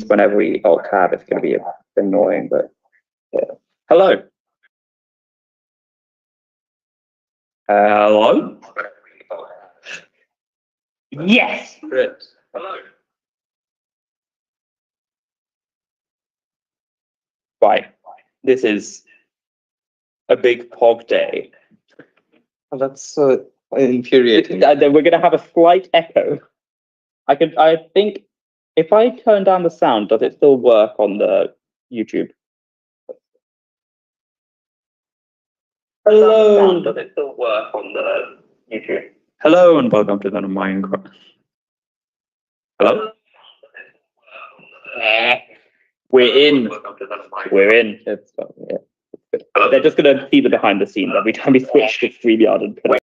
whenever we alt tab, it's going to be annoying, but yeah. Hello. Hello. Yes. Good. Hello. Right. This is a big POG day. Oh, that's so infuriating. We're going to have a slight echo. I think if I turn down the sound, does it still work on the YouTube? Hello. Does it still work on the YouTube? Hello and welcome to the Minecraft. Hello. We're in. We're in. It's, yeah. They're just going to see the behind the scenes every time we switch to StreamYard and put it.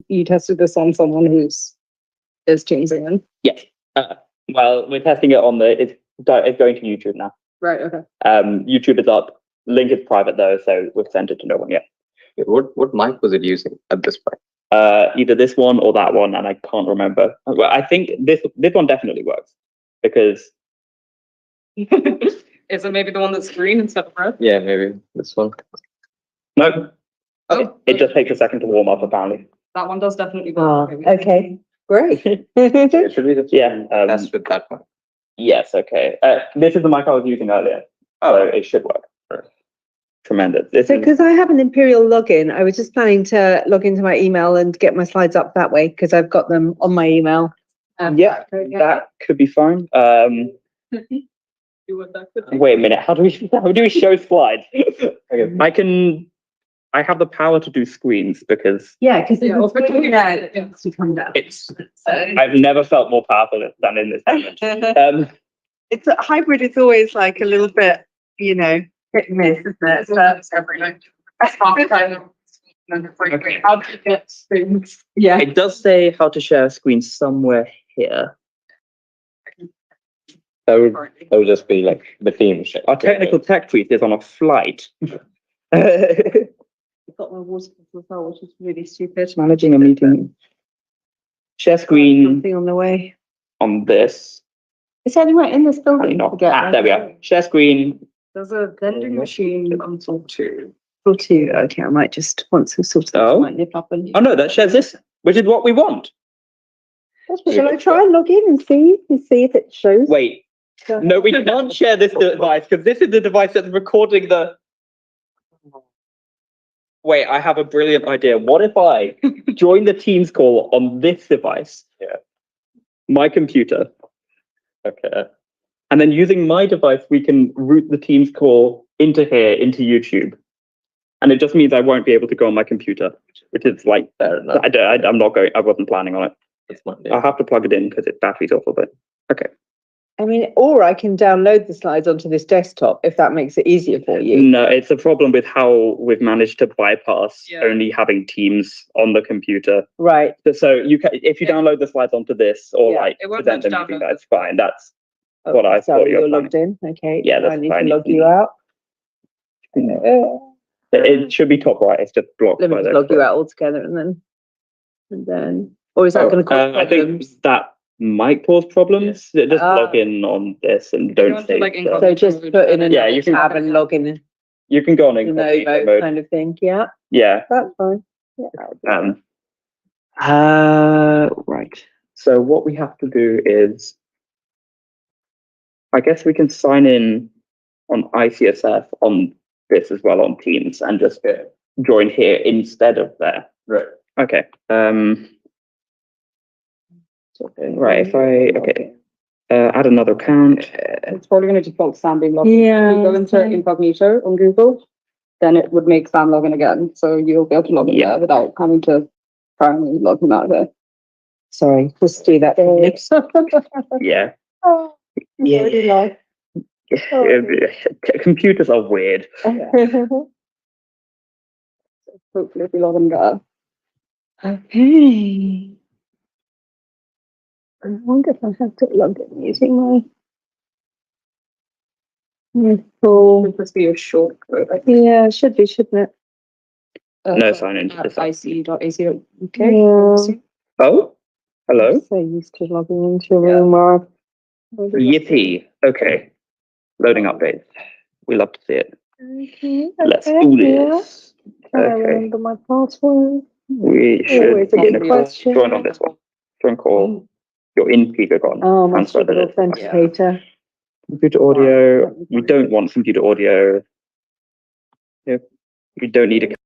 You tested this on someone who's tuning in? Yes. Well, we're testing it on it's going to YouTube now. Right, okay. YouTube is up. Link is private though, so we've sent it to no one yet. What mic was it using at this point? Either this one or that one, and I can't remember. Well, I think this one definitely works because. Is it maybe the one that's green instead of red? Yeah, maybe this one. No. Oh, it just takes a second to warm up, apparently. that one does definitely Oh, work. okay, great. Should we just test with that one? Yes. Okay. This is the mic I was using earlier, so it should work. Tremendous. So, because I have an Imperial login, I was just planning to log into my email and get my slides up that way because I've got them on my email. Yeah, that could be fine. Wait a minute. How do we show slides? I have the power to do screens because Because I've never felt more powerful than in this moment. it's a hybrid. It's always like a little bit, hit and miss, isn't it? So that's everything. How to get things. Yeah. It does say how to share a screen somewhere here. That would just be like the theme. Our technical tech tweet is on a flight. I've got my water bottle as well, which is really stupid. Managing a meeting. Share screen Something on the way. on this. Is there anywhere in this building? There we are. Share screen. There's a vending machine on top too. Or two. Okay, I might just once we've sorted that, I might nip up and. Oh no, that shares this, which is what we want. Shall I try and log in and see if it shows? Wait. No, we can't share this device because this is the device that's recording the. Wait, I have a brilliant idea. What if I join the Teams call on this device? Yeah. My computer. Okay. And then using my device, we can route the Teams call into here, into YouTube. And it just means I won't be able to go on my computer, which is like, Fair enough. I'm not going, I wasn't planning on it. That's Monday. I'll have to plug it in because its battery's off a bit. Okay. I mean, or I can download the slides onto this desktop if that makes it easier for you. No, it's a problem with how we've managed to bypass only having Teams on the computer. Right. So you can, if you download the slides onto this or Yeah. like It won't present let them you using download that's fine. That's Oh, what I sorry, thought you were you're logged planning. in. Okay. Yeah, I that's need fine. to log you out. It should be top right. It's just blocked Let me by just the log you out altogether and then, or is that going to cause I think problems? that might cause problems. Just log Ah. in on this and you don't want to, save. like, the- incognito So just mode, put in then Yeah, another you can- tab and log in You can go on the incognito Novo mode. kind of thing. Yeah, Yeah. that's fine. Yeah. I'll do Right. So what we have to do is, I guess we can sign in on ICSF on this as well on Teams and just join here instead of there. Right. Okay. Right. If add another account. It's probably going to default Sam being logged in. Yeah. If you go into incognito on Google, then it would make Sam log in again. So you'll be able to log in Yeah. there without having to try and log him out of there. Sorry, just do that. for me. Yeah. Oh, Yeah. already live. Computers are weird. Hopefully if you log in there. Okay. I wonder if I have to log in using my full. It must be a shortcode. I think. Yeah, it should be, shouldn't it? No sign in. At ic.ac.uk. Yeah. Oh, hello. I'm so used to logging into a room where Yippee. Okay. Loading updates. We love to see it. Okay, Let's okay, do yeah. this. I Okay. remember my password. We should Always a be in good a question. join on this one. Join call. You're in Picocon. Oh, my Transfer stupid the authenticator. computer audio. We don't want computer audio. Yep. We don't need a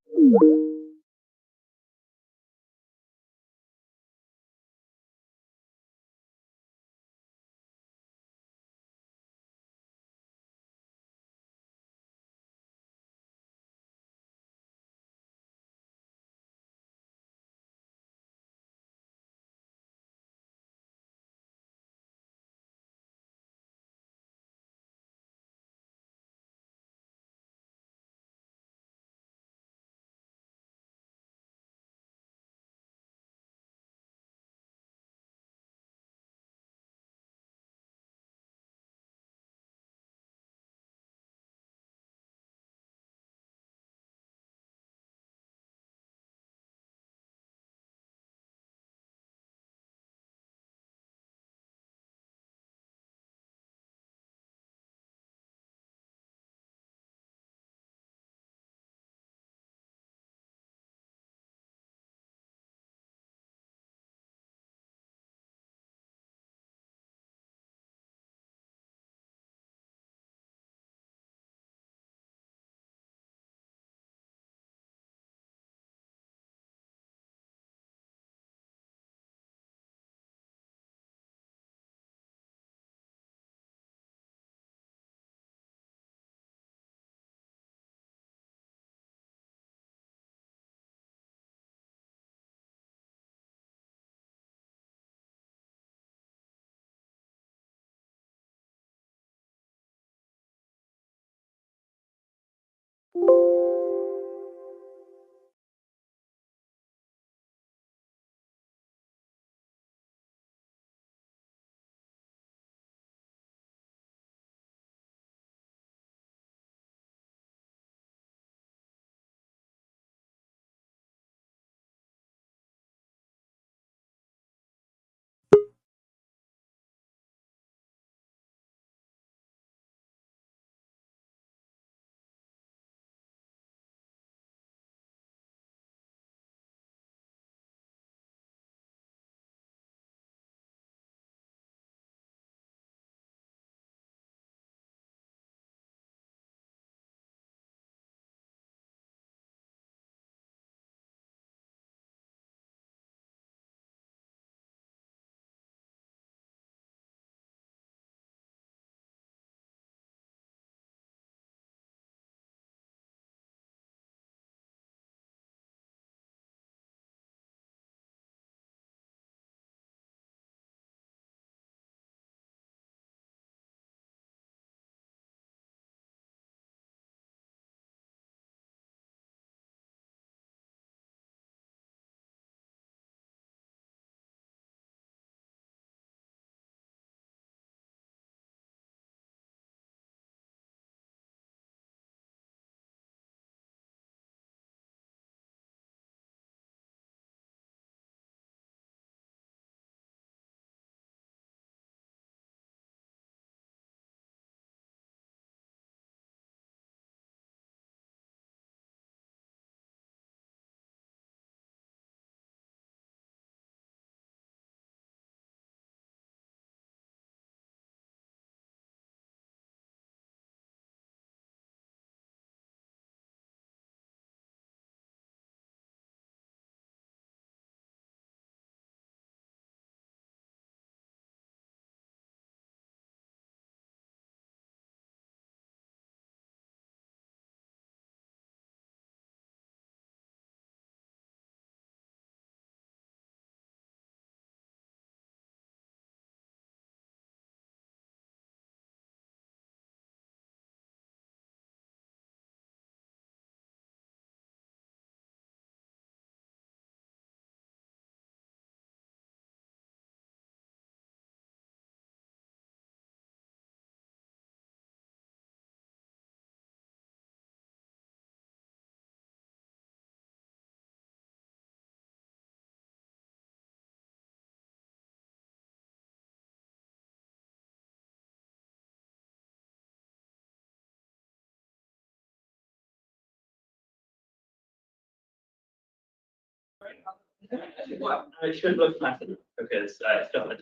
Well, it should look flat because it's just a tab,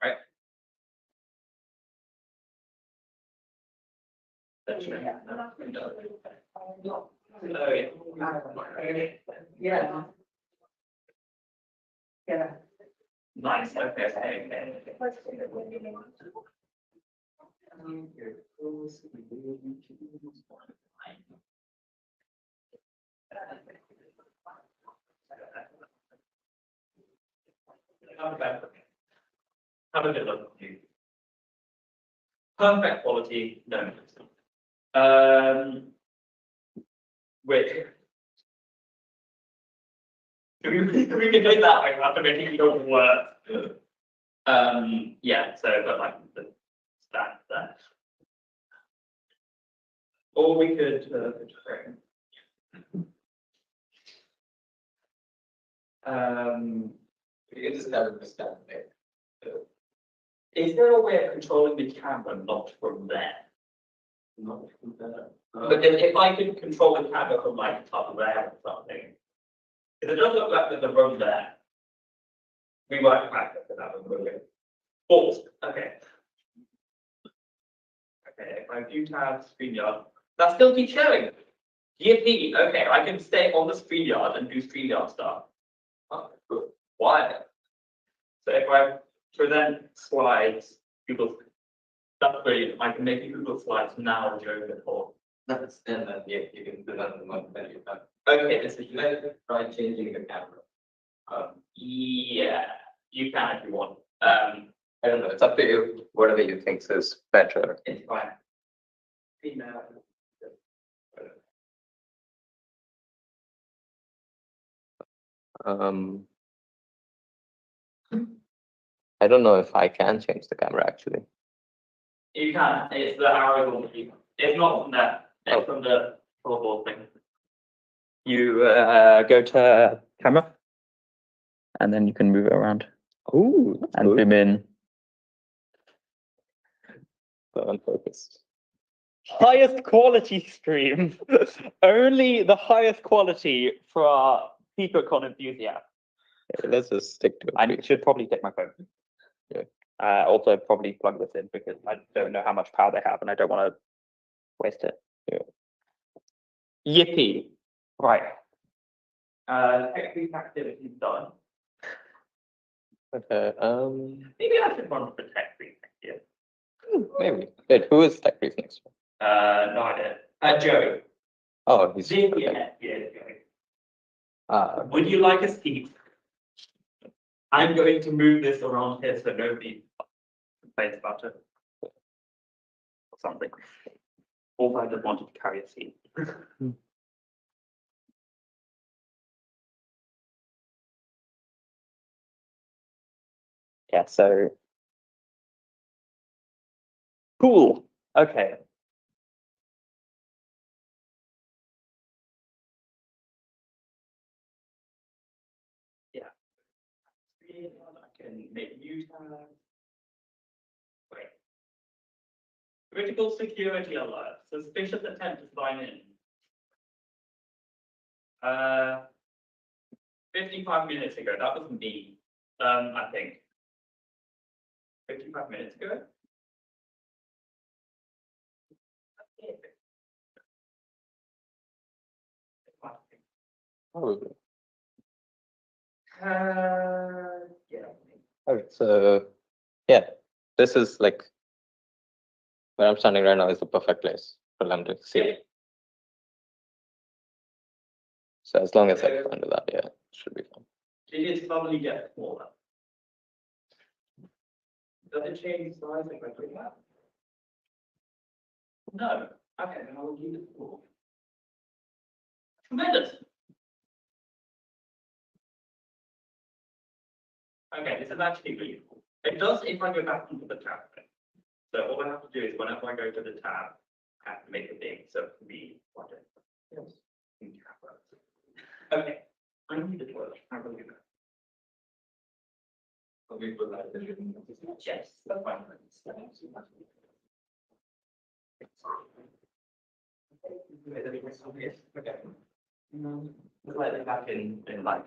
right? Yeah. Yeah. Nice. Okay. Have a good look. Perfect quality. No. Wait. We can do it that way after making it all work. Yeah, so but like the stack there. Or we could You can just have it stand there. is there a way of controlling the camera not from there? Not from there. But if I could control the camera from like top there or something. Because it does look like there's a room there. We might practice it that one, will we? Forced. Okay. Okay, if I view tab, StreamYard, that still keeps showing. Yippee, okay, I can stay on the StreamYard and do StreamYard stuff. Oh, good. Why? So if I present slides, Google, that's brilliant. I can make Google Slides now during the talk. That's and then yeah, you can do that in the month that you have. Okay, this is Try changing the camera. yeah, you can if you want. I don't know. It's up to you. Whatever you think is better. It's fine. Female. I don't know if I can change the camera actually. You can, it's the arrows on the keyboard. It's not from that, it's from the floorboard thing. You go to camera and then you can move it around. Ooh, And zoom in. so unfocused. Highest quality stream. Only the highest quality for our Picocon enthusiasts. Okay, let's just stick to it. I should probably take my phone. Yeah. Also probably plug this in because I don't know how much power they have and I don't want to waste it. Yeah. Yippee. Right. Tech week activity done. Okay. Maybe I should run for tech week next year. Maybe. Wait, who is tech brief next? No idea. Joey. Oh, he's Yeah, okay. Joey. Would you like a seat? I'm going to move this around here so nobody complains about it. Or something. Or I just wanted to carry a seat. Yeah, so. Cool. Okay. Yeah. I can make new tabs. Wait. Critical security alert. Suspicious attempt to sign in. 55 minutes ago. That was me. I think. 55 minutes ago. Probably. Yeah. Alright, so yeah, this is like where I'm standing right now is the perfect place for them to see. Yeah. So as long as I can do that, yeah, it should be fine. Did it suddenly get smaller? Does it change size if I click that? No. Okay, then I will keep it small. Tremendous. Okay, this is actually really cool. It does if I go back into the tab. So all I have to do is whenever I go to the tab, I have to make it big so it can be what yes. Okay, I need the toilet. I will do that. Yes, that's fine. Okay. Let's let it back in like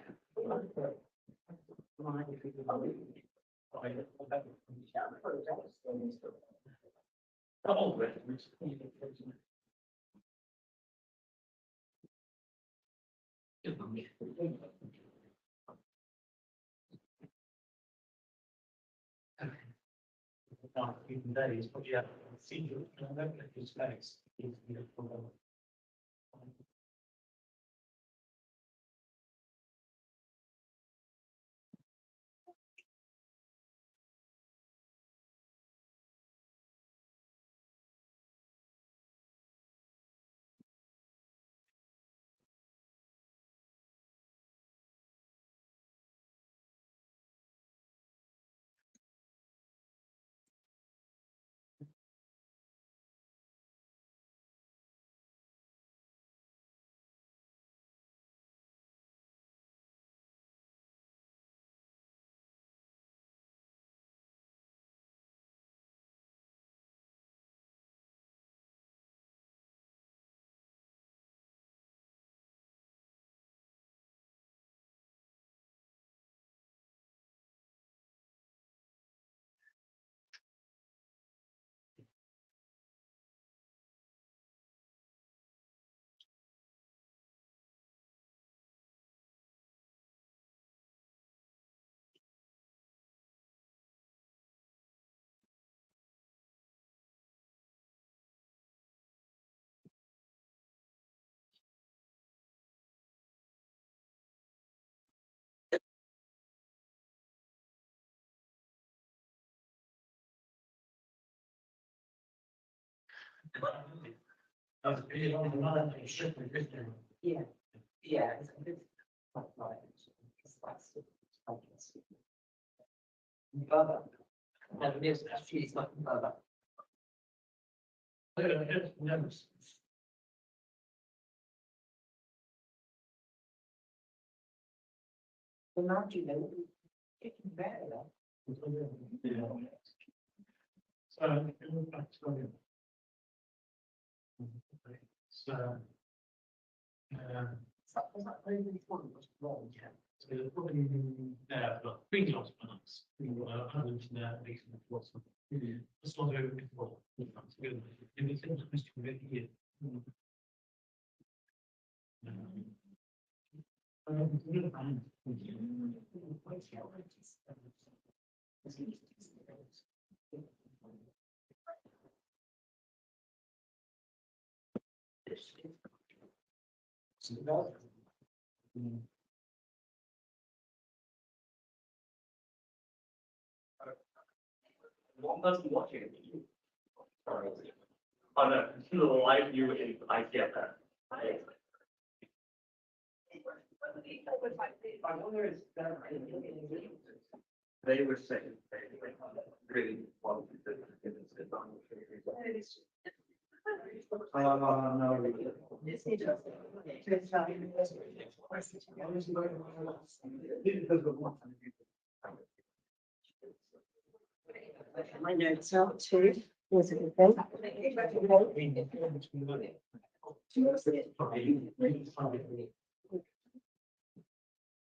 Even days, but yeah, see you, I don't get his face. Yeah, yeah. Further. And it is actually it's not further. Well, now do you know? It's better. Was that very important? Was wrong, yeah. So the problem there, I've got 3 lots of plants, 100 there, lots of. This one's over before. That's good. And it's in the question here. One person watching it. Sorry. Oh no, the live view in ICSF. I wonder if they were saying they really wanted to get this done. My notes out too. Was it okay?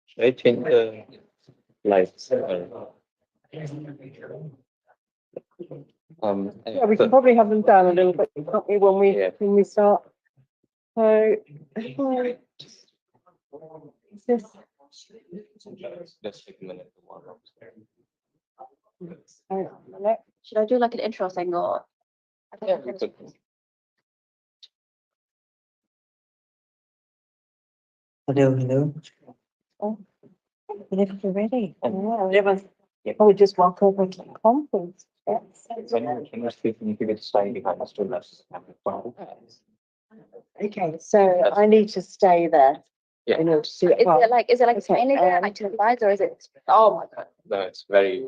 Should I change the lights? Yeah, we can probably have them down a little bit, can't we, Yeah. when we start? So, if I- is this, Just take a minute to warm up. hang on a minute. Should I do like an intro thing or? Yeah, we could. Hello. Whenever you're ready. Oh. Yeah, we just walk over to the conference. Yes. Can you speak, you could stay behind us to less. Okay, so I need to stay there. Yeah. In order to see Is it. it like, Okay, mainly there, like to the sides, or is it, oh my God, No, it's very,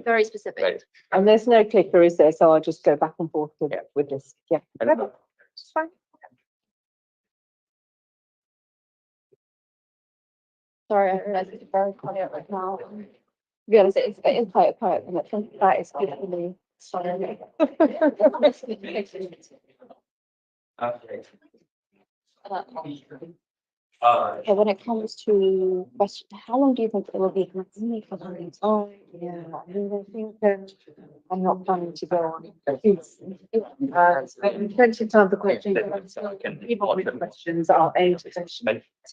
very specific? very. And there's no clicker, is there? So I'll just go back and forth with, Yeah. with this. Yeah. It's fine. Sorry, I realize it's very quiet right now. Yeah, it's quiet, and that is good for me. Sorry. Okay, when it comes to question, how long do you think it will be? Oh, yeah, I mean, I think I'm not planning to go on. Plenty of time for questions. People with questions are aimed at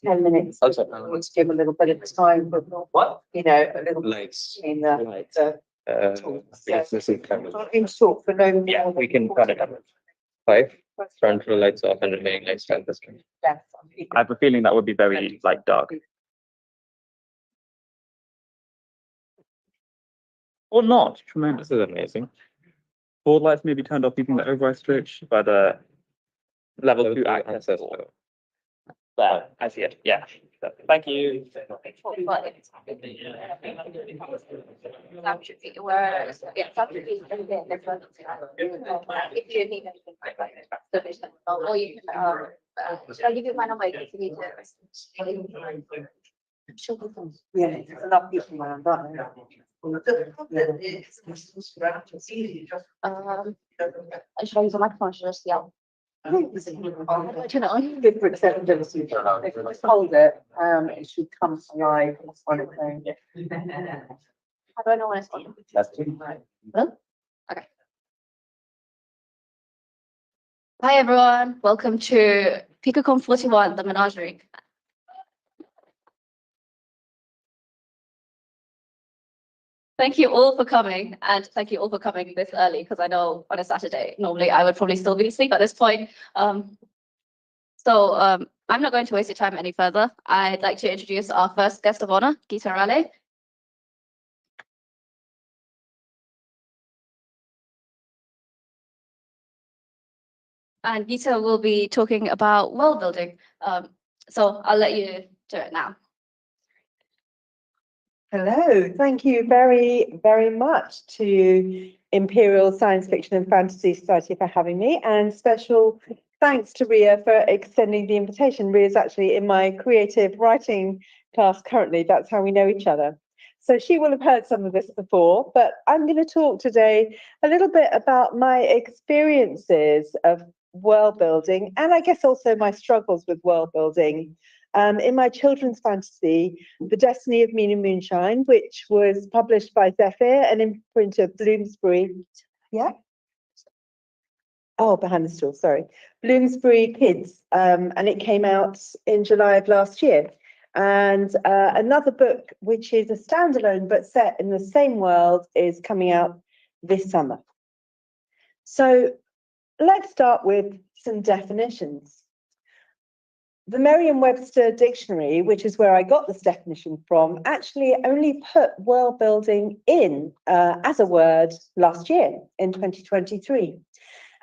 10 minutes. Also, I want to give a little bit of time for, What? you know, a little lights. in the Yes, this is kind of, in short for no more. yeah, we can cut it up. 5 front row lights off and remaining lights 10%. Yes. I have a feeling that would be very like dark. Or not, tremendous. This is amazing. Board lights may be turned off using the override switch, but level 2 access. There, I see it, yeah. Thank you. That should be where, yeah, that should be a bit different. If you need anything like that, submission, or you can, should I give you my number? If you need to. Yeah, there's enough people around, aren't there? Should I use a microphone? Should I just yell? How do I turn it on? Good for acceptability. If I hold it, it should come live on its own. How do I know when it's on? That's too. Hello? Okay. Hi, everyone. Welcome to Picocon 41, the Menagerie. Thank you all for coming, and thank you all for coming this early, because I know on a Saturday, normally I would probably still be asleep at this point. I'm not going to waste your time any further. I'd like to introduce our first guest of honor, Geeta Raleigh. And Geeta will be talking about world building. So I'll let you do it now. Hello, thank you very, very much to Imperial Science Fiction and Fantasy Society for having me, and special thanks to Ria for extending the invitation. Ria's actually in my creative writing class currently. That's how we know each other. So she will have heard some of this before, but I'm going to talk today a little bit about my experiences of world building, and I guess also my struggles with world building. In my children's fantasy, The Destiny of Mean and Moonshine, which was published by Zephyr, an imprint of Bloomsbury. Yeah? Oh, behind the stall, sorry. Bloomsbury Kids, and it came out in July of last year. And another book, which is a standalone but set in the same world, is coming out this summer. So let's start with some definitions. The Merriam-Webster dictionary, which is where I got this definition from, actually only put world building in as a word last year in 2023.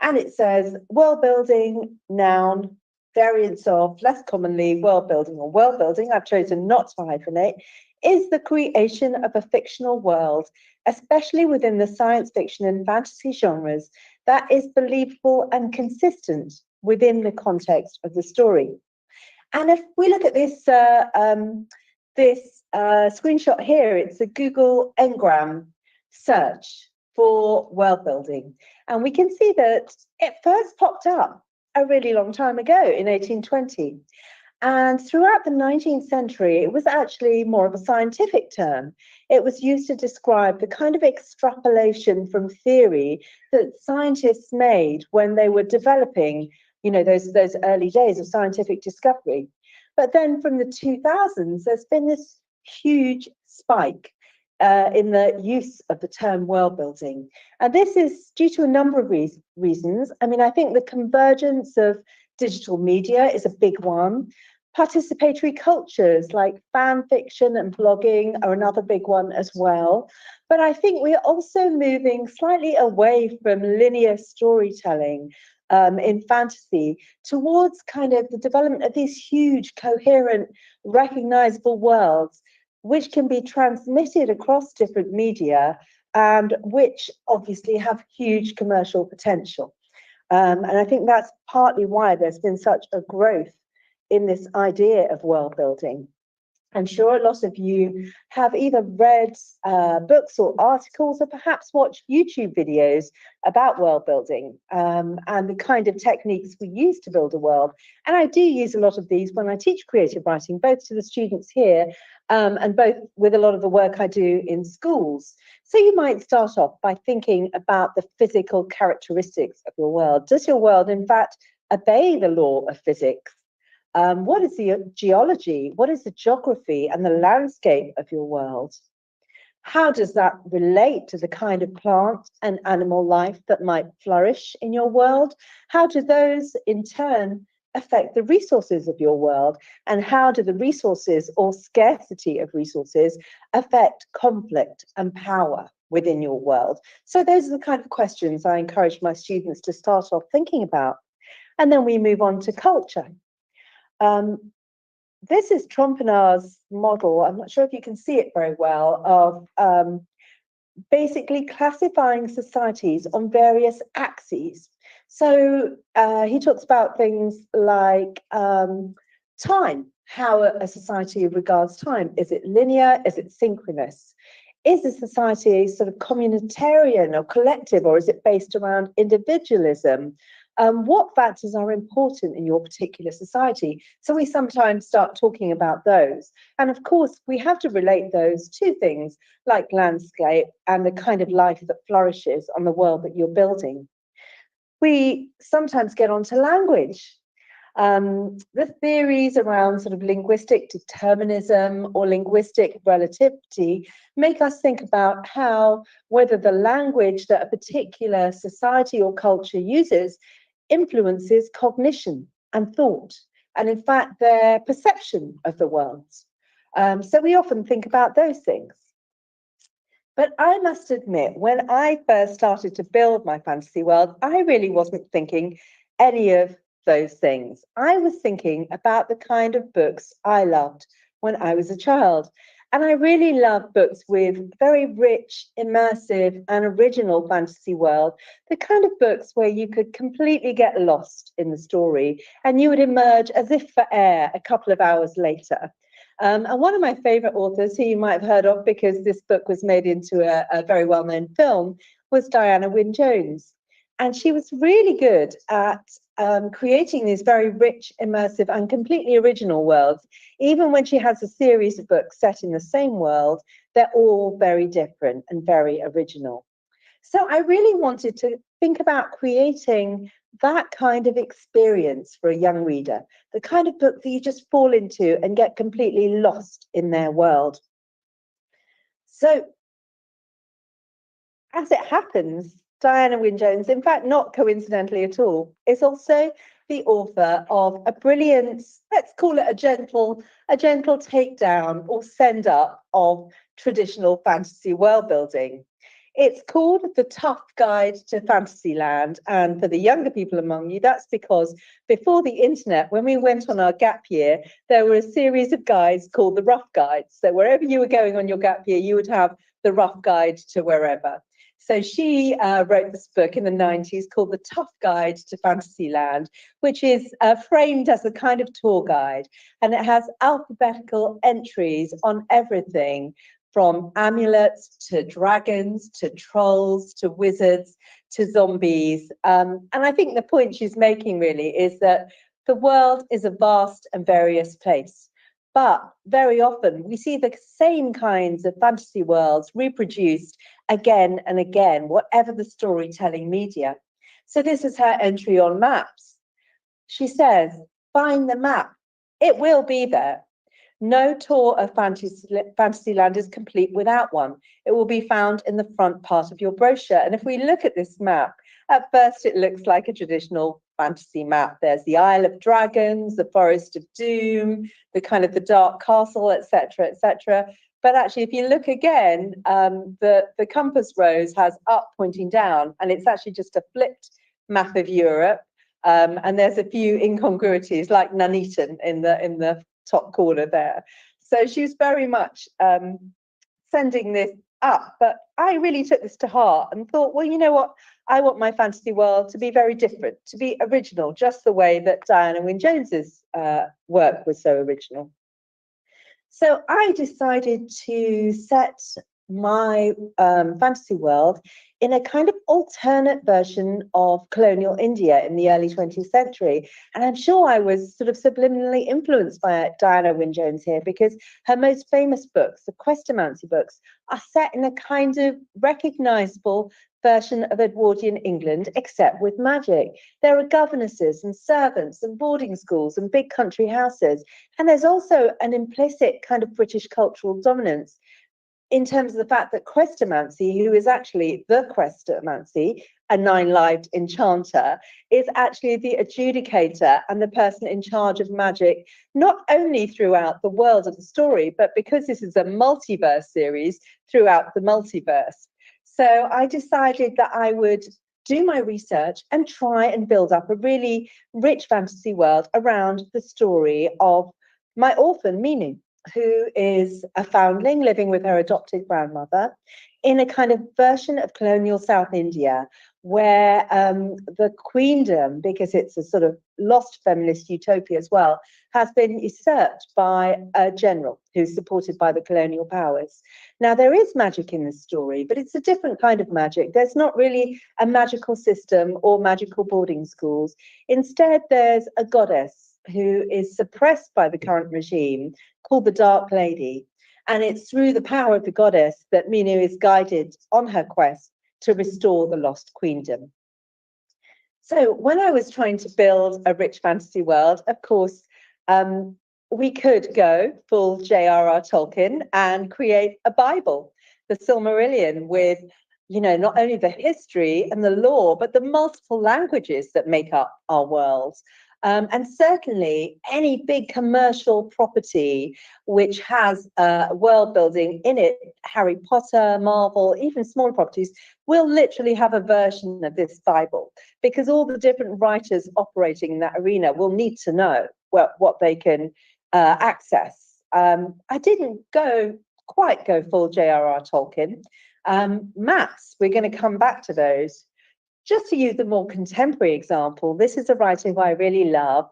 And it says world building, noun, variants of, less commonly, world building or world building, I've chosen not to hyphenate, is the creation of a fictional world, especially within the science fiction and fantasy genres, that is believable and consistent within the context of the story. And if we look at this screenshot here, it's a Google Ngram search for world building. And we can see that it first popped up a really long time ago in 1820. And throughout the 19th century, it was actually more of a scientific term. It was used to describe the kind of extrapolation from theory that scientists made when they were developing, you know, those early days of scientific discovery. But then from the 2000s, there's been this huge spike in the use of the term world building. And this is due to a number of reasons. I mean, I think the convergence of digital media is a big one. Participatory cultures like fan fiction and blogging are another big one as well. But I think we're also moving slightly away from linear storytelling in fantasy towards kind of the development of these huge, coherent, recognizable worlds, which can be transmitted across different media and which obviously have huge commercial potential. And I think that's partly why there's been such a growth in this idea of world building. I'm sure a lot of you have either read books or articles or perhaps watched YouTube videos about world building and the kind of techniques we use to build a world. And I do use a lot of these when I teach creative writing, both to the students here and both with a lot of the work I do in schools. So you might start off by thinking about the physical characteristics of your world. Does your world, in fact, obey the law of physics? What is the geology? What is the geography and the landscape of your world? How does that relate to the kind of plant and animal life that might flourish in your world? How do those in turn affect the resources of your world? And how do the resources or scarcity of resources affect conflict and power within your world? So those are the kind of questions I encourage my students to start off thinking about. And then we move on to culture. This is Trompinar's model. I'm not sure if you can see it very well, of basically classifying societies on various axes. So he talks about things like time, how a society regards time. Is it linear? Is it synchronous? Is a society sort of communitarian or collective, or is it based around individualism? What factors are important in your particular society? So we sometimes start talking about those. And of course, we have to relate those to things like landscape and the kind of life that flourishes on the world that you're building. We sometimes get onto language. The theories around sort of linguistic determinism or linguistic relativity make us think about how whether the language that a particular society or culture uses influences cognition and thought, and in fact their perception of the world. So we often think about those things. But I must admit, when I first started to build my fantasy world, I really wasn't thinking any of those things. I was thinking about the kind of books I loved when I was a child. And I really love books with very rich, immersive, and original fantasy world, the kind of books where you could completely get lost in the story and you would emerge as if for air a couple of hours later. And one of my favorite authors, who you might have heard of because this book was made into a very well-known film, was Diana Wynne-Jones. And she was really good at creating these very rich, immersive, and completely original worlds. Even when she has a series of books set in the same world, they're all very different and very original. So I really wanted to think about creating that kind of experience for a young reader, the kind of book that you just fall into and get completely lost in their world. So as it happens, Diana Wynne-Jones, in fact, not coincidentally at all, is also the author of a brilliant, let's call it a gentle takedown or send up of traditional fantasy world building. It's called The Tough Guide to Fantasyland. And for the younger people among you, that's because before the internet, when we went on our gap year, there were a series of guides called the Rough Guides. So wherever you were going on your gap year, you would have the Rough Guide to wherever. So she wrote this book in the 90s called The Tough Guide to Fantasyland, which is framed as a kind of tour guide. And it has alphabetical entries on everything from amulets to dragons to trolls to wizards to zombies. And I think the point she's making really is that the world is a vast and various place. But very often we see the same kinds of fantasy worlds reproduced again and again, whatever the storytelling media. So this is her entry on maps. She says, find the map. It will be there. No tour of Fantasyland is complete without one. It will be found in the front part of your brochure. And if we look at this map, at first it looks like a traditional fantasy map. There's the Isle of Dragons, the Forest of Doom, the kind of the Dark Castle, etc., etc. But actually, if you look again, the compass rose has up pointing down, and it's actually just a flipped map of Europe. And there's a few incongruities, like Nuneaton in the top corner there. So she was very much sending this up. But I really took this to heart and thought, well, you know what? I want my fantasy world to be very different, to be original, just the way that Diana Wynne-Jones's work was so original. So I decided to set my fantasy world in a kind of alternate version of colonial India in the early 20th century. And I'm sure I was sort of subliminally influenced by Diana Wynne Jones here, because her most famous books, the Questomancy books, are set in a kind of recognizable version of Edwardian England, except with magic. There are governesses and servants and boarding schools and big country houses. And there's also an implicit kind of British cultural dominance in terms of the fact that Questomancy, who is actually the Questomancy, a nine-lived enchanter, is actually the adjudicator and the person in charge of magic, not only throughout the world of the story, but because this is a multiverse series, throughout the multiverse. So I decided that I would do my research and try and build up a really rich fantasy world around the story of my orphan, Minu, who is a foundling living with her adopted grandmother in a kind of version of colonial South India, where the queendom, because it's a sort of lost feminist utopia as well, has been usurped by a general who's supported by the colonial powers. Now, there is magic in this story, but it's a different kind of magic. There's not really a magical system or magical boarding schools. Instead, there's a goddess who is suppressed by the current regime, called the Dark Lady. And it's through the power of the goddess that Minu is guided on her quest to restore the lost queendom. So when I was trying to build a rich fantasy world, of course, we could go full J.R.R. Tolkien and create a Bible, the Silmarillion, with, you know, not only the history and the lore, but the multiple languages that make up our world. And certainly any big commercial property which has world building in it, Harry Potter, Marvel, even smaller properties, will literally have a version of this Bible, because all the different writers operating in that arena will need to know what they can access. I didn't quite go full J.R.R. Tolkien. Maps, we're going to come back to those. Just to use a more contemporary example, this is a writer who I really love,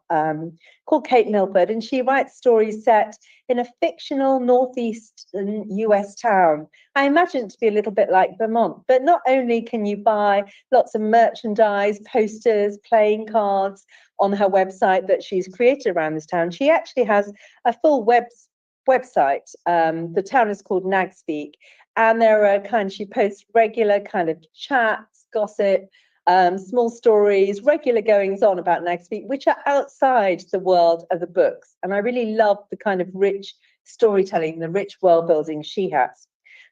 called Kate Milford, and she writes stories set in a fictional northeastern US town. I imagine it to be a little bit like Vermont, but not only can you buy lots of merchandise, posters, playing cards on her website that she's created around this town, she actually has a full website. The town is called Nagspeak, and she posts regular kind of chats, gossip, small stories, regular goings on about Nagspeak, which are outside the world of the books. And I really love the kind of rich storytelling, the rich world building she has.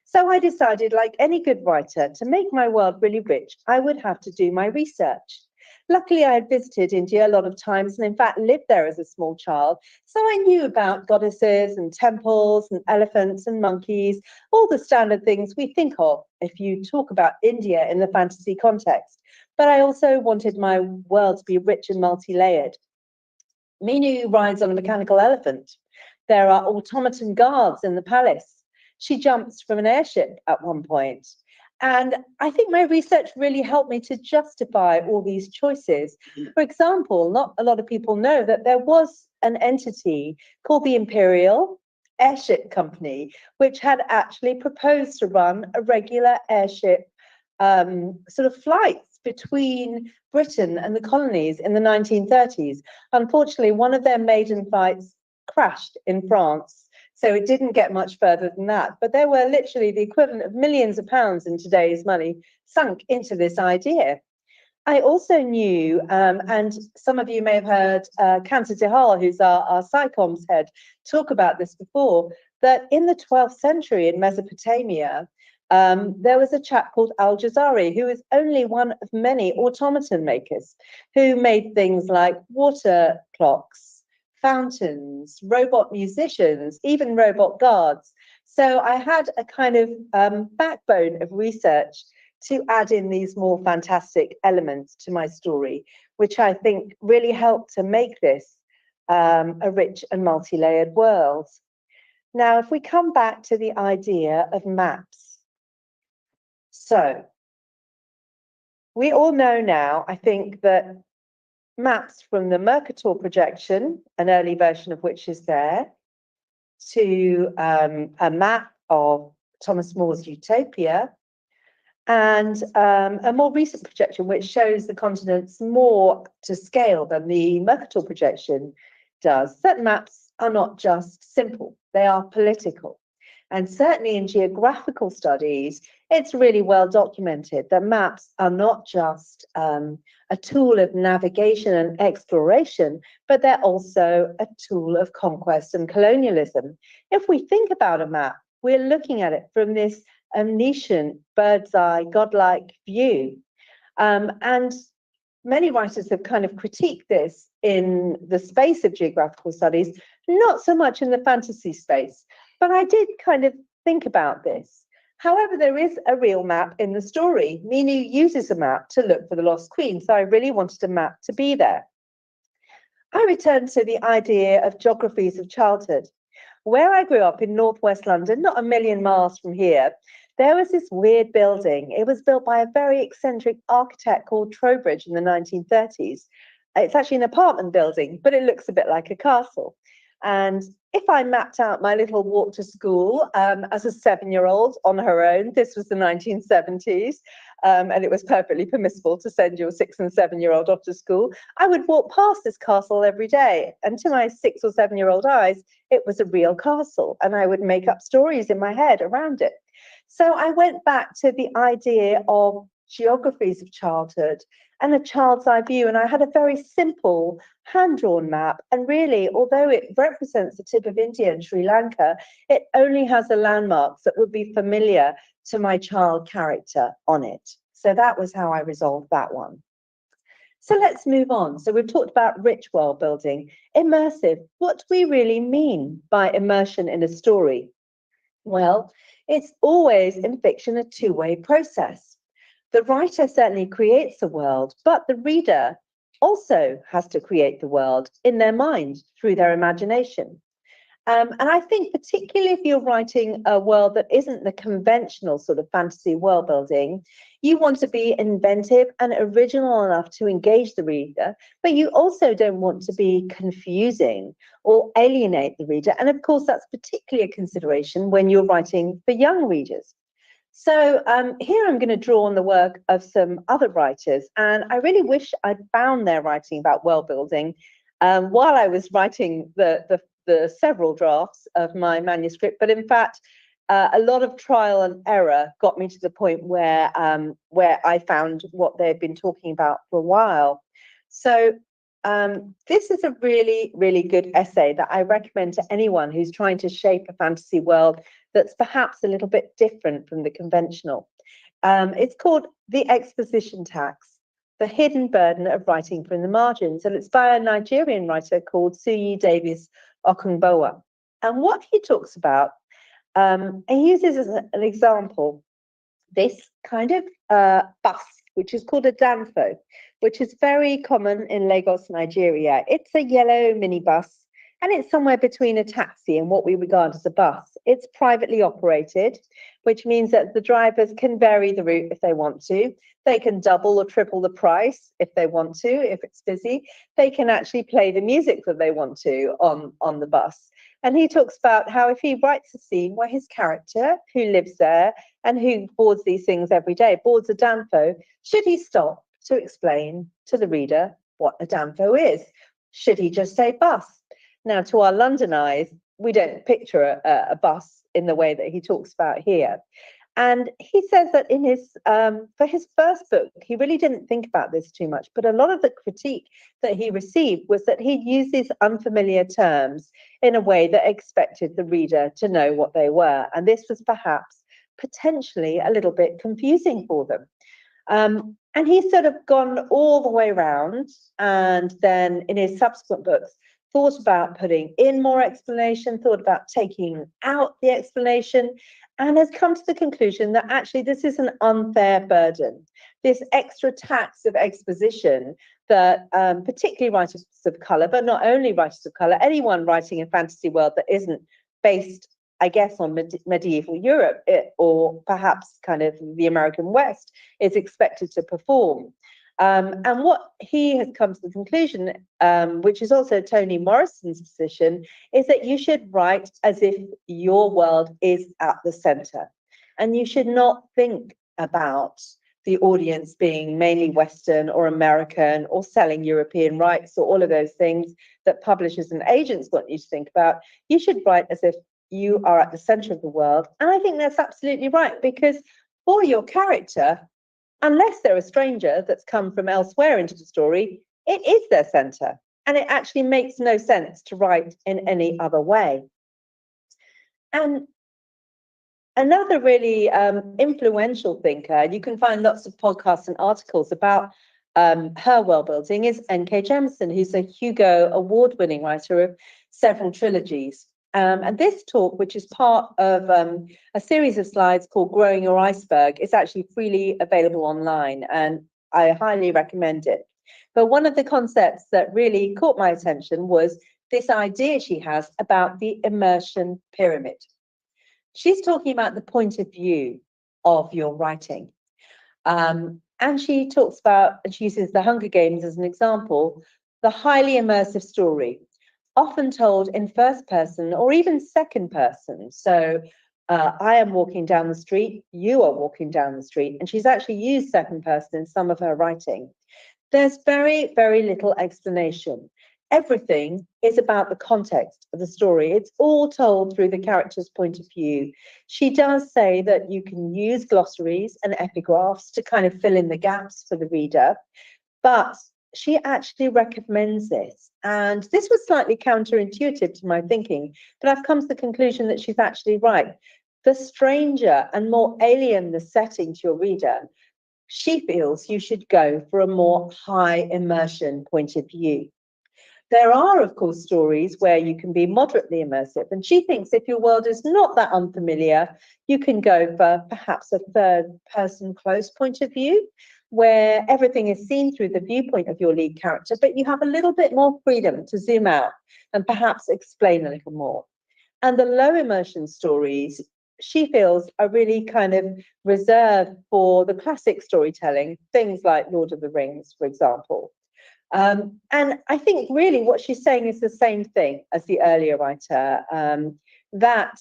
So I decided, like any good writer, to make my world really rich, I would have to do my research. Luckily, I had visited India a lot of times and in fact lived there as a small child. So I knew about goddesses and temples and elephants and monkeys, all the standard things we think of if you talk about India in the fantasy context. But I also wanted my world to be rich and multi-layered. Minu rides on a mechanical elephant. There are automaton guards in the palace. She jumps from an airship at one point. And I think my research really helped me to justify all these choices. For example, not a lot of people know that there was an entity called the Imperial Airship Company, which had actually proposed to run a regular airship sort of flights between Britain and the colonies in the 1930s. Unfortunately, one of their maiden flights crashed in France. So it didn't get much further than that. But there were literally the equivalent of millions of pounds in today's money sunk into this idea. I also knew, and some of you may have heard Kansa Dihal, who's our SciComs head, talk about this before, that in the 12th century in Mesopotamia, there was a chap called Al-Jazari, who is only one of many automaton makers, who made things like water clocks, fountains, robot musicians, even robot guards. So I had a kind of backbone of research to add in these more fantastic elements to my story, which I think really helped to make this a rich and multi-layered world. Now, if we come back to the idea of maps. So we all know now, I think, that maps from the Mercator projection, an early version of which is there, to a map of Thomas More's Utopia, and a more recent projection which shows the continents more to scale than the Mercator projection does. Certain maps are not just simple, they are political. And certainly in geographical studies, it's really well documented that maps are not just a tool of navigation and exploration, but they're also a tool of conquest and colonialism. If we think about a map, we're looking at it from this omniscient, bird's eye, godlike view. And many writers have kind of critiqued this in the space of geographical studies, not so much in the fantasy space. But I did kind of think about this. However, there is a real map in the story. Minu uses a map to look for the lost queen, so I really wanted a map to be there. I returned to the idea of geographies of childhood. Where I grew up in northwest London, not a million miles from here, there was this weird building. It was built by a very eccentric architect called Trowbridge in the 1930s. It's actually an apartment building, but it looks a bit like a castle. And if I mapped out my little walk to school as a 7-year-old on her own, this was the 1970s, and it was perfectly permissible to send your 6 and 7-year-old off to school, I would walk past this castle every day. And to my 6 or 7-year-old eyes, it was a real castle, and I would make up stories in my head around it. So I went back to the idea of geographies of childhood and a child's eye view, and I had a very simple hand-drawn map, and really, although it represents the tip of India and Sri Lanka, it only has the landmarks that would be familiar to my child character on it. So that was how I resolved that one. So let's move on. So we've talked about rich world building, immersive. What do we really mean by immersion in a story? Well, it's always in fiction a two-way process. The writer certainly creates the world, but the reader also has to create the world in their mind through their imagination. And I think particularly if you're writing a world that isn't the conventional sort of fantasy world building, you want to be inventive and original enough to engage the reader, but you also don't want to be confusing or alienate the reader. And of course, that's particularly a consideration when you're writing for young readers. So here I'm going to draw on the work of some other writers, and I really wish I'd found their writing about world building while I was writing the several drafts of my manuscript. But in fact, a lot of trial and error got me to the point where I found what they'd been talking about for a while. So this is a really, really good essay that I recommend to anyone who's trying to shape a fantasy world that's perhaps a little bit different from the conventional. It's called The Exposition Tax, The Hidden Burden of Writing from the Margins, and it's by a Nigerian writer called Suyi Davis Okungbowa. And what he talks about, he uses as an example this kind of bus, which is called a danfo, which is very common in Lagos, Nigeria. It's a yellow minibus, and it's somewhere between a taxi and what we regard as a bus. It's privately operated, which means that the drivers can vary the route if they want to. They can double or triple the price if they want to, if it's busy. They can actually play the music that they want to on the bus. And he talks about how if he writes a scene where his character, who lives there and who boards these things every day, boards a danfo, should he stop to explain to the reader what a danfo is? Should he just say bus? Now, to our London eyes, we don't picture a bus in the way that he talks about here. And he says that in his for his first book, he really didn't think about this too much, but a lot of the critique that he received was that he used these unfamiliar terms in a way that expected the reader to know what they were. And this was perhaps potentially a little bit confusing for them. And he's sort of gone all the way around, and then in his subsequent books, thought about putting in more explanation, thought about taking out the explanation, and has come to the conclusion that actually this is an unfair burden, this extra tax of exposition that particularly writers of colour, but not only writers of colour, anyone writing a fantasy world that isn't based, I guess, on medieval Europe or perhaps kind of the American West is expected to perform. And what he has come to the conclusion, which is also Toni Morrison's position, is that you should write as if your world is at the center. And you should not think about the audience being mainly Western or American or selling European rights or all of those things that publishers and agents want you to think about. You should write as if you are at the center of the world. And I think that's absolutely right, because for your character, unless they're a stranger that's come from elsewhere into the story, it is their center. And it actually makes no sense to write in any other way. And another really influential thinker, and you can find lots of podcasts and articles about her world building, is N.K. Jemisin, who's a Hugo award-winning writer of several trilogies. And this talk, which is part of a series of slides called Growing Your Iceberg, is actually freely available online, and I highly recommend it. But one of the concepts that really caught my attention was this idea she has about the immersion pyramid. She's talking about the point of view of your writing. And she talks about, and she uses the Hunger Games as an example, the highly immersive story, often told in first person or even second person. So I am walking down the street, you are walking down the street, and she's actually used second person in some of her writing. There's very, very little explanation. Everything is about the context of the story. It's all told through the character's point of view. She does say that you can use glossaries and epigraphs to kind of fill in the gaps for the reader, but she actually recommends this. And this was slightly counterintuitive to my thinking, but I've come to the conclusion that she's actually right. The stranger and more alien the setting to your reader, she feels you should go for a more high immersion point of view. There are, of course, stories where you can be moderately immersive, and she thinks if your world is not that unfamiliar, you can go for perhaps a third-person close point of view, where everything is seen through the viewpoint of your lead character, but you have a little bit more freedom to zoom out and perhaps explain a little more. And the low immersion stories, she feels, are really kind of reserved for the classic storytelling, things like Lord of the Rings, for example. And I think really what she's saying is the same thing as the earlier writer, that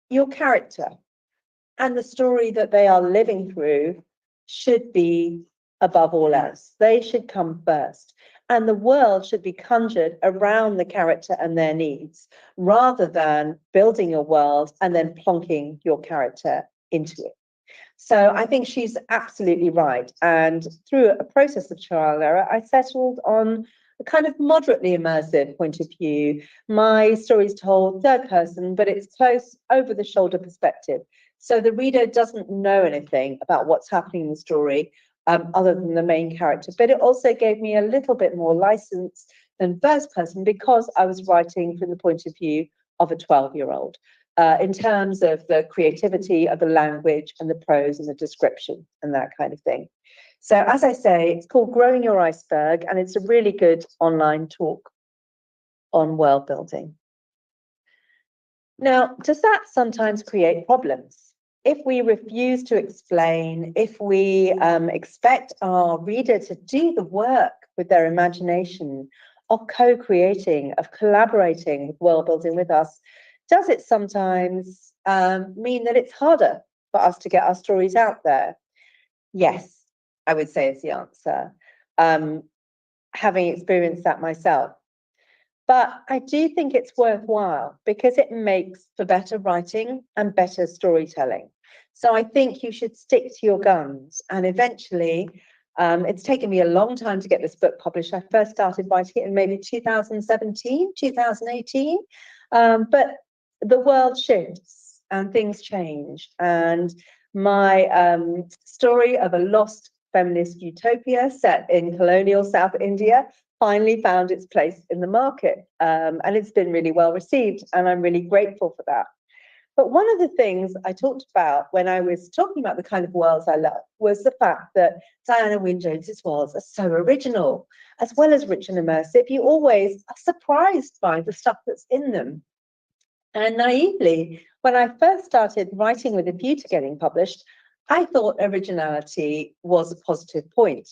your character and the story that they are living through should be above all else. They should come first. And the world should be conjured around the character and their needs, rather than building a world and then plonking your character into it. So I think she's absolutely right. And through a process of trial and error, I settled on a kind of moderately immersive point of view. My story is told third person, but it's close over the shoulder perspective. So the reader doesn't know anything about what's happening in the story other than the main character. But it also gave me a little bit more license than first person, because I was writing from the point of view of a 12-year-old. In terms of the creativity of the language and the prose and the description and that kind of thing. So as I say, it's called Growing Your Iceberg, and it's a really good online talk on world building. Now, does that sometimes create problems? If we refuse to explain, if we expect our reader to do the work with their imagination, of co-creating, of collaborating with world building with us, does it sometimes mean that it's harder for us to get our stories out there? Yes, I would say is the answer, having experienced that myself. But I do think it's worthwhile, because it makes for better writing and better storytelling. So I think you should stick to your guns. And eventually, it's taken me a long time to get this book published. I first started writing it in maybe 2017, 2018. But the world shifts and things change. And my story of a lost feminist utopia set in colonial South India finally found its place in the market. And it's been really well received, and I'm really grateful for that. But one of the things I talked about when I was talking about the kind of worlds I love was the fact that Diana Wynne Jones's worlds are so original, as well as rich and immersive. You always are surprised by the stuff that's in them. And naively, when I first started writing with a view to getting published, I thought originality was a positive point.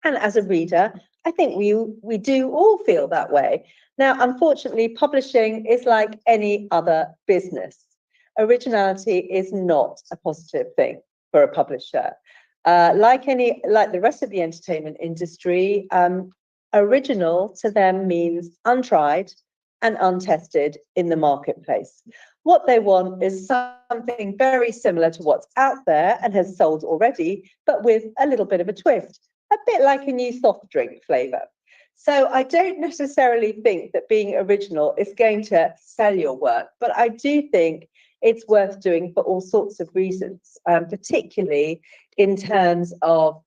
And as a reader, I think we do all feel that way. Now, unfortunately, publishing is like any other business. Originality is not a positive thing for a publisher. Like the rest of the entertainment industry, original to them means untried and untested in the marketplace. What they want is something very similar to what's out there and has sold already, but with a little bit of a twist, a bit like a new soft drink flavour. So I don't necessarily think that being original is going to sell your work, but I do think it's worth doing for all sorts of reasons, particularly in terms of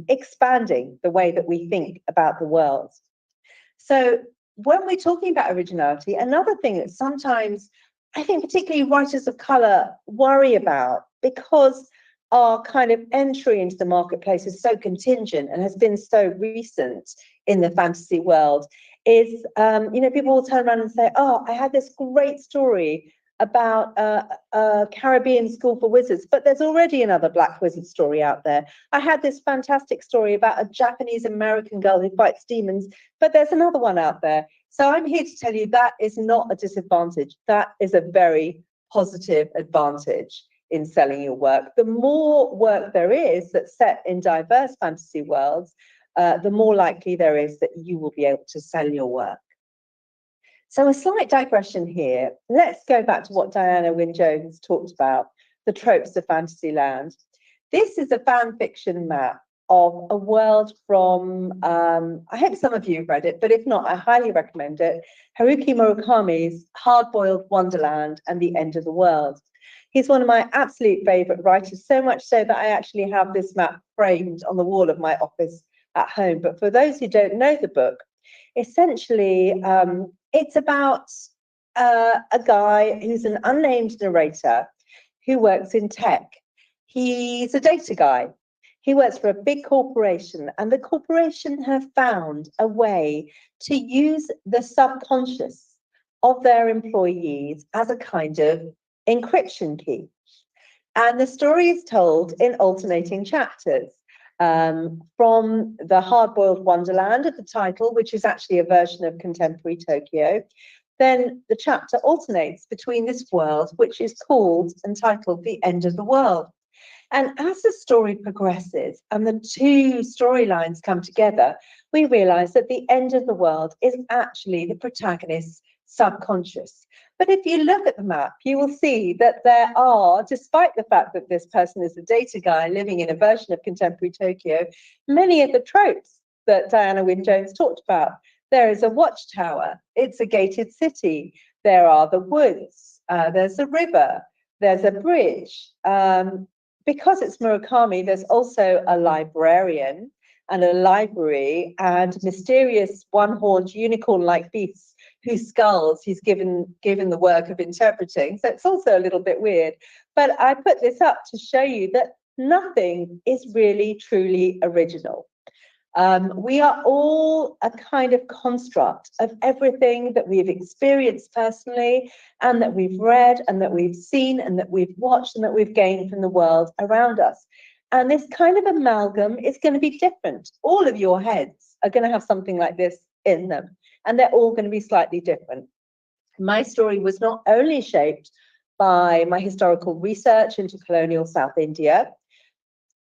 expanding the way that we think about the world. So when we're talking about originality, another thing that sometimes I think particularly writers of colour worry about, because our kind of entry into the marketplace is so contingent and has been so recent in the fantasy world, is, people will turn around and say, oh, I had this great story about a Caribbean school for wizards, but there's already another Black wizard story out there. I had this fantastic story about a Japanese American girl who fights demons, but there's another one out there. So I'm here to tell you that is not a disadvantage. That is a very positive advantage in selling your work. The more work there is that's set in diverse fantasy worlds, the more likely there is that you will be able to sell your work. So a slight digression here. Let's go back to what Diana Wynne-Jones talked about, the tropes of Fantasyland. This is a fan fiction map of a world from, I hope some of you have read it, but if not, I highly recommend it, Haruki Murakami's Hard-Boiled Wonderland and the End of the World. He's one of my absolute favourite writers, so much so that I actually have this map framed on the wall of my office at home. But for those who don't know the book, essentially, it's about a guy who's an unnamed narrator who works in tech. He's a data guy. He works for a big corporation, and the corporation have found a way to use the subconscious of their employees as a kind of encryption key. And the story is told in alternating chapters. From the Hard-Boiled Wonderland at the title, which is actually a version of contemporary Tokyo. Then the chapter alternates between this world, which is called and titled The End of the World. And as the story progresses and the two storylines come together, we realize that the end of the world is actually the protagonist's subconscious. But if you look at the map, you will see that there are, despite the fact that this person is a data guy living in a version of contemporary Tokyo, many of the tropes that Diana Wynne-Jones talked about. There is a watchtower, it's a gated city, there are the woods, there's a river, there's a bridge. Because it's Murakami, there's also a librarian and a library and mysterious one-horned unicorn-like beasts whose skulls he's given the work of interpreting. So it's also a little bit weird. But I put this up to show you that nothing is really truly original. We are all a kind of construct of everything that we've experienced personally and that we've read and that we've seen and that we've watched and that we've gained from the world around us. And this kind of amalgam is going to be different. All of your heads are going to have something like this in them, and they're all going to be slightly different. My story was not only shaped by my historical research into colonial South India,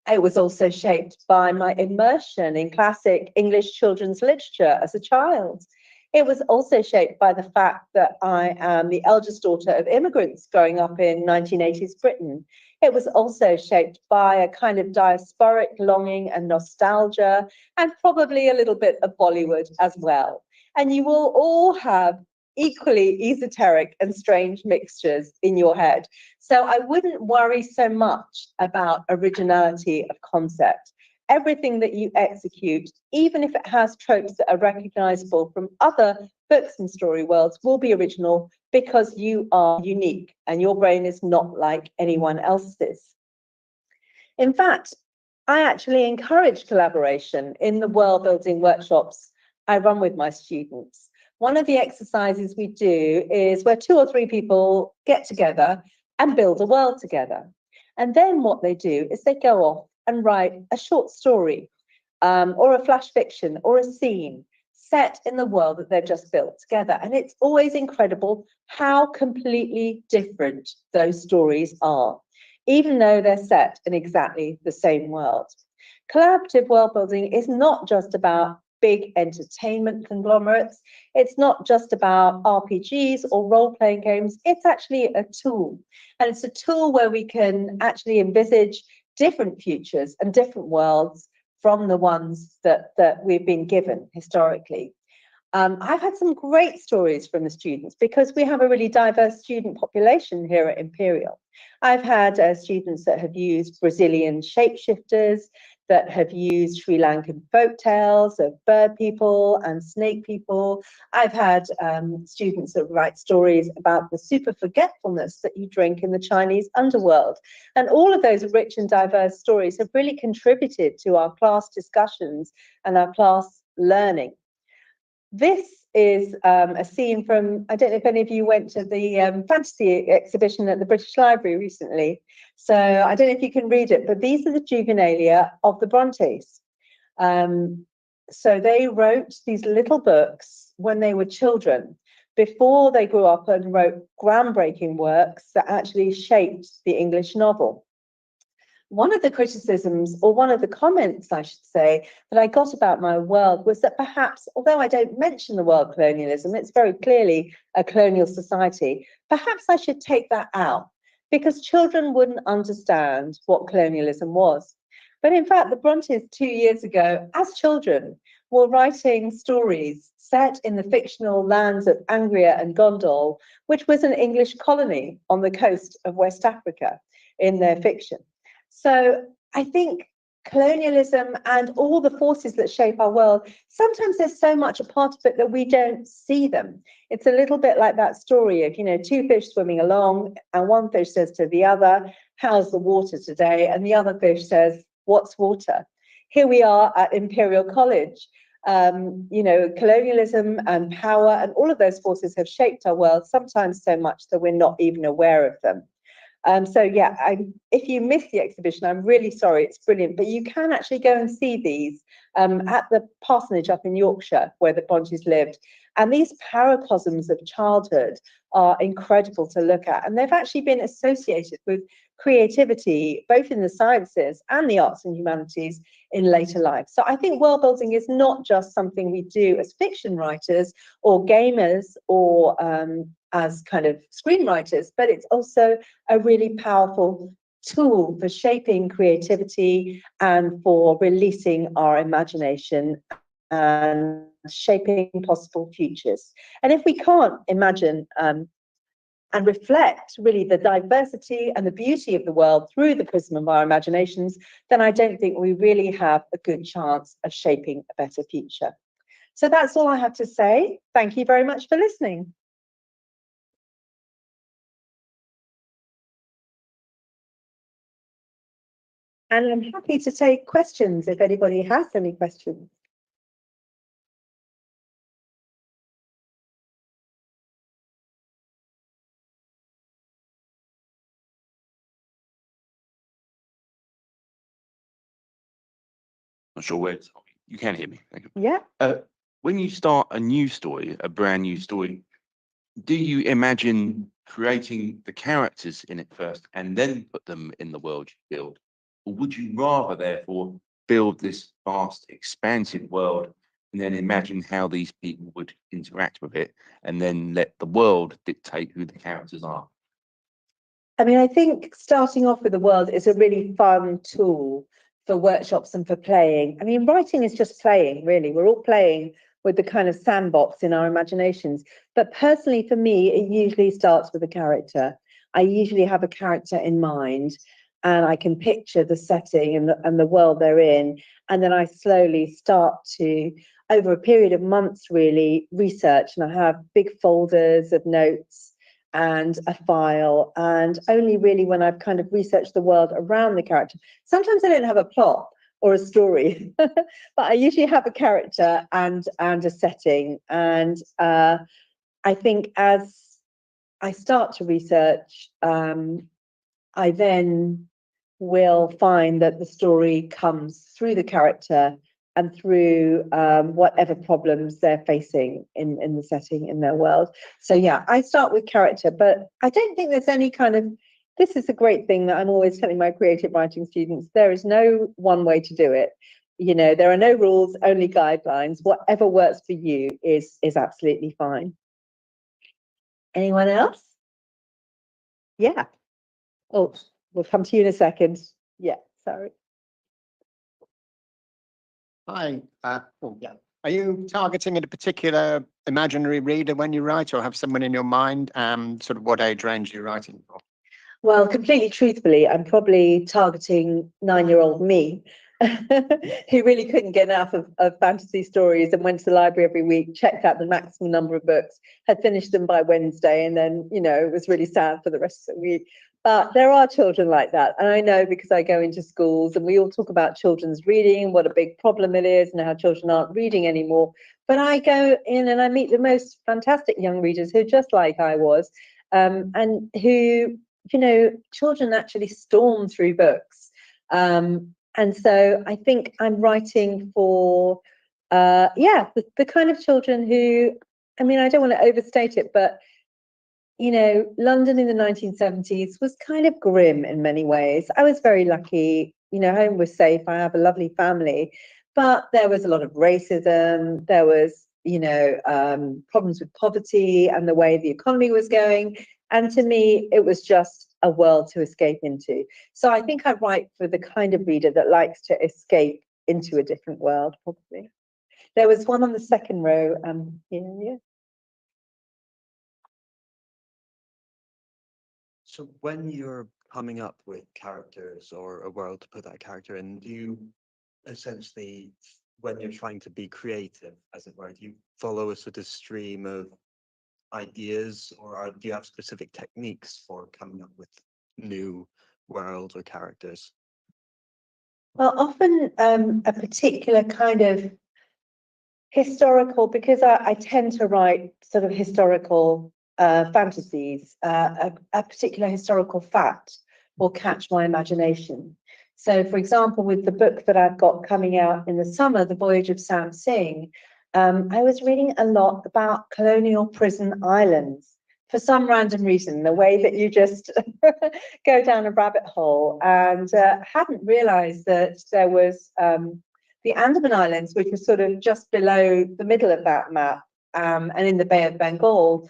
it was also shaped by my immersion in classic English children's literature as a child. It was also shaped by the fact that I am the eldest daughter of immigrants growing up in 1980s Britain. It was also shaped by a kind of diasporic longing and nostalgia, and probably a little bit of Bollywood as well. And you will all have equally esoteric and strange mixtures in your head. So I wouldn't worry so much about originality of concept. Everything that you execute, even if it has tropes that are recognizable from other books and story worlds, will be original because you are unique and your brain is not like anyone else's. In fact, I actually encourage collaboration in the world building workshops I run with my students. One of the exercises we do is where 2 or 3 people get together and build a world together. And then what they do is they go off and write a short story or a flash fiction or a scene set in the world that they've just built together. And it's always incredible how completely different those stories are, even though they're set in exactly the same world. Collaborative world building is not just about big entertainment conglomerates. It's not just about RPGs or role-playing games. It's actually a tool. And it's a tool where we can actually envisage different futures and different worlds from the ones that we've been given historically. I've had some great stories from the students because we have a really diverse student population here at Imperial. I've had students that have used Brazilian shapeshifters, that have used Sri Lankan folk tales of bird people and snake people. I've had students that write stories about the super forgetfulness that you drink in the Chinese underworld. And all of those rich and diverse stories have really contributed to our class discussions and our class learning. This is a scene from, I don't know if any of you went to the fantasy exhibition at the British Library recently. So I don't know if you can read it, but these are the juvenilia of the Brontes. So they wrote these little books when they were children, before they grew up and wrote groundbreaking works that actually shaped the English novel. One of the criticisms, or one of the comments, I should say, that I got about my world was that perhaps, although I don't mention the word colonialism, it's very clearly a colonial society, perhaps I should take that out because children wouldn't understand what colonialism was. But in fact, the Brontes 2 years ago, as children, were writing stories set in the fictional lands of Angria and Gondal, which was an English colony on the coast of West Africa in their fiction. So I think colonialism and all the forces that shape our world, sometimes there's so much a part of it that we don't see them. It's a little bit like that story of, you know, two fish swimming along and one fish says to the other, how's the water today? And the other fish says, what's water? Here we are at Imperial College. You know, colonialism and power and all of those forces have shaped our world, sometimes so much that we're not even aware of them. So yeah, if you missed the exhibition, I'm really sorry, it's brilliant, but you can actually go and see these at the parsonage up in Yorkshire where the Brontes lived. And these paracosms of childhood are incredible to look at. And they've actually been associated with creativity, both in the sciences and the arts and humanities in later life. So I think world building is not just something we do as fiction writers or gamers or as kind of screenwriters, but it's also a really powerful tool for shaping creativity and for releasing our imagination and shaping possible futures. And if we can't imagine and reflect really the diversity and the beauty of the world through the prism of our imaginations, then I don't think we really have a good chance of shaping a better future. So that's all I have to say. Thank you very much for listening. And I'm happy to take questions if anybody has any questions. Not sure where you can hear me. Thank you. Yeah. When you start a new story, a brand new story, do you imagine creating the characters in it first and then put them in the world you build? Or would you rather, therefore, build this vast, expansive world and then imagine how these people would interact with it and then let the world dictate who the characters are? I mean, I think starting off with the world is a really fun tool for workshops and for playing. I mean, writing is just playing, really. We're all playing with the kind of sandbox in our imaginations. But personally, for me, it usually starts with a character. I usually have a character in mind and I can picture the setting and the world they're in. And then I slowly start to, over a period of months, really research. And I have big folders of notes and a file, and only really when I've kind of researched the world around the character. Sometimes I don't have a plot or a story, but I usually have a character and a setting. And I think as I start to research, I then will find that the story comes through the character and through whatever problems they're facing in the setting, in their world. So yeah, I start with character, but I don't think there's any kind of, this is a great thing that I'm always telling my creative writing students, there is no one way to do it. You know, there are no rules, only guidelines. Whatever works for you is absolutely fine. Anyone else? Yeah. Oh, we'll come to you in a second. Yeah, sorry. Hi. Oh, yeah. Are you targeting a particular imaginary reader when you write, or have someone in your mind? Sort of what age range are you writing for? Well, completely truthfully, I'm probably targeting 9-year-old me, who really couldn't get enough of fantasy stories and went to the library every week, checked out the maximum number of books, had finished them by Wednesday, and then, you know, was really sad for the rest of the week. But there are children like that. And I know because I go into schools and we all talk about children's reading, what a big problem it is, and how children aren't reading anymore. But I go in and I meet the most fantastic young readers who are just like I was, and who, you know, children actually storm through books. And so I think I'm writing for, the kind of children who, I mean, I don't want to overstate it, but, you know, London in the 1970s was kind of grim in many ways. I was very lucky, you know, home was safe. I have a lovely family, but there was a lot of racism. There was, you know, problems with poverty and the way the economy was going. And to me, it was just a world to escape into. So I think I write for the kind of reader that likes to escape into a different world, probably. There was one on the second row. Yeah. So when you're coming up with characters or a world to put that character in, do you essentially, when you're trying to be creative, as it were, do you follow a sort of stream of ideas, or do you have specific techniques for coming up with new worlds or characters? Well, often a particular kind of historical, because I tend to write sort of historical fantasies, a particular historical fact will catch my imagination. So, for example, with the book that I've got coming out in the summer, The Voyage of Sam Singh, I was reading a lot about colonial prison islands for some random reason, the way that you just go down a rabbit hole, and hadn't realized that there was the Andaman Islands, which was sort of just below the middle of that map, and in the Bay of Bengal,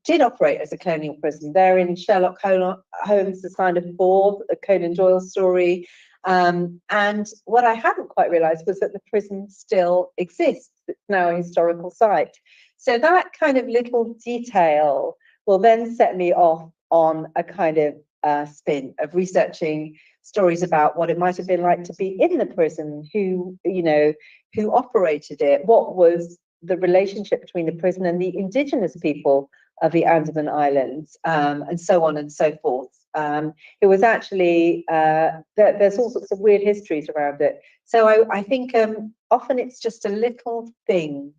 did operate as a colonial prison. They're in Sherlock Holmes' The Sign of Four, a Conan Doyle story. And what I hadn't quite realized was that the prison still exists. It's now a historical site. So that kind of little detail will then set me off on a kind of spin of researching stories about what it might have been like to be in the prison, who, you know, who operated it, what was the relationship between the prison and the indigenous people of the Andaman Islands, and so on and so forth. It was actually, there's all sorts of weird histories around it. So I think often it's just a little thing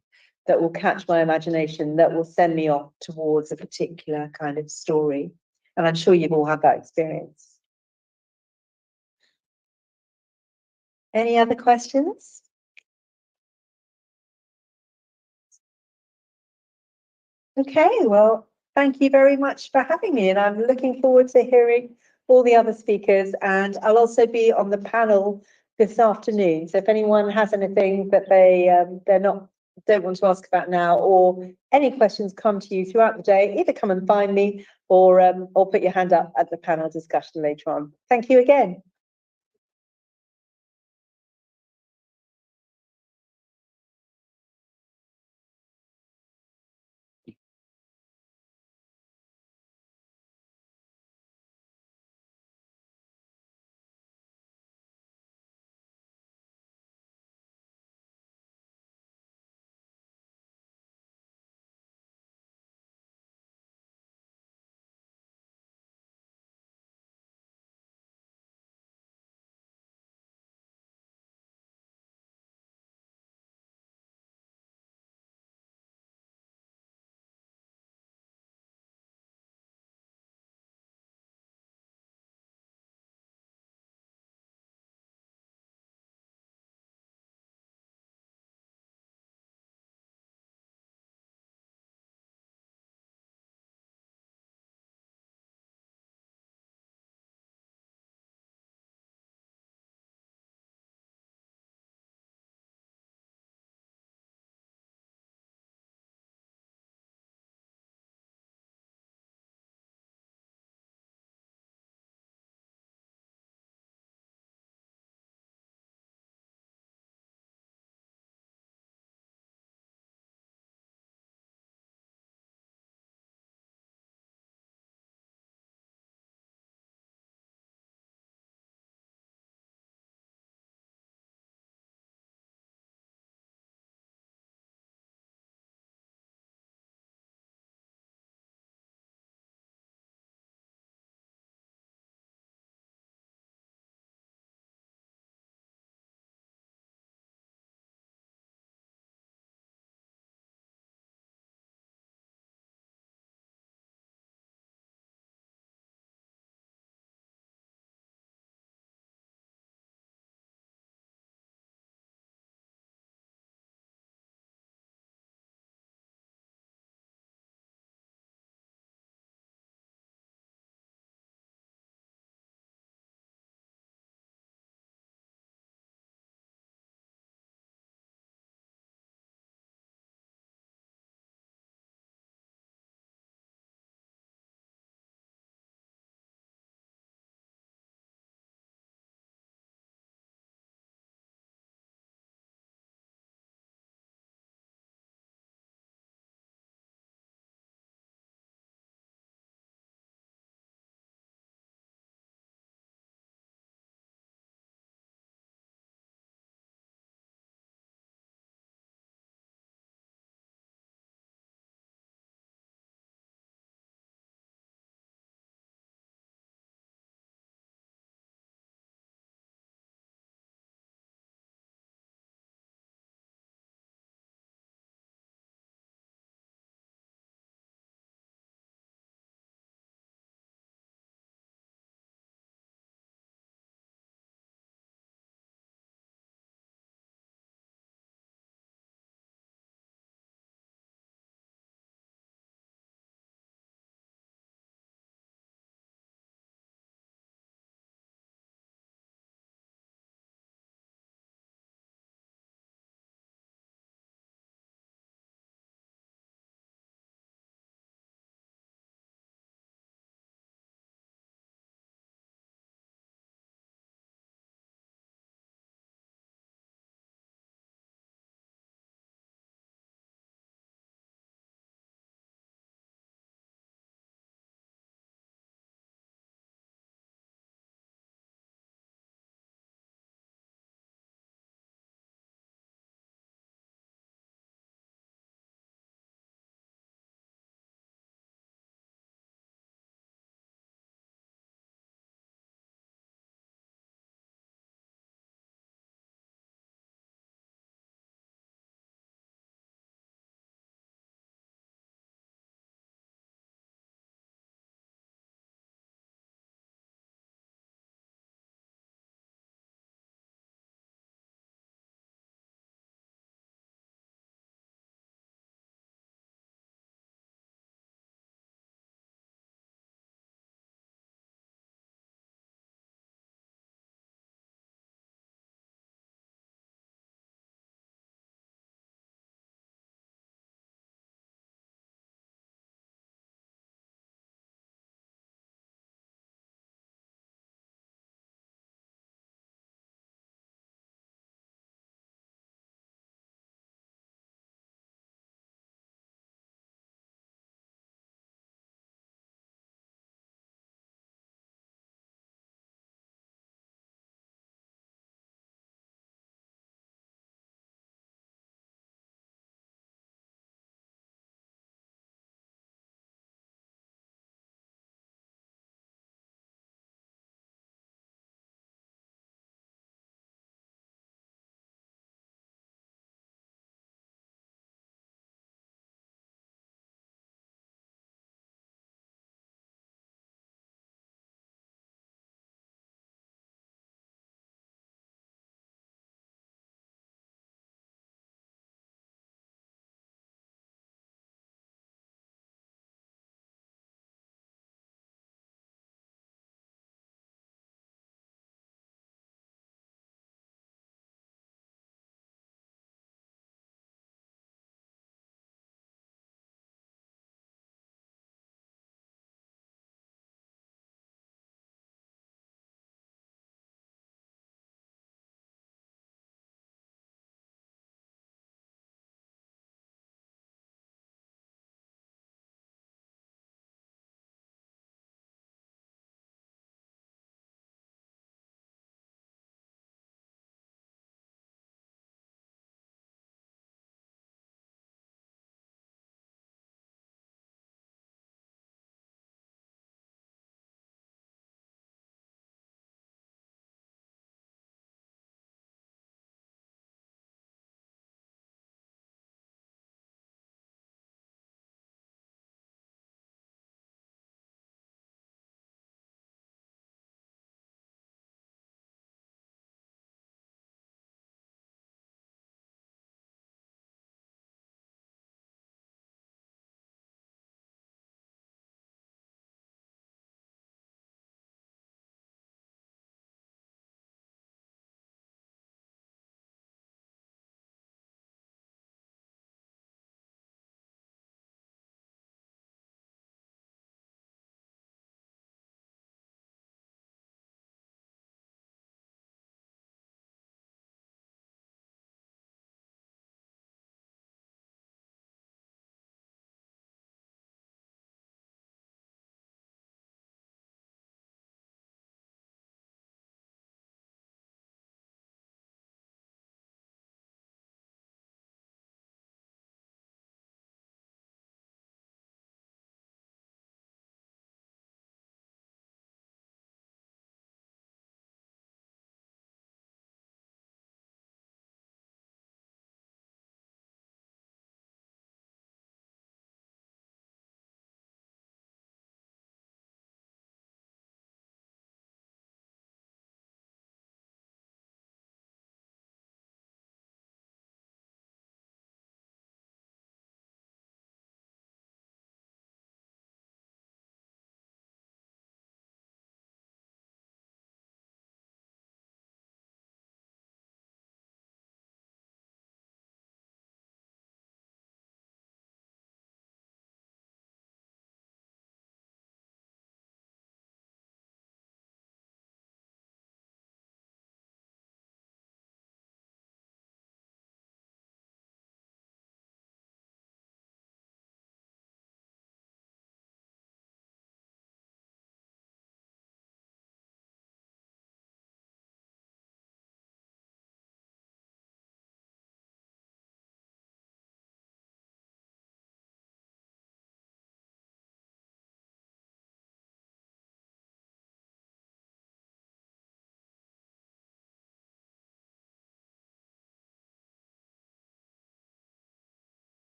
that will catch my imagination, that will send me off towards a particular kind of story. And I'm sure you've all had that experience. Any other questions? Okay, well, thank you very much for having me, and I'm looking forward to hearing all the other speakers, and I'll also be on the panel this afternoon. So if anyone has anything that don't want to ask about now, or any questions come to you throughout the day, either come and find me or put your hand up at the panel discussion later on. Thank you again.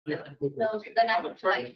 So then I would like.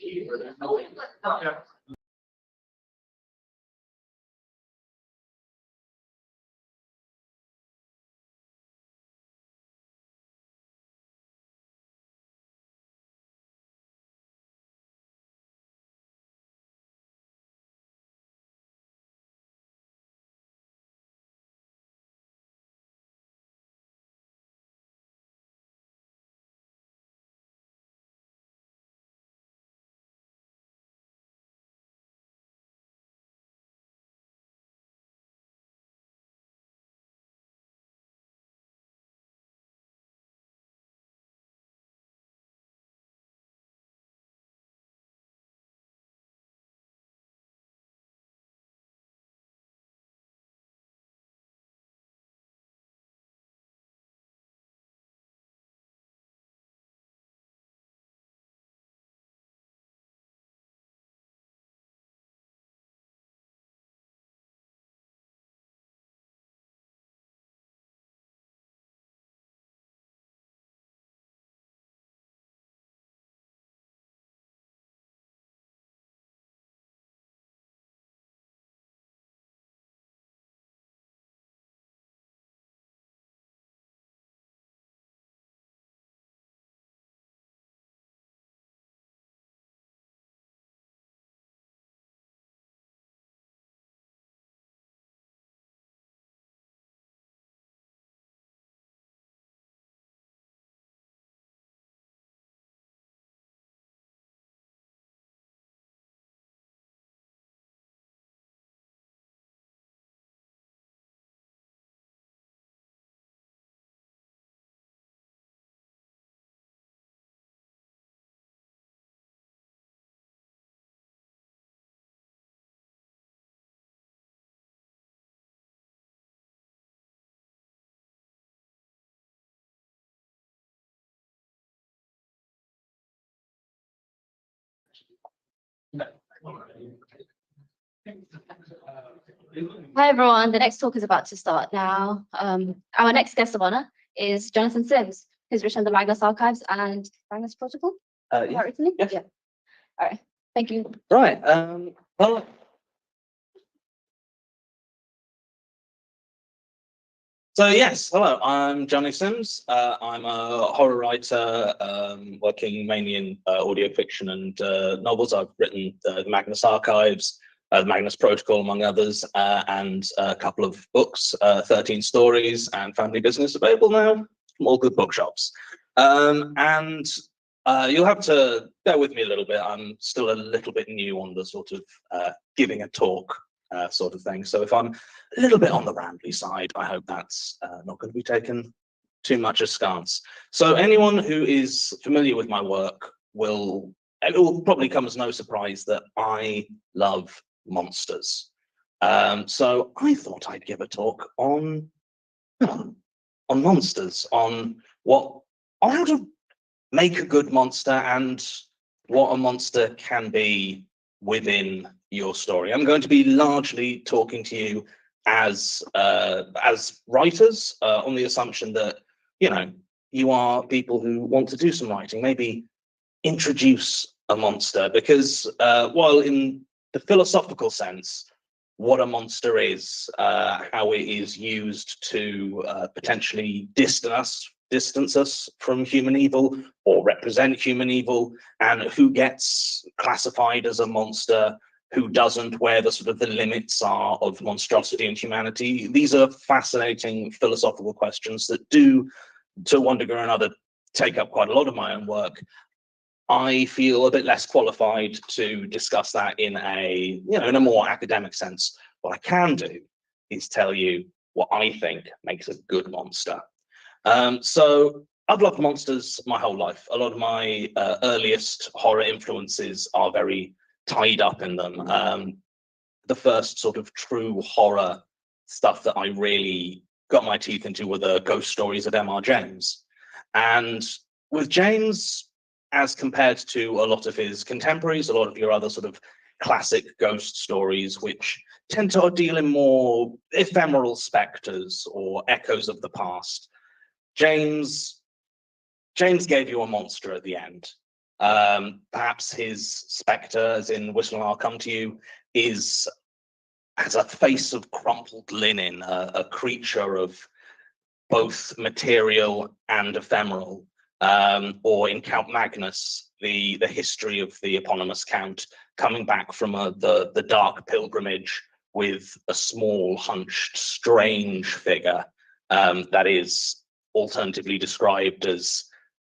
Hi everyone, the next talk is about to start now. Our next guest of honor is Jonathan Sims, who's written the Magnus Archives and Magnus Protocol. Yeah. Originally? Yes. Yeah. All right, thank you. Right. Well, so yes, hello. I'm Johnny Sims. I'm a horror writer, working mainly in audio fiction and novels. I've written the Magnus Archives, the Magnus Protocol, among others, and a couple of books, 13 stories, and Family Business, available now from all good bookshops. And you'll have to bear with me a little bit. I'm still a little bit new on the sort of giving a talk sort of thing. So if I'm a little bit on the rambly side, I hope that's not going to be taken too much askance. So anyone who is familiar with my work it will probably come as no surprise that I love monsters. So I thought I'd give a talk on monsters, on how to make a good monster and what a monster can be within your story. I'm going to be largely talking to you as writers, on the assumption that you are people who want to do some writing, maybe introduce a monster, because while in the philosophical sense, what a monster is, how it is used to potentially distance us from human evil or represent human evil, and who gets classified as a monster, who doesn't, where the sort of the limits are of monstrosity and humanity. These are fascinating philosophical questions that do, to one degree or another, take up quite a lot of my own work. I feel a bit less qualified to discuss that in a more academic sense. What I can do is tell you what I think makes a good monster. So I've loved monsters my whole life. A lot of my earliest horror influences are very tied up in them. The first sort of true horror stuff that I really got my teeth into were the ghost stories of M.R. James. And with James, as compared to a lot of his contemporaries, a lot of your other sort of classic ghost stories, which tend to deal in more ephemeral specters or echoes of the past, James gave you a monster at the end. Perhaps his spectre, as in Whistle and I'll Come to You, has a face of crumpled linen, a creature of both material and ephemeral. Or in Count Magnus, the history of the eponymous count coming back from the dark pilgrimage with a small, hunched, strange figure that is alternatively described as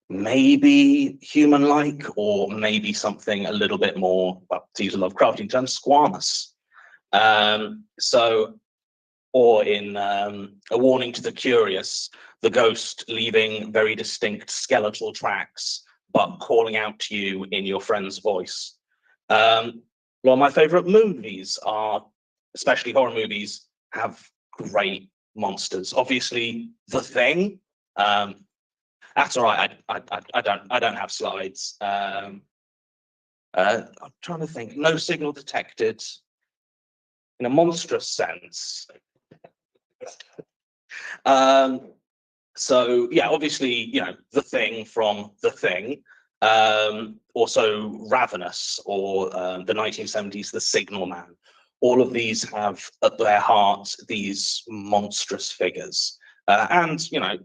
maybe human-like, or maybe something a little bit more, well, to use a Lovecraftian term, squamous. Or in A Warning to the Curious, the ghost leaving very distinct skeletal tracks, but calling out to you in your friend's voice. One of my favorite movies are, especially horror movies, have great monsters. Obviously, The Thing. That's all right. I don't have slides. I'm trying to think. No Signal Detected. In a monstrous sense. So yeah, obviously, The Thing from The Thing. Also Ravenous, or the 1970s, The Signal Man. All of these have at their heart these monstrous figures. And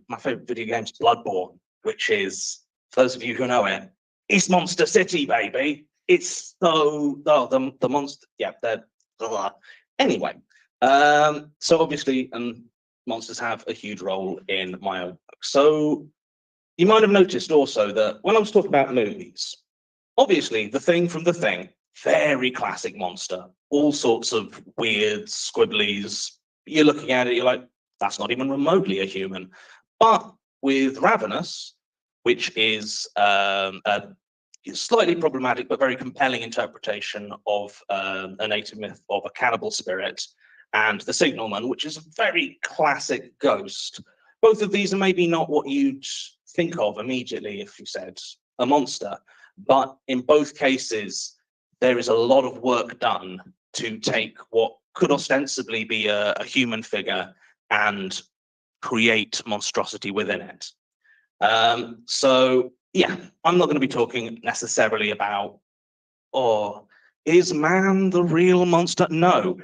my favorite video game is Bloodborne, which is, for those of you who know it, it's Monster City, baby. It's so the monster. Yeah, they're anyway. So obviously, monsters have a huge role in my own book. So you might have noticed also that when I was talking about movies, obviously The Thing from The Thing, very classic monster, all sorts of weird squibblies. You're looking at it, you're like, that's not even remotely a human. But with Ravenous, which is a slightly problematic but very compelling interpretation of a native myth of a cannibal spirit, and The Signalman, which is a very classic ghost. Both of these are maybe not what you'd think of immediately if you said a monster, but in both cases, there is a lot of work done to take what could ostensibly be a human figure and create monstrosity within it. So yeah, I'm not going to be talking necessarily about, is man the real monster? No,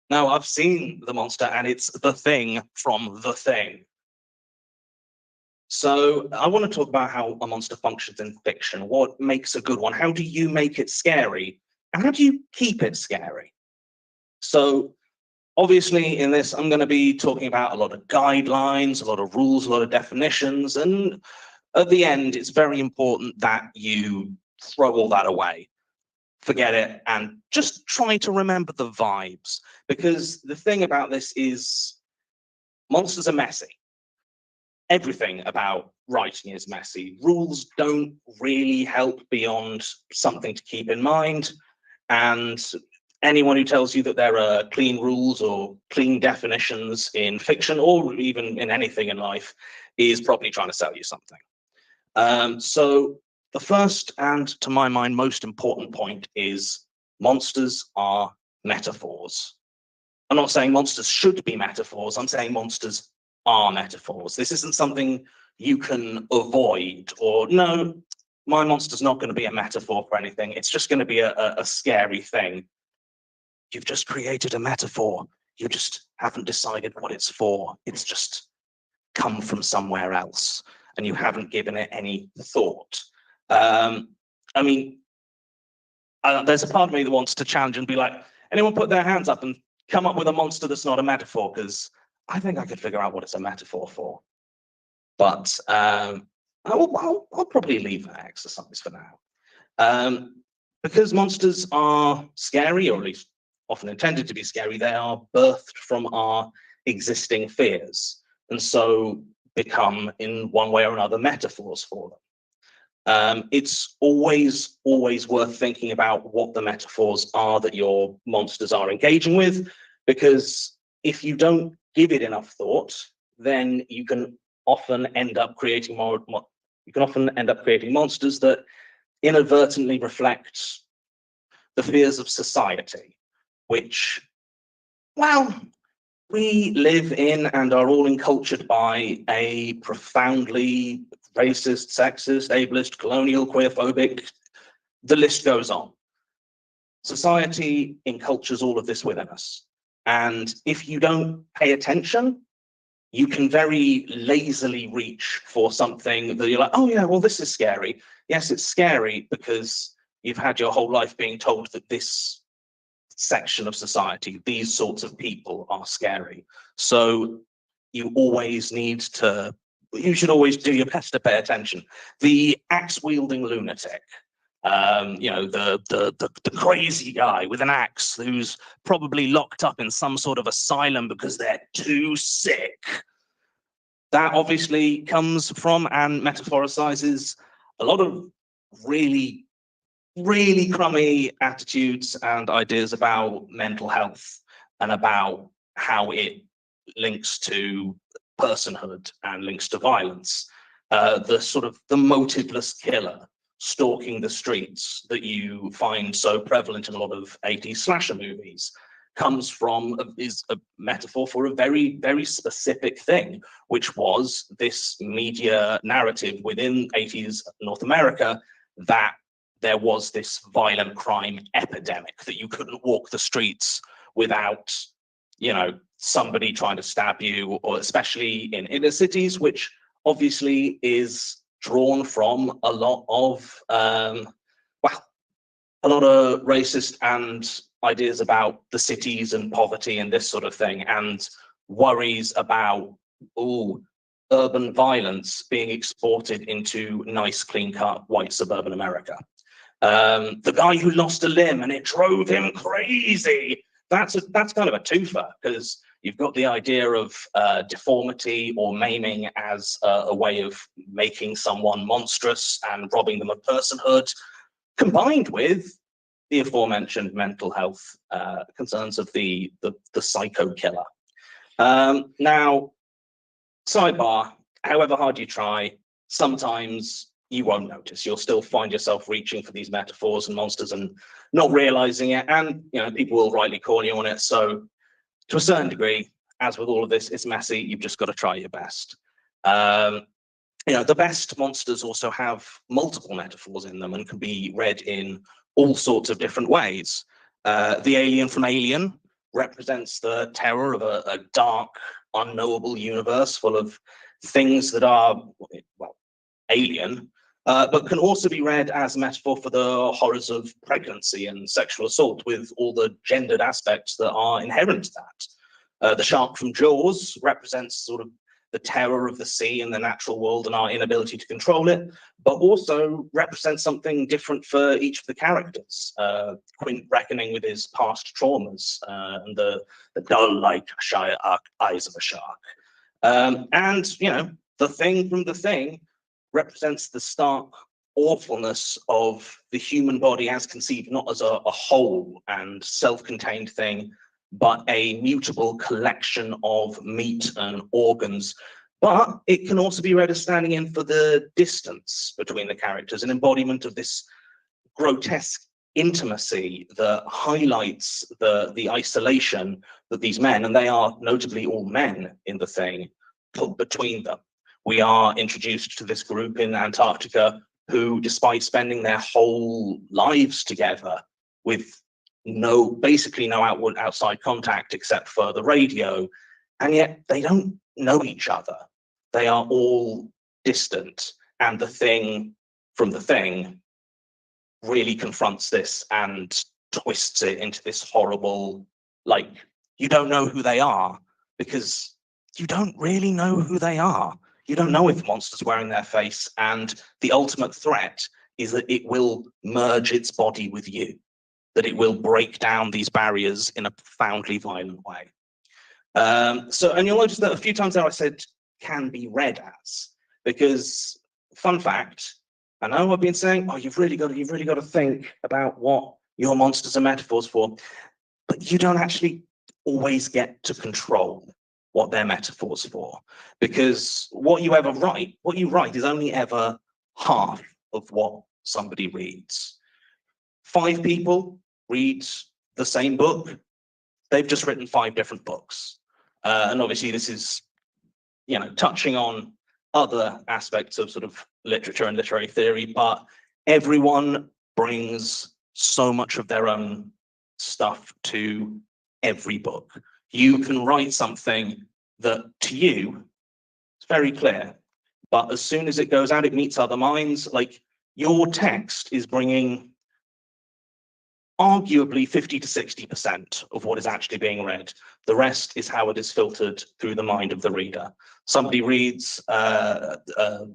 I've seen the monster, and it's The Thing from The Thing. So I want to talk about how a monster functions in fiction. What makes a good one? How do you make it scary? And how do you keep it scary? So obviously in this, I'm going to be talking about a lot of guidelines, a lot of rules, a lot of definitions. And at the end, it's very important that you throw all that away. Forget it and just try to remember the vibes. Because the thing about this is monsters are messy. Everything about writing is messy. Rules don't really help beyond something to keep in mind. And anyone who tells you that there are clean rules or clean definitions in fiction, or even in anything in life, is probably trying to sell you something. So the first, and to my mind, most important point is monsters are metaphors. I'm not saying monsters should be metaphors. I'm saying monsters are metaphors. This isn't something you can avoid, or no, my monster's not going to be a metaphor for anything. It's just going to be a scary thing. You've just created a metaphor. You just haven't decided what it's for. It's just come from somewhere else, and you haven't given it any thought. I mean, there's a part of me that wants to challenge and be like, anyone put their hands up and come up with a monster that's not a metaphor, because I think I could figure out what it's a metaphor for. But I'll probably leave that exercise for now. Because monsters are scary, or at least often intended to be scary, they are birthed from our existing fears, and so become, in one way or another, metaphors for them. It's always worth thinking about what the metaphors are that your monsters are engaging with, because if you don't give it enough thought, then you can often end up creating monsters that inadvertently reflect the fears of society, which, well, we live in and are all encultured by a profoundly racist, sexist, ableist, colonial, queerphobic, the list goes on. Society encultures all of this within us. And if you don't pay attention, you can very lazily reach for something that you're like, oh yeah, well, this is scary. Yes, it's scary because you've had your whole life being told that this section of society, these sorts of people are scary. So you should always do your best to pay attention. The axe-wielding lunatic, the crazy guy with an axe who's probably locked up in some sort of asylum because they're too sick. That obviously comes from and metaphoricizes a lot of really, really crummy attitudes and ideas about mental health and about how it links to personhood and links to violence. The motiveless killer stalking the streets that you find so prevalent in a lot of 80s slasher movies is a metaphor for a very, very specific thing, which was this media narrative within 80s North America that there was this violent crime epidemic, that you couldn't walk the streets without, somebody trying to stab you, or especially in inner cities, which obviously is drawn from a lot of racist and ideas about the cities and poverty and this sort of thing, and worries about urban violence being exported into nice, clean-cut white suburban America. The guy who lost a limb and it drove him crazy. That's kind of a twofer, because you've got the idea of deformity or maiming as a way of making someone monstrous and robbing them of personhood, combined with the aforementioned mental health concerns of the psycho killer. Now, sidebar, however hard you try, sometimes you won't notice. You'll still find yourself reaching for these metaphors and monsters and not realizing it. And, people will rightly call you on it. So to a certain degree, as with all of this, it's messy. You've just got to try your best. The best monsters also have multiple metaphors in them and can be read in all sorts of different ways. The alien from Alien represents the terror of a dark, unknowable universe full of things that are, alien, but can also be read as a metaphor for the horrors of pregnancy and sexual assault, with all the gendered aspects that are inherent to that. The shark from Jaws represents sort of the terror of the sea and the natural world and our inability to control it, but also represents something different for each of the characters. Quint reckoning with his past traumas and the dull-like eyes of a shark. The thing from The Thing represents the stark awfulness of the human body as conceived not as a whole and self-contained thing, but a mutable collection of meat and organs. But it can also be read as standing in for the distance between the characters, an embodiment of this grotesque intimacy that highlights the isolation that these men, and they are notably all men in The Thing, put between them. We are introduced to this group in Antarctica who, despite spending their whole lives together with basically no outside contact except for the radio, and yet they don't know each other. They are all distant, and The Thing from The Thing really confronts this and twists it into this horrible, you don't know who they are because you don't really know who they are. You don't know if the monster's wearing their face, and the ultimate threat is that it will merge its body with you, that it will break down these barriers in a profoundly violent way. And you'll notice that a few times there I said can be read as, because fun fact, I know I've been saying, you've really got to think about what your monsters are metaphors for, but you don't actually always get to control what they're metaphors for, because what you write is only ever half of what somebody reads. 5 people read the same book, they've just written 5 different books. And obviously this is, touching on other aspects of sort of literature and literary theory, but everyone brings so much of their own stuff to every book. You can write something that to you is very clear, but as soon as it goes out, it meets other minds. Like your text is bringing arguably 50 to 60% of what is actually being read. The rest is how it is filtered through the mind of the reader. Somebody reads a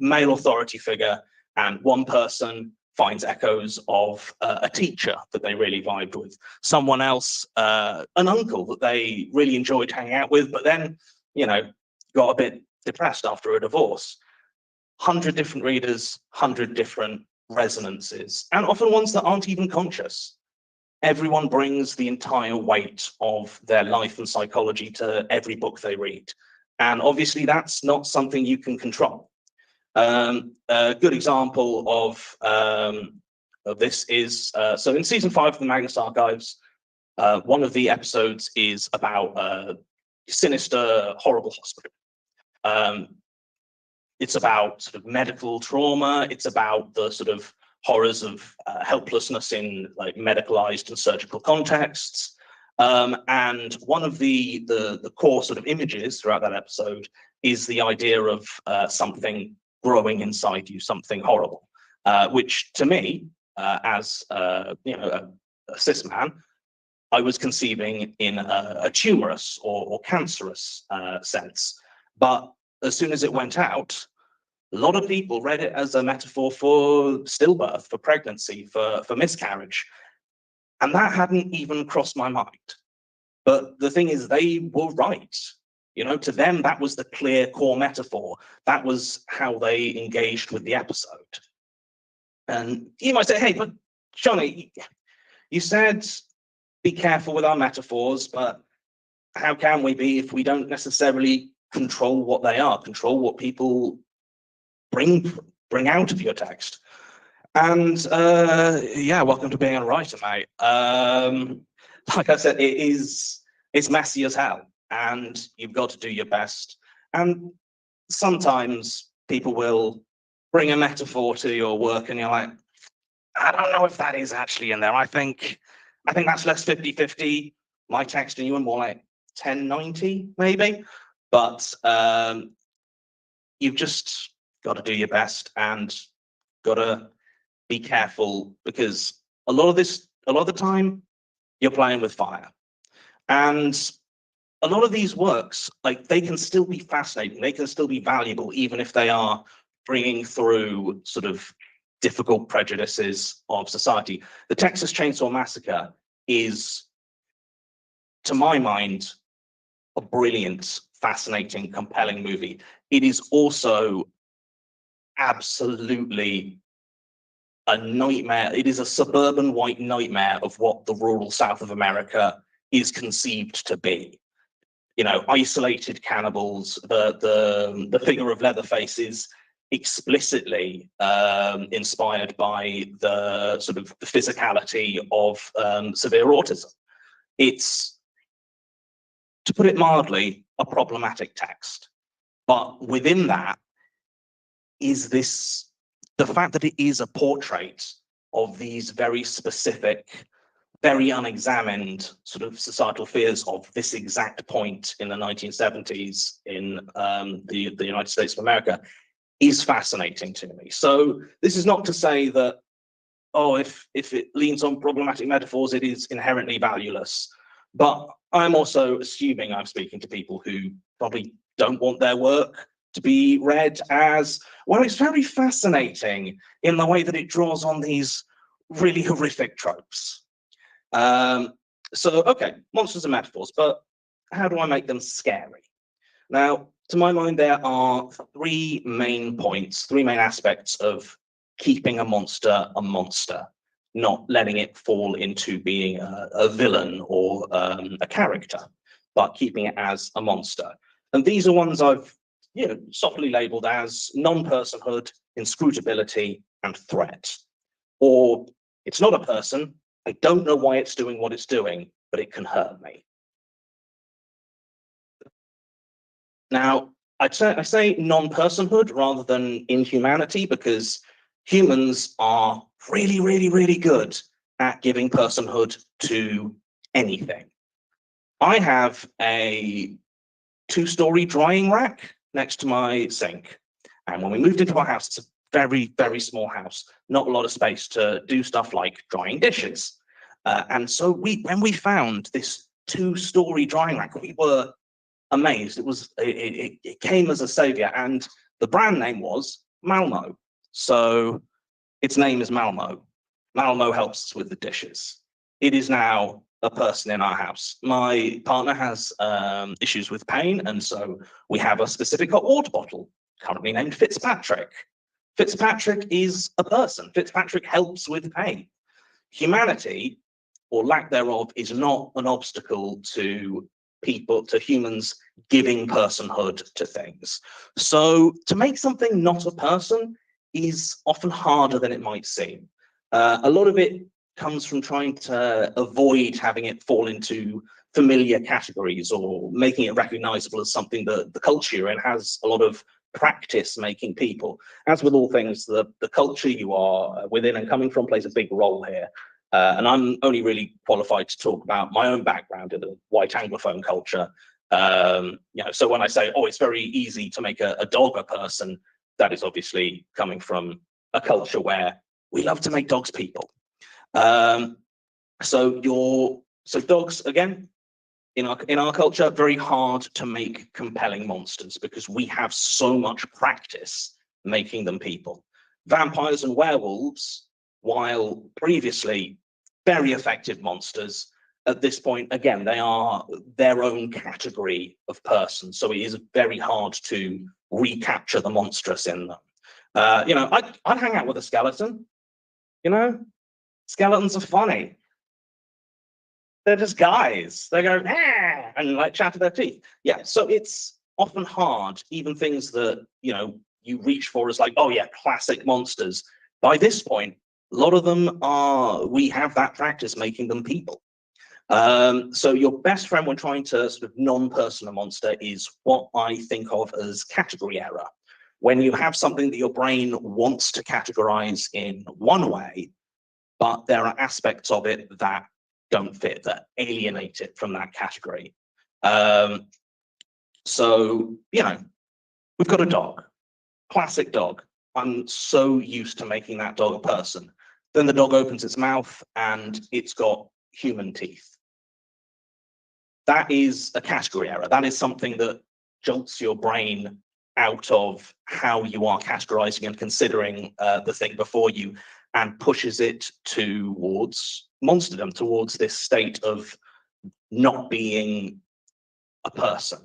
male authority figure, and one person finds echoes of a teacher that they really vibed with. Someone else, an uncle that they really enjoyed hanging out with, but then, you know, got a bit depressed after a divorce. 100 different readers, 100 different resonances, and often ones that aren't even conscious. Everyone brings the entire weight of their life and psychology to every book they read. And obviously that's not something you can control. A good example of this is, so in season 5 of the Magnus Archives, one of the episodes is about a sinister, horrible hospital. It's about sort of medical trauma. It's about the sort of horrors of helplessness in like medicalized and surgical contexts. And one of the core sort of images throughout that episode is the idea of something growing inside you, something horrible, which to me, as you know, a cis man, I was conceiving in a tumorous or cancerous sense. But as soon as it went out, a lot of people read it as a metaphor for stillbirth, for pregnancy, for miscarriage. And that hadn't even crossed my mind. But the thing is, they were right. You know, to them, that was the clear core metaphor. That was how they engaged with the episode. And you might say, hey, but Johnny, you said be careful with our metaphors, but how can we be if we don't necessarily control what they are, control what people bring out of your text? And yeah, welcome to being a writer, mate. Like I said, it's messy as hell, and you've got to do your best. And sometimes people will bring a metaphor to your work and you're like, I don't know if that is actually in there. I think that's less 50-50. My text and you are more like 10-90 maybe. But you've just got to do your best and got to be careful, because a lot of the time you're playing with fire. And a lot of these works, like, they can still be fascinating, they can still be valuable, even if they are bringing through sort of difficult prejudices of society. The Texas Chainsaw Massacre is, to my mind, a brilliant, fascinating, compelling movie. It is also absolutely a nightmare. It is a suburban white nightmare of what the rural South of America is conceived to be. You know, isolated cannibals. The figure of Leatherface is explicitly inspired by the sort of the physicality of severe autism. It's, to put it mildly, a problematic text. But within that is this, the fact that it is a portrait of these very specific, very unexamined sort of societal fears of this exact point in the 1970s in the United States of America, is fascinating to me. So this is not to say that, oh, if it leans on problematic metaphors, it is inherently valueless. But I'm also assuming I'm speaking to people who probably don't want their work to be read as, well, it's very fascinating in the way that it draws on these really horrific tropes. So, okay, monsters are metaphors, but how do I make them scary? Now, to my mind, there are three main points, three main aspects of keeping a monster, not letting it fall into being a villain or a character, but keeping it as a monster. And these are ones I've, you know, softly labeled as non-personhood, inscrutability, and threat. Or it's not a person, I don't know why it's doing what it's doing, but it can hurt me. Now, I say non-personhood rather than inhumanity, because humans are really, really, really good at giving personhood to anything. I have a 2-story drying rack next to my sink. And when we moved into our house, it's a very, very small house, not a lot of space to do stuff like drying dishes. And so when we found this 2-story drying rack, we were amazed. It came as a savior, and the brand name was Malmo. So its name is Malmo. Malmo helps us with the dishes. It is now a person in our house. My partner has issues with pain, and so we have a specific hot water bottle, currently named Fitzpatrick. Fitzpatrick is a person. Fitzpatrick helps with pain. Humanity, or lack thereof, is not an obstacle to people, to humans giving personhood to things. So to make something not a person is often harder than it might seem. A lot of it comes from trying to avoid having it fall into familiar categories or making it recognizable as something that the culture you're in has a lot of practice making people. As with all things, the culture you are within and coming from plays a big role here. And I'm only really qualified to talk about my own background in the white Anglophone culture. So when I say, oh, it's very easy to make a dog a person, that is obviously coming from a culture where we love to make dogs people. So dogs, again, in our culture, very hard to make compelling monsters because we have so much practice making them people. Vampires and werewolves, while previously very effective monsters, at this point, again, they are their own category of person. So it is very hard to recapture the monstrous in them. I'd hang out with a skeleton. Skeletons are funny. They're just guys. They go, ah, and like chatter their teeth. Yeah, so it's often hard, even things that, you reach for as like, oh yeah, classic monsters. By this point, a lot of them we have that practice making them people. So your best friend when trying to sort of non-person a monster is what I think of as category error. When you have something that your brain wants to categorize in one way, but there are aspects of it that don't fit, that alienate it from that category. So, we've got a dog, classic dog. I'm so used to making that dog a person. Then the dog opens its mouth and it's got human teeth. That is a category error. That is something that jolts your brain out of how you are categorizing and considering the thing before you, and pushes it towards monsterdom, towards this state of not being a person.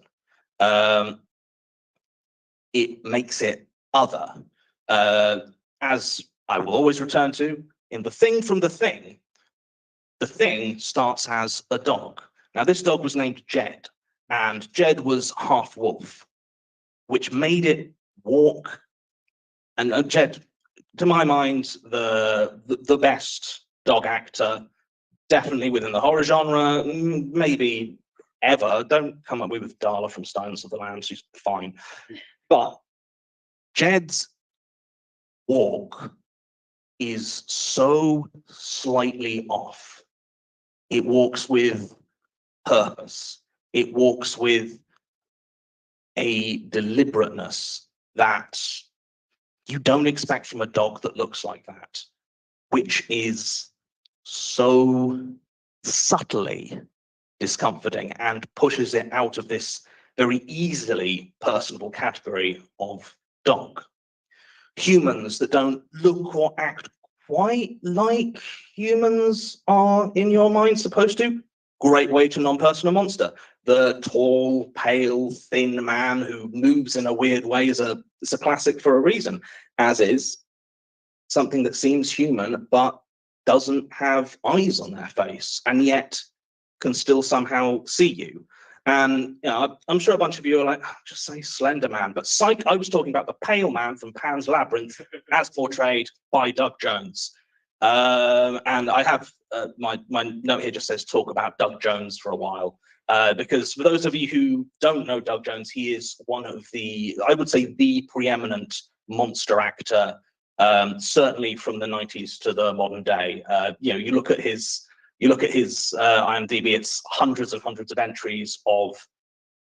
It makes it other. As I will always return to, in The Thing from The Thing starts as a dog. Now, this dog was named Jed, and Jed was half wolf, which made it walk. And Jed, to my mind, the best dog actor, definitely within the horror genre, maybe ever. Don't come up with Darla from Silence of the Lambs, she's fine. But Jed's walk is so slightly off. It walks with purpose. It walks with a deliberateness that you don't expect from a dog that looks like that, which is so subtly discomforting and pushes it out of this very easily personable category of dog. Humans that don't look or act quite like humans are, in your mind, supposed to. Great way to non-person a monster. The tall, pale, thin man who moves in a weird way is a classic for a reason, as is something that seems human but doesn't have eyes on their face and yet can still somehow see you. And I'm sure a bunch of you are like, oh, just say Slender Man, but psych, I was talking about the pale man from Pan's Labyrinth as portrayed by Doug Jones. And I have my note here just says talk about Doug Jones for a while. Because for those of you who don't know Doug Jones, he is one of the, I would say, the preeminent monster actor, certainly from the 90s to the modern day. You know, you look at his IMDb, it's hundreds and hundreds of entries of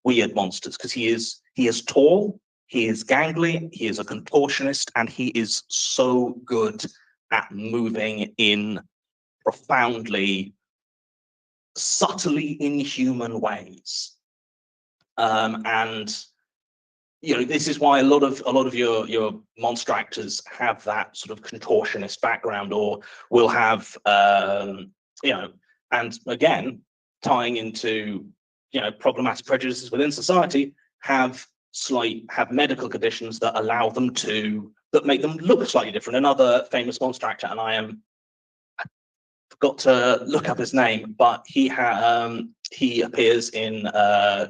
weird monsters, because he is tall, he is gangly, he is a contortionist, and he is so good at moving in profoundly, subtly inhuman ways. And you know, this is why a lot of your monster actors have that sort of contortionist background, or will have you know, and again, tying into, you know, problematic prejudices within society, have medical conditions that allow them that make them look slightly different. Another famous monster actor, and I forgot to look up his name, but he appears in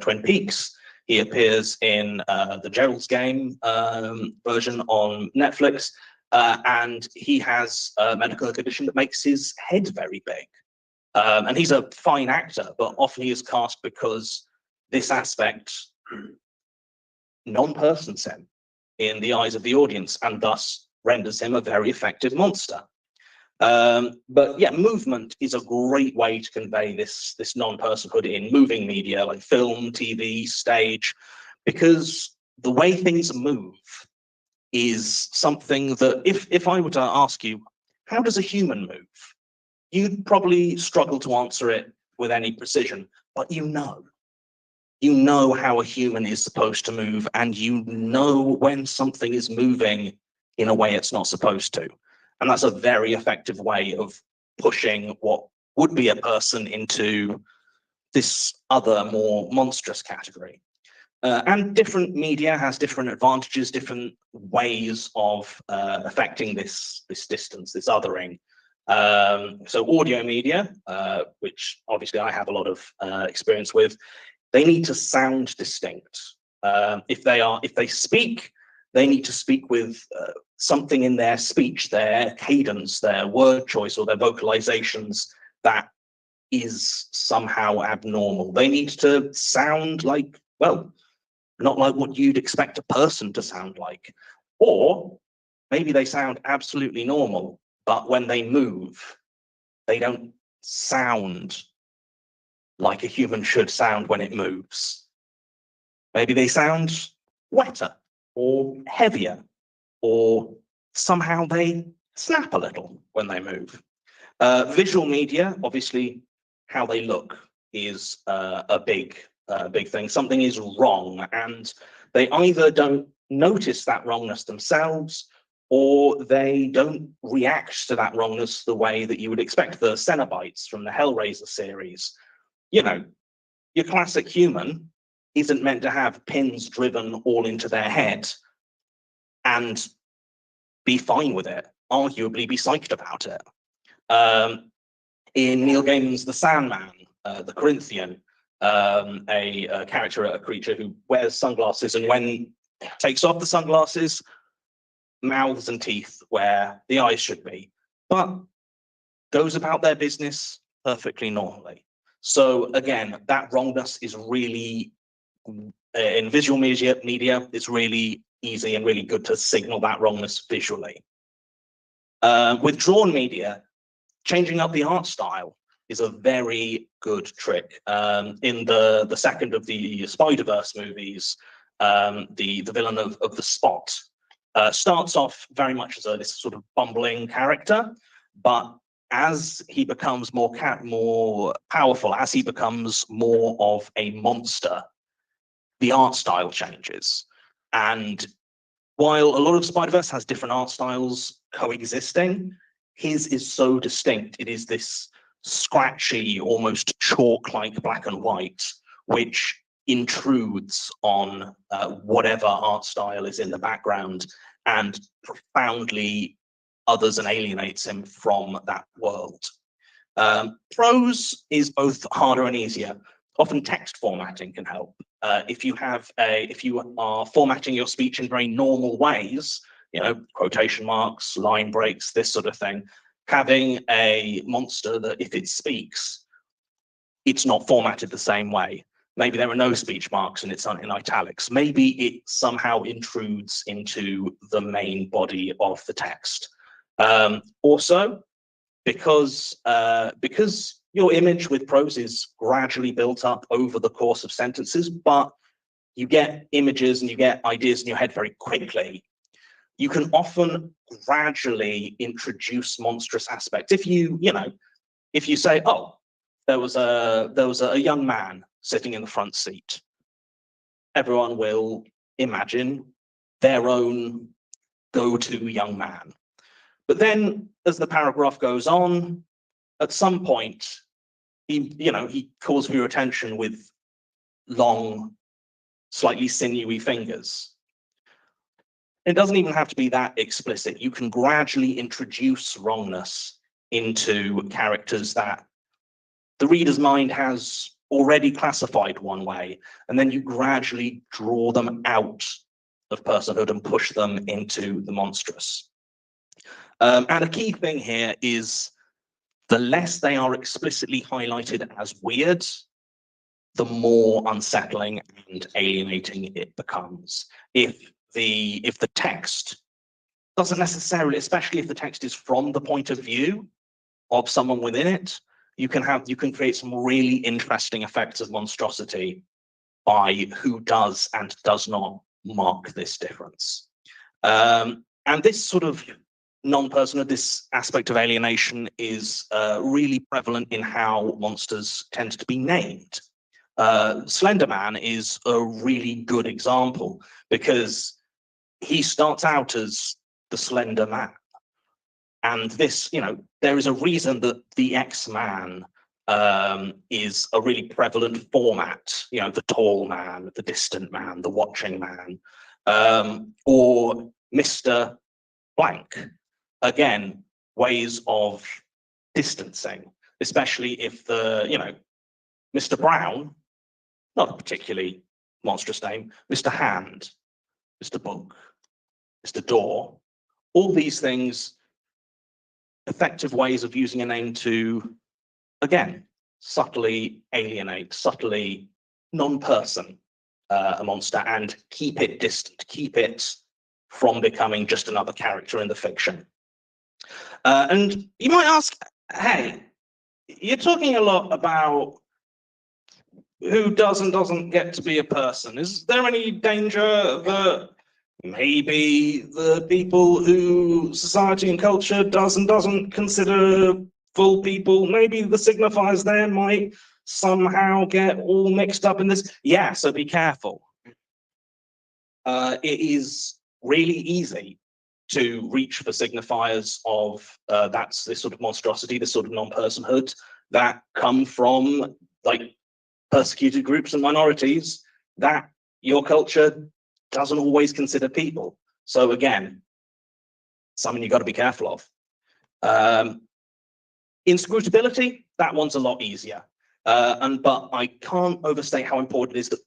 Twin Peaks. He appears in the Gerald's Game version on Netflix, and he has a medical condition that makes his head very big. And he's a fine actor, but often he is cast because this aspect non-persons him in the eyes of the audience, and thus renders him a very effective monster. But yeah, movement is a great way to convey this non-personhood in moving media like film, TV, stage, because the way things move is something that if I were to ask you, how does a human move? You'd probably struggle to answer it with any precision, but you know how a human is supposed to move, and you know when something is moving in a way it's not supposed to. And that's a very effective way of pushing what would be a person into this other, more monstrous category. And different media has different advantages, different ways of affecting this distance, this othering. So audio media, which obviously I have a lot of experience with, they need to sound distinct. If they speak, they need to speak with something in their speech, their cadence, their word choice, or their vocalizations that is somehow abnormal. They need to sound like, well, not like what you'd expect a person to sound like. Or maybe they sound absolutely normal, but when they move, they don't sound like a human should sound when it moves. Maybe they sound wetter or heavier, or somehow they snap a little when they move. Visual media, obviously, how they look is a big thing. Something is wrong, and they either don't notice that wrongness themselves, or they don't react to that wrongness the way that you would expect. The Cenobites from the Hellraiser series, you know, your classic human isn't meant to have pins driven all into their head and be fine with it, arguably be psyched about it. In Neil Gaiman's The Sandman, the Corinthian, a character, a creature who wears sunglasses, and when takes off the sunglasses, mouths and teeth where the eyes should be, but goes about their business perfectly normally. So again, that wrongness is really, in visual media, it's really easy and really good to signal that wrongness visually. With drawn media, changing up the art style is a very good trick. In the second of the Spider-Verse movies, the villain of The Spot starts off very much as this sort of bumbling character, but as he becomes more powerful, as he becomes more of a monster, the art style changes. And while a lot of Spider-Verse has different art styles coexisting, his is so distinct. It is this scratchy, almost chalk-like black and white, which intrudes on whatever art style is in the background and profoundly others and alienates him from that world. Prose is both harder and easier. Often text formatting can help. If you are formatting your speech in very normal ways, you know, quotation marks, line breaks, this sort of thing, having a monster that if it speaks it's not formatted the same way. Maybe there are no speech marks and it's in italics. Maybe it somehow intrudes into the main body of the text. Also, because your image with prose is gradually built up over the course of sentences, but you get images and you get ideas in your head very quickly, you can often gradually introduce monstrous aspects. If you say, oh, there was a young man sitting in the front seat, everyone will imagine their own go-to young man. But then as the paragraph goes on, at some point, he calls for your attention with long, slightly sinewy fingers. It doesn't even have to be that explicit. You can gradually introduce wrongness into characters that the reader's mind has already classified one way, and then you gradually draw them out of personhood and push them into the monstrous. And a key thing here is the less they are explicitly highlighted as weird, the more unsettling and alienating it becomes. If the text doesn't necessarily, especially if the text is from the point of view of someone within it, you can create some really interesting effects of monstrosity by who does and does not mark this difference. And this sort of non-personhood, this aspect of alienation is really prevalent in how monsters tend to be named. Slender Man is a really good example because he starts out as the Slender Man. And this, there is a reason that the X-Man is a really prevalent format, the tall man, the distant man, the watching man, or Mr. Blank. Again, ways of distancing, especially if Mr. Brown, not a particularly monstrous name, Mr. Hand, Mr. Book, Mr. Door, all these things, effective ways of using a name to, again, subtly alienate, subtly non-person a monster and keep it distant, keep it from becoming just another character in the fiction. And you might ask, hey, you're talking a lot about who does and doesn't get to be a person. Is there any danger that maybe the people who society and culture does and doesn't consider full people, maybe the signifiers there might somehow get all mixed up in this? Yeah, so be careful. It is really easy to reach for signifiers of that's this sort of monstrosity, this sort of non-personhood that come from like persecuted groups and minorities that your culture doesn't always consider people. So again, something you've got to be careful of. Inscrutability, that one's a lot easier. But I can't overstate how important it is that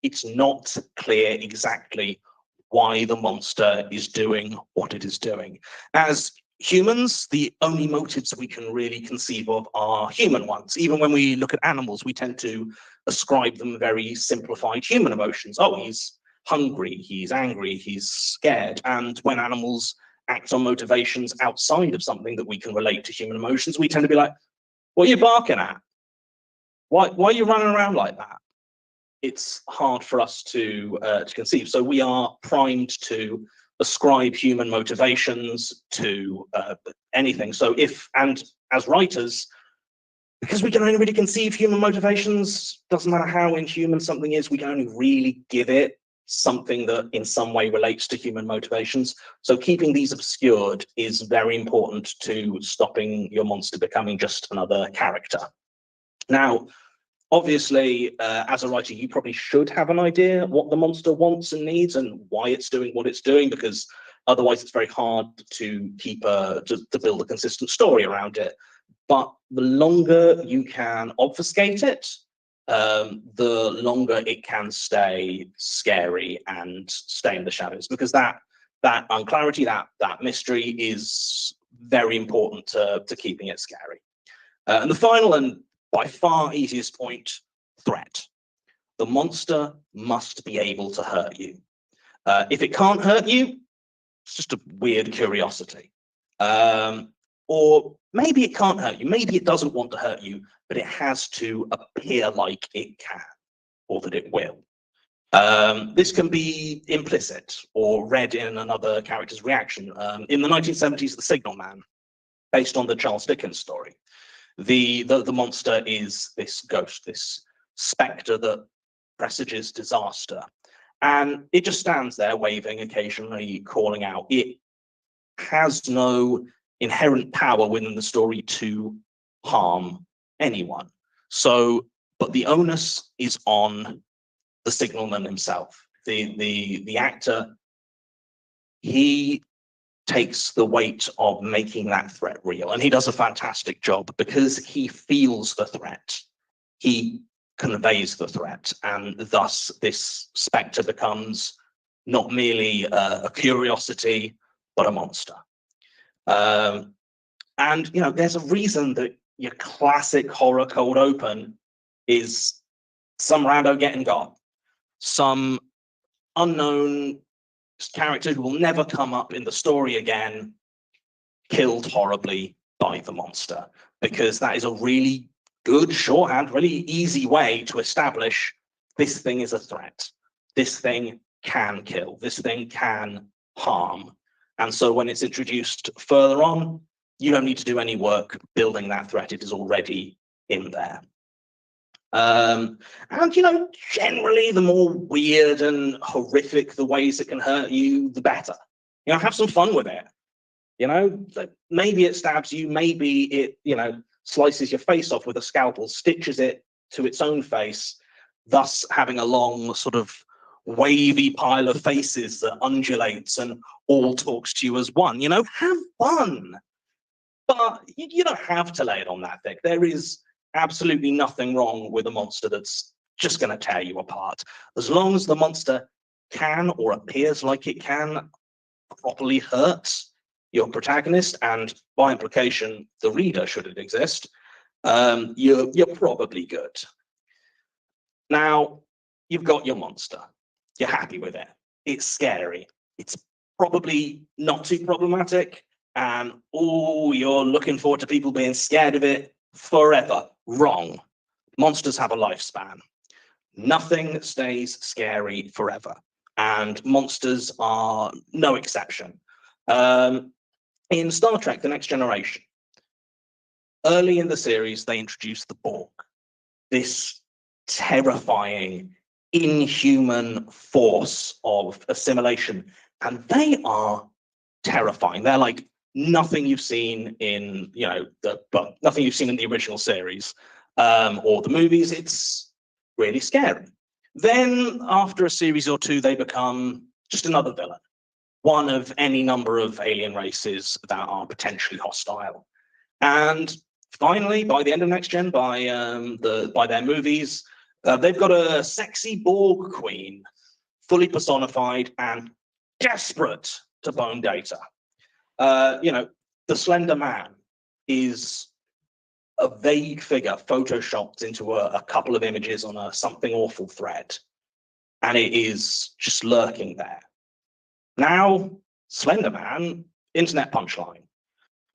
it's not clear exactly why the monster is doing what it is doing. As humans, the only motives we can really conceive of are human ones. Even when we look at animals, we tend to ascribe them very simplified human emotions. Oh, he's hungry, he's angry, he's scared. And when animals act on motivations outside of something that we can relate to human emotions, we tend to be like, what are you barking at? Why are you running around like that? It's hard for us to conceive. So we are primed to ascribe human motivations to anything. So and as writers, because we can only really conceive human motivations, doesn't matter how inhuman something is, we can only really give it something that in some way relates to human motivations. So keeping these obscured is very important to stopping your monster becoming just another character. Now, obviously, as a writer, you probably should have an idea what the monster wants and needs and why it's doing what it's doing, because otherwise it's very hard to keep to build a consistent story around it. But the longer you can obfuscate it, the longer it can stay scary and stay in the shadows, because that unclarity, that mystery is very important to keeping it scary. And the final and by far easiest point, threat. The monster must be able to hurt you. If it can't hurt you, it's just a weird curiosity. Or maybe it can't hurt you, maybe it doesn't want to hurt you, but it has to appear like it can, or that it will. This can be implicit or read in another character's reaction. In the 1970s, The Signal Man, based on the Charles Dickens story, the monster is this ghost, this spectre that presages disaster. And it just stands there waving, occasionally calling out. It has no inherent power within the story to harm anyone. So, but the onus is on the signalman himself. The actor, he takes the weight of making that threat real, and he does a fantastic job because he feels the threat. He conveys the threat, and thus this spectre becomes not merely a curiosity, but a monster. And you know, there's a reason that your classic horror cold open is some rando getting got, some unknown character who will never come up in the story again, killed horribly by the monster, because that is a really good shorthand, really easy way to establish this thing is a threat. This thing can kill. This thing can harm. And so when it's introduced further on, you don't need to do any work building that threat. It is already in there. And, you know, generally, the more weird and horrific the ways it can hurt you, the better. You know, have some fun with it. You know, maybe it stabs you, maybe it, you know, slices your face off with a scalpel, stitches it to its own face, thus having a long sort of wavy pile of faces that undulates and all talks to you as one. You know, have fun. But you don't have to lay it on that thick. There is absolutely nothing wrong with a monster that's just going to tear you apart. As long as the monster can, or appears like it can, properly hurt your protagonist, and by implication, the reader, should it exist, you're probably good. Now, you've got your monster. You're happy with it. It's scary. It's probably not too problematic. And oh, you're looking forward to people being scared of it forever. Wrong. Monsters have a lifespan. Nothing stays scary forever. And monsters are no exception. In Star Trek: The Next Generation, early in the series, they introduced the Borg, this terrifying, inhuman force of assimilation. And they are terrifying. They're like nothing you've seen in, you know, nothing you've seen in the original series or the movies. It's really scary. Then after a series or two, they become just another villain, one of any number of alien races that are potentially hostile. And finally, by the end of Next Gen, by their movies, they've got a sexy Borg queen, fully personified and desperate to bone Data. You know, the Slender Man is a vague figure photoshopped into a couple of images on a something awful thread, and it is just lurking there. Now, Slender Man, internet punchline.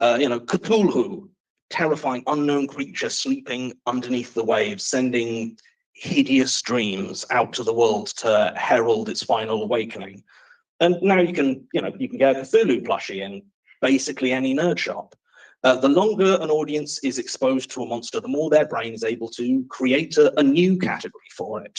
You know, Cthulhu, terrifying unknown creature sleeping underneath the waves, sending hideous dreams out to the world to herald its final awakening. And now you can get a Cthulhu plushie in basically any nerd shop. The longer an audience is exposed to a monster, the more their brain is able to create a new category for it,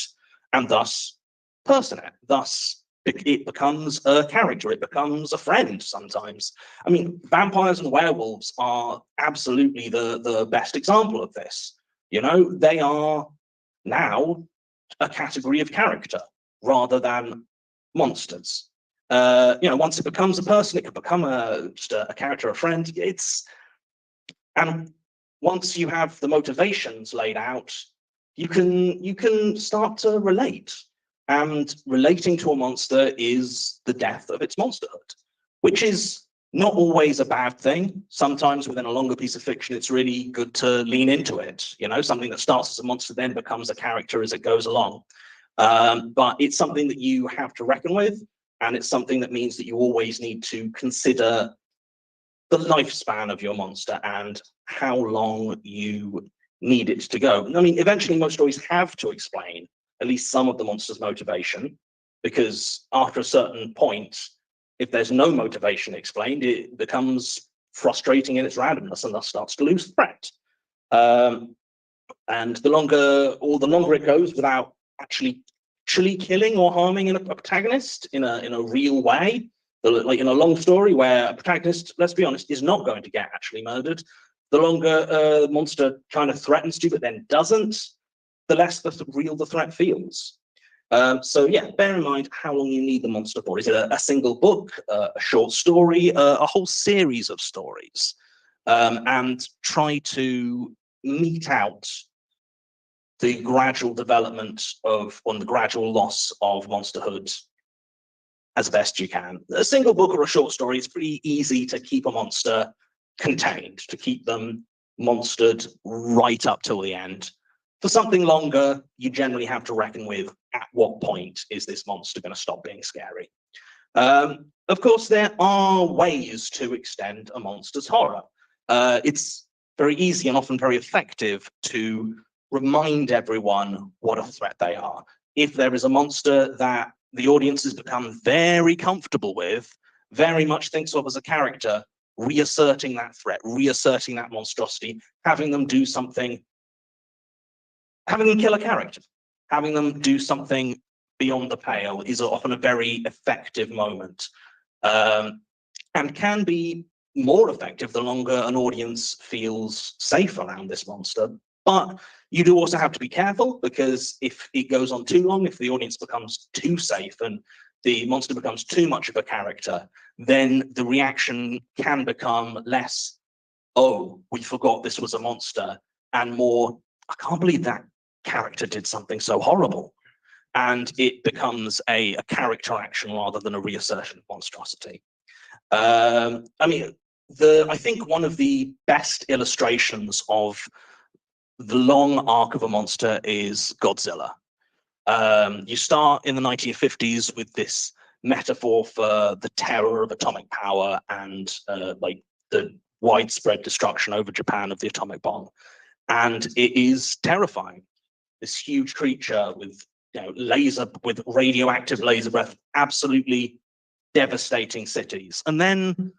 and thus person it. Thus, it becomes a character, it becomes a friend sometimes. I mean, vampires and werewolves are absolutely the best example of this. You know, they are now a category of character rather than monsters. You know, once it becomes a person, it can become just a character, a friend. And once you have the motivations laid out, you can start to relate. And relating to a monster is the death of its monsterhood, which is Not always a bad thing. Sometimes within a longer piece of fiction, it's really good to lean into it. You know, something that starts as a monster then becomes a character as it goes along. But it's something that you have to reckon with, and it's something that means that you always need to consider the lifespan of your monster and how long you need it to go. I mean, eventually most stories have to explain at least some of the monster's motivation, because after a certain point, if there's no motivation explained, it becomes frustrating in its randomness and thus starts to lose threat. And the longer it goes without actually killing or harming a protagonist in a real way, like in a long story where a protagonist, let's be honest, is not going to get actually murdered, the longer the monster kind of threatens to but then doesn't, the less real the threat feels. So yeah, bear in mind how long you need the monster for. Is it a single book, a short story, a whole series of stories? And try to mete out the gradual development of, on the gradual loss of monsterhood as best you can. A single book or a short story, it's pretty easy to keep a monster contained, to keep them monstered right up till the end. For something longer, you generally have to reckon with at what point is this monster going to stop being scary. Of course, there are ways to extend a monster's horror. It's very easy and often very effective to remind everyone what a threat they are. If there is a monster that the audience has become very comfortable with, very much thinks of as a character, reasserting that threat, reasserting that monstrosity, having them do something, having them kill a character, having them do something beyond the pale is often a very effective moment, and can be more effective the longer an audience feels safe around this monster. But you do also have to be careful, because if it goes on too long, if the audience becomes too safe and the monster becomes too much of a character, then the reaction can become less, oh, we forgot this was a monster, and more, I can't believe that character did something so horrible. And it becomes a character action rather than a reassertion of monstrosity. I mean, I think one of the best illustrations of the long arc of a monster is Godzilla. You start in the 1950s with this metaphor for the terror of atomic power and like the widespread destruction over Japan of the atomic bomb. And it is terrifying. This huge creature with, you know, with radioactive laser breath, absolutely devastating cities. And then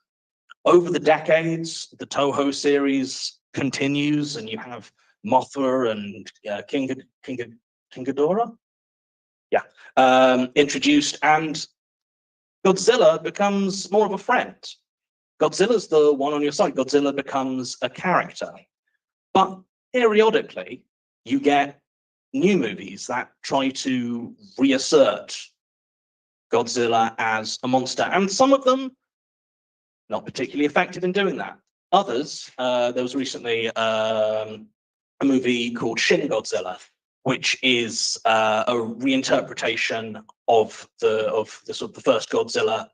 over the decades, the Toho series continues, and you have Mothra and King Ghidorah, introduced, and Godzilla becomes more of a friend. Godzilla's the one on your side. Godzilla becomes a character. But periodically, you get new movies that try to reassert Godzilla as a monster, and some of them not particularly effective in doing that. Others, there was recently a movie called Shin Godzilla, which is a reinterpretation of the sort of the first Godzilla,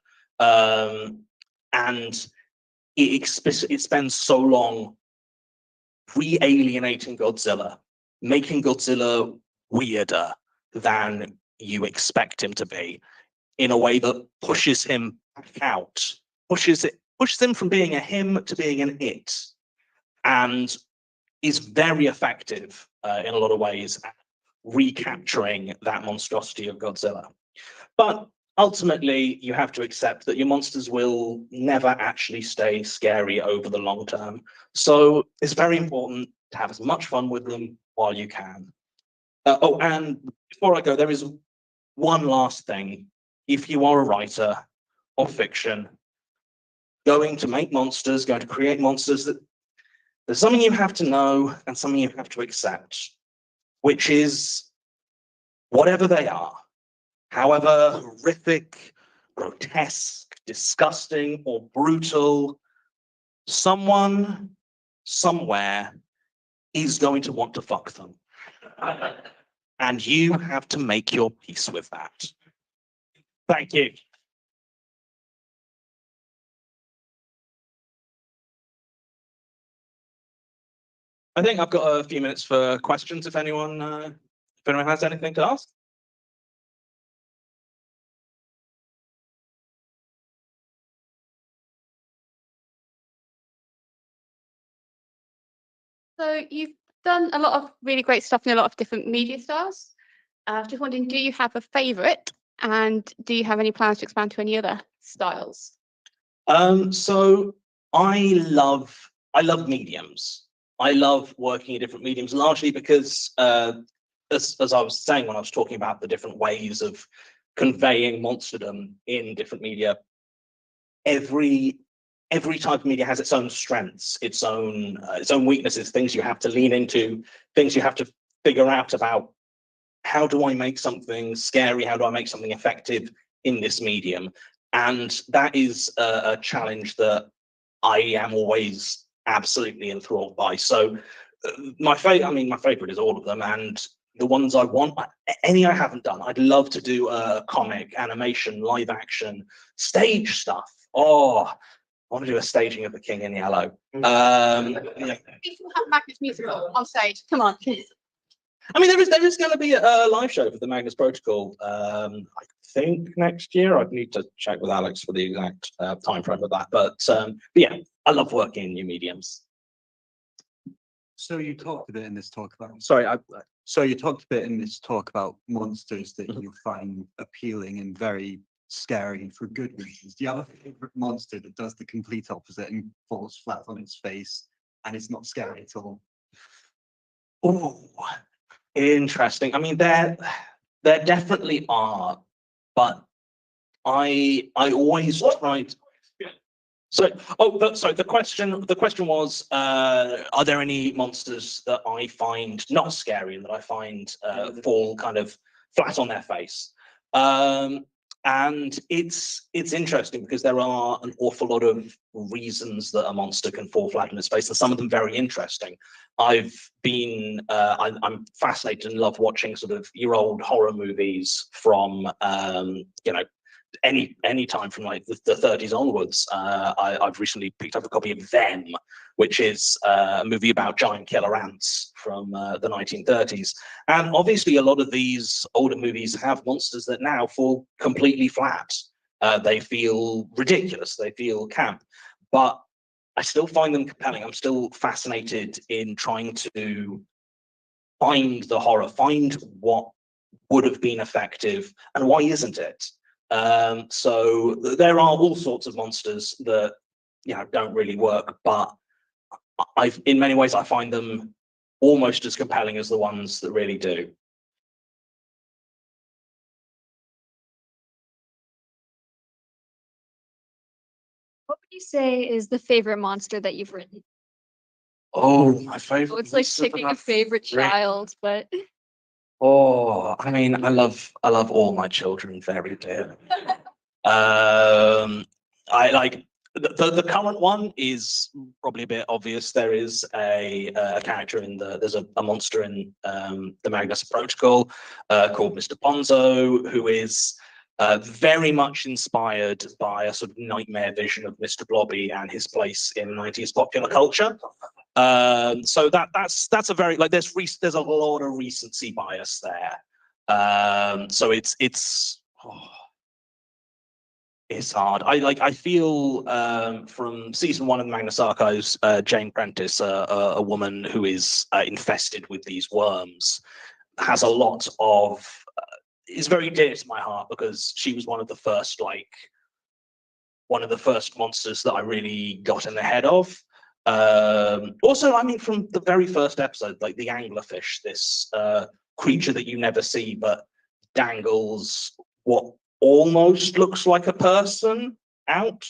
and it spends so long re-alienating Godzilla, making Godzilla weirder than you expect him to be, in a way that pushes him back out, pushes him from being a him to being an it, and is very effective in a lot of ways at recapturing that monstrosity of Godzilla. But ultimately, you have to accept that your monsters will never actually stay scary over the long term. So it's very important to have as much fun with them while you can. Oh, and before I go, there is one last thing. If you are a writer of fiction, going to make monsters, going to create monsters, that there's something you have to know and something you have to accept, which is whatever they are, however horrific, grotesque, disgusting, or brutal, someone, somewhere is going to want to fuck them. And you have to make your peace with that. Thank you. I think I've got a few minutes for questions if anyone has anything to ask. So you've done a lot of really great stuff in a lot of different media styles. Just wondering, do you have a favourite, and do you have any plans to expand to any other styles? So I love mediums. I love working in different mediums, largely because as I was saying when I was talking about the different ways of conveying monsterdom in different media, every type of media has its own strengths, its own weaknesses, things you have to lean into, things you have to figure out about how do I make something scary, how do I make something effective in this medium. And that is a challenge that I am always absolutely enthralled by. So my favorite is all of them, and the ones I want, any I haven't done, I'd love to do a comic, animation, live action, stage stuff. Oh, I want to do a staging of The King in Yellow. Yeah. People have Magnus musical on stage. Come on. I mean, there is going to be a live show for the Magnus Protocol. I think next year. I'd need to check with Alex for the exact time frame of that. But yeah, I love working in new mediums. So you talked a bit in this talk about. Sorry, So you talked a bit in this talk about monsters that you find appealing and very scary for good reasons. Do you have a favorite monster that does the complete opposite and falls flat on its face and it's not scary at all? Oh, interesting. I mean, there definitely are, but I always tried. So, sorry. The question was, are there any monsters that I find not scary and that I find fall kind of flat on their face? And it's interesting because there are an awful lot of reasons that a monster can fall flat on its face, and some of them very interesting. I'm fascinated and love watching sort of your old horror movies from any time from like the 30s onwards. I've recently picked up a copy of Them, which is a movie about giant killer ants from the 1930s. And obviously a lot of these older movies have monsters that now fall completely flat. They feel ridiculous, they feel camp, but I still find them compelling. I'm still fascinated in trying to find the horror, find what would have been effective and why isn't it. So there are all sorts of monsters that don't really work, but in many ways I find them almost as compelling as the ones that really do. What would you say is the favorite monster that you've written? Oh, my favorite. Oh, it's like picking a favorite child, but Oh, I mean, I love all my children very dear. I like the current one is probably a bit obvious. There is a character there's a monster in the Magnus Protocol called Mr. Bonzo, who is very much inspired by a sort of nightmare vision of Mr. Blobby and his place in 90s popular culture. So that's a very there's a lot of recency bias there. So it's hard. I feel from season 1 of the Magnus Archives, Jane Prentice, a woman who is infested with these worms, has a lot of is very dear to my heart because she was one of the first monsters that I really got in the head of. Also, I mean, from the very first episode, like the anglerfish, this creature that you never see but dangles what almost looks like a person out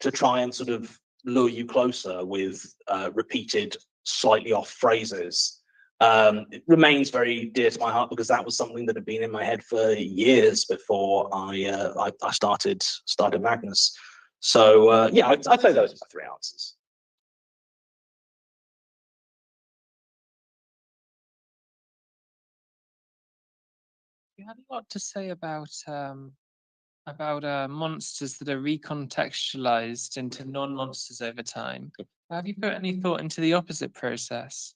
to try and sort of lure you closer with repeated, slightly off phrases. It remains very dear to my heart because that was something that had been in my head for years before I started Magnus. So yeah, I'd say those are my 3 answers. You had a lot to say about monsters that are recontextualized into non-monsters over time. Have you put any thought into the opposite process?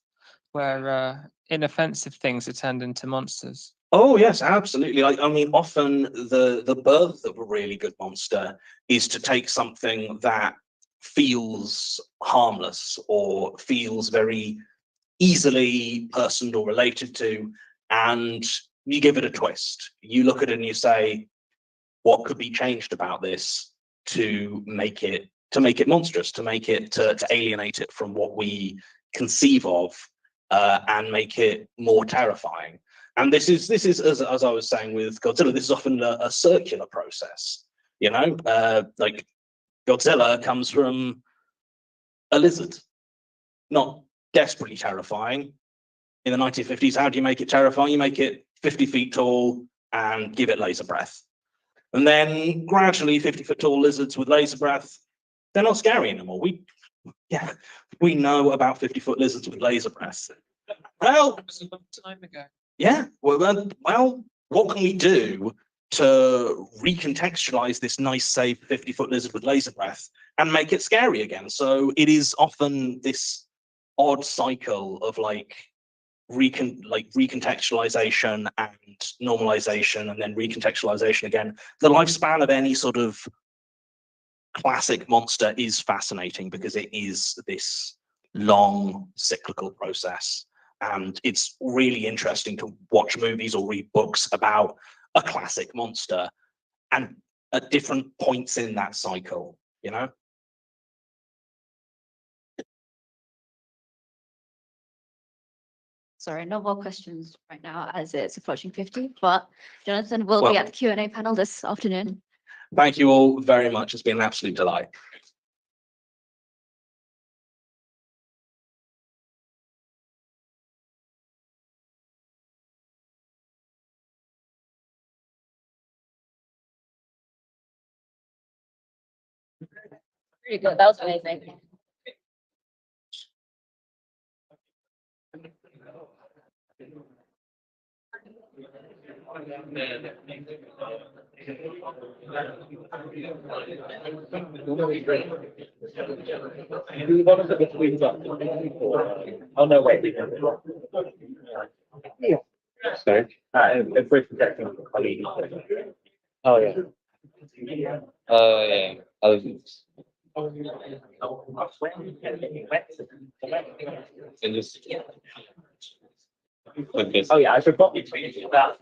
where inoffensive things are turned into monsters? Oh yes, absolutely. I mean, often the birth of a really good monster is to take something that feels harmless or feels very easily personed or related to, and you give it a twist. You look at it and you say, what could be changed about this to make it monstrous, to make it to alienate it from what we conceive of, and make it more terrifying. And this is as I was saying with Godzilla, this is often a circular process. You know, like Godzilla comes from a lizard, not desperately terrifying. In the 1950s, how do you make it terrifying? You make it 50 feet tall and give it laser breath. And then gradually 50-foot tall lizards with laser breath, they're not scary anymore. We know about 50-foot lizards with laser breath. Well, That was a long time ago. yeah, well, what can we do to recontextualize this nice, safe 50-foot lizard with laser breath and make it scary again? So it is often this odd cycle of recontextualization and normalization, and then recontextualization again. The lifespan of any sort of classic monster is fascinating because it is this long cyclical process. And it's really interesting to watch movies or read books about a classic monster and at different points in that cycle, you know? Sorry, no more questions right now as it's approaching 50, but Jonathan will be Well- at the Q&A panel this afternoon. Thank you all very much. It's been an absolute delight. Pretty good. That was amazing. Oh, no, wait. Sorry. If we're protecting colleagues. Oh yeah. Yeah. And just like this. Oh, yeah, I forgot to tell you that.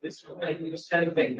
This kind of thing.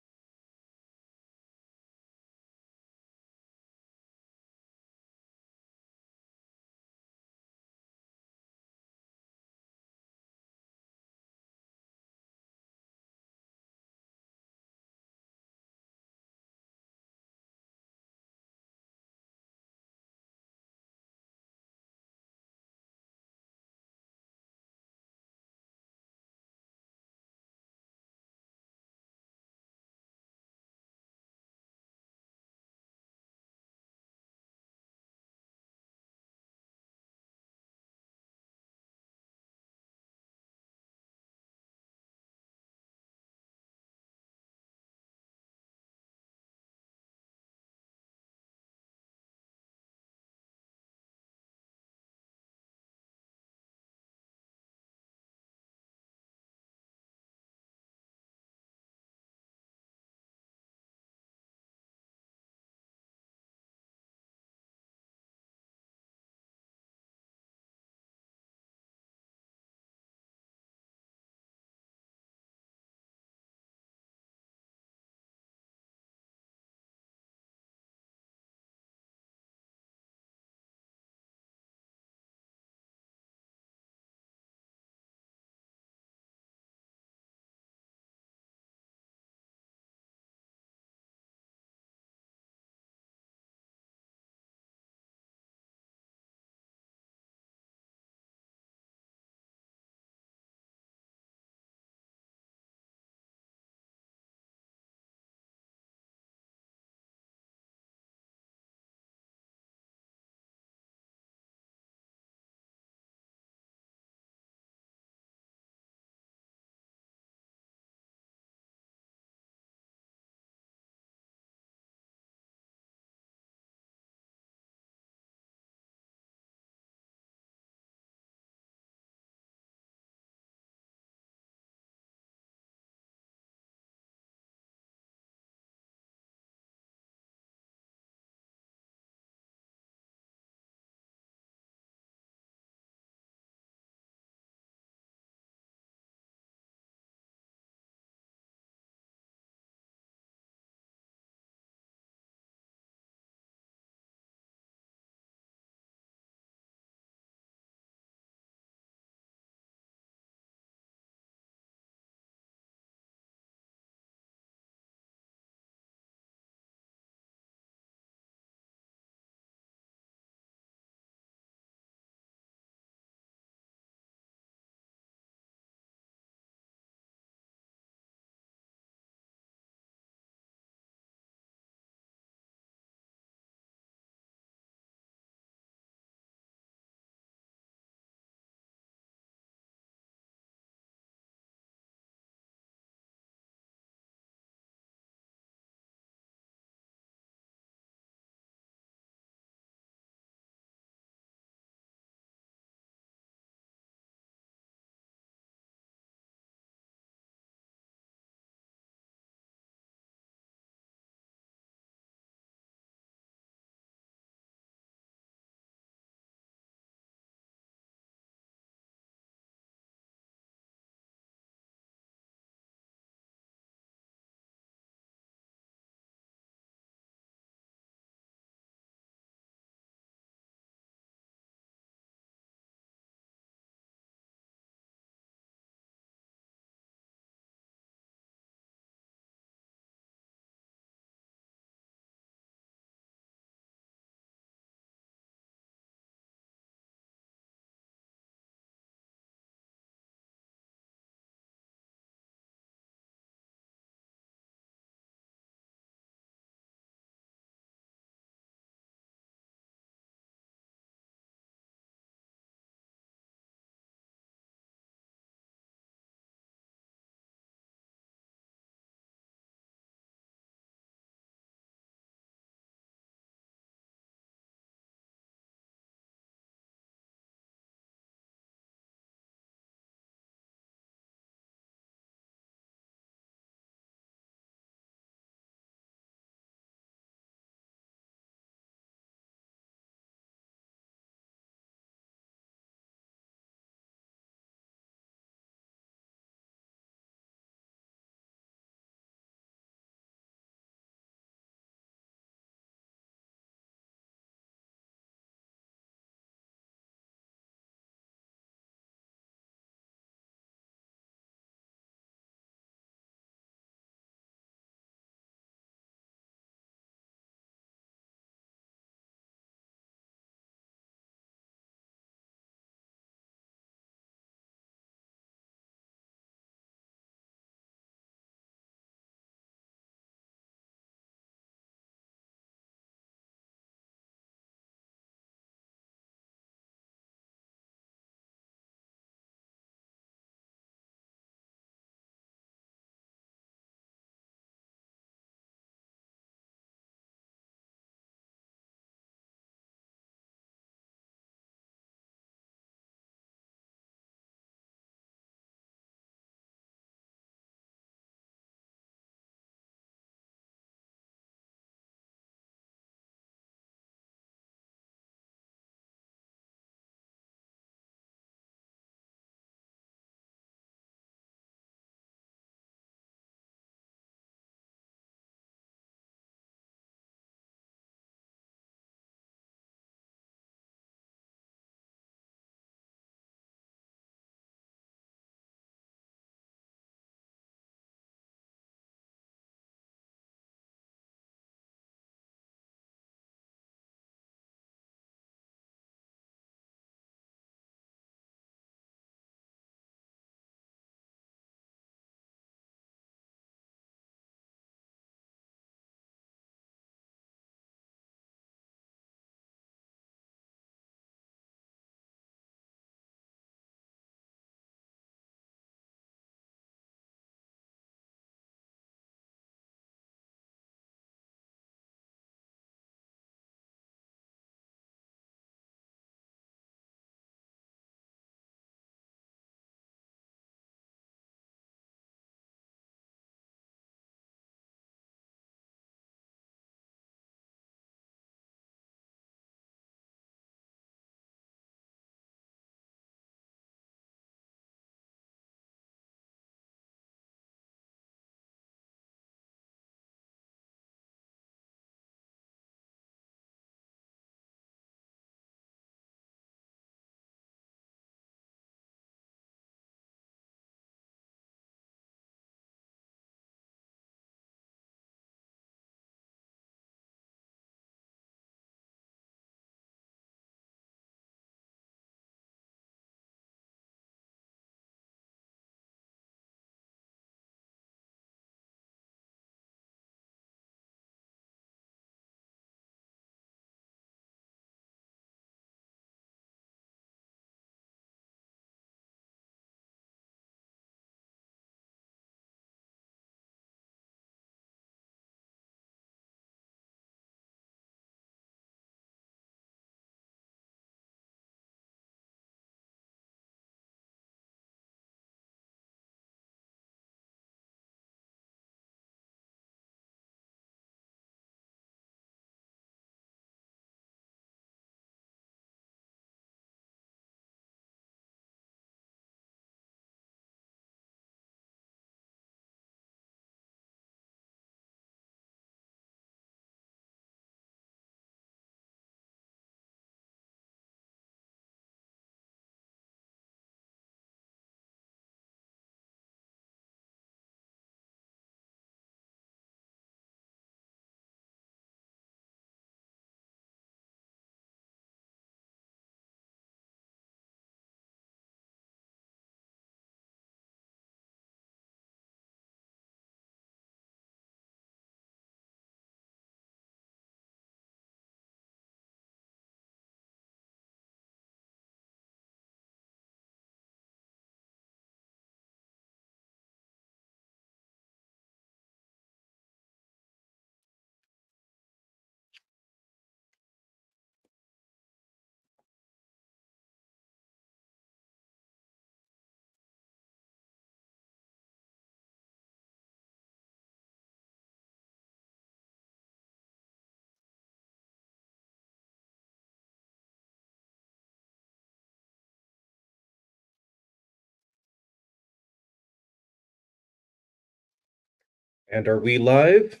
And are we live?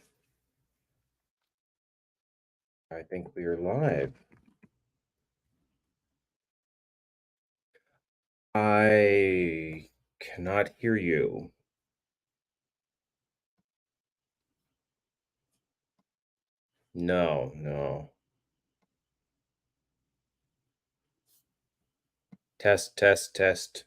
I think we are live. I cannot hear you. No, no. Test, test, test.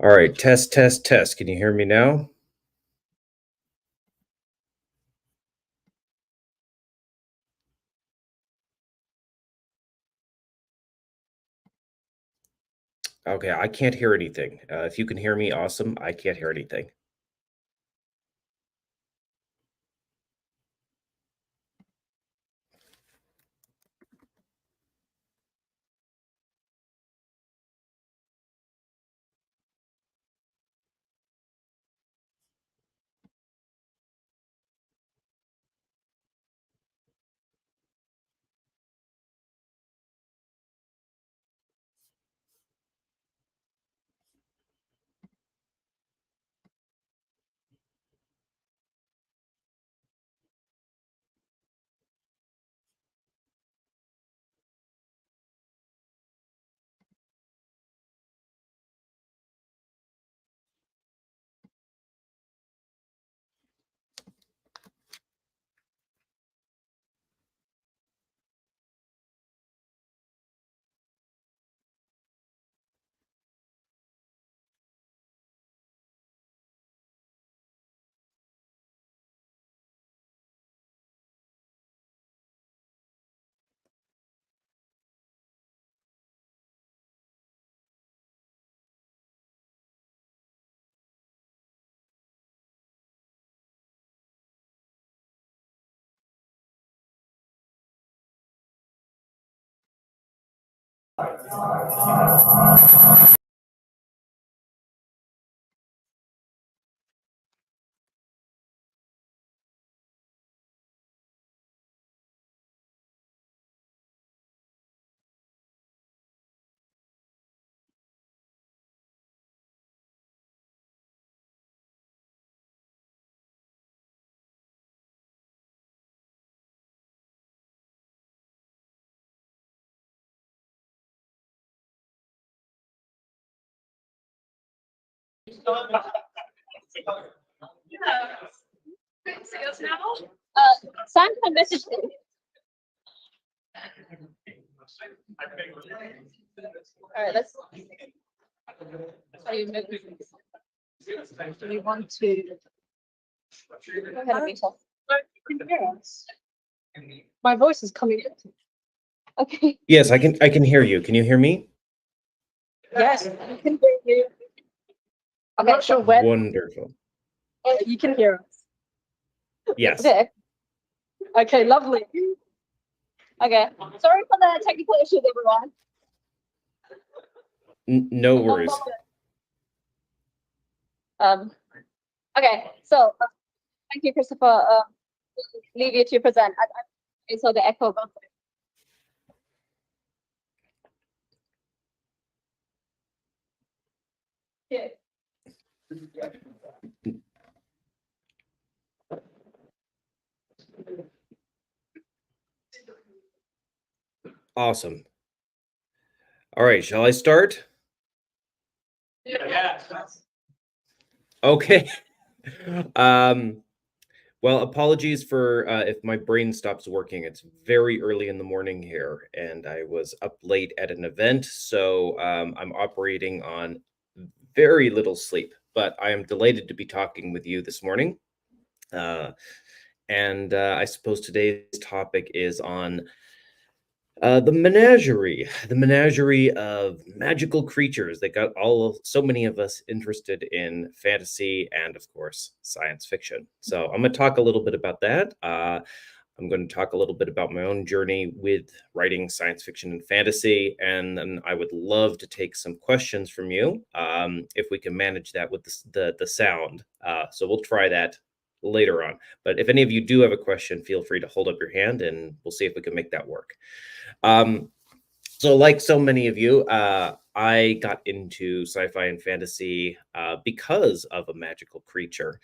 All right, test, test, test. Can you hear me now? Okay, I can't hear anything. If you can hear me, awesome. I can't hear anything. Sam can message me. All right, let's. How do you move this? Do we want to? Go ahead and meet us. You can hear us. My voice is coming in. Okay. Yes, I can hear you. Can you hear me? Yes, I can hear you. I'm not sure when. Wonderful. You can hear us. Yes. Vic. Okay, lovely. Okay, sorry for the technical issues, everyone. No worries. Okay, so thank you, Christopher. Leave you to present. I saw the echo. Yeah. Awesome. All right, shall I start? Yeah. Okay. Well, apologies for if my brain stops working. It's very early in the morning here, and I was up late at an event, so I'm operating on very little sleep. But I am delighted to be talking with you this morning. And I suppose today's topic is on The menagerie of magical creatures that got so many of us interested in fantasy and, of course, science fiction. So I'm going to talk a little bit about that. I'm going to talk a little bit about my own journey with writing science fiction and fantasy, and then I would love to take some questions from you if we can manage that with the sound. So we'll try that later on. But if any of you do have a question, feel free to hold up your hand, and we'll see if we can make that work. So like so many of you, I got into sci-fi and fantasy because of a magical creature.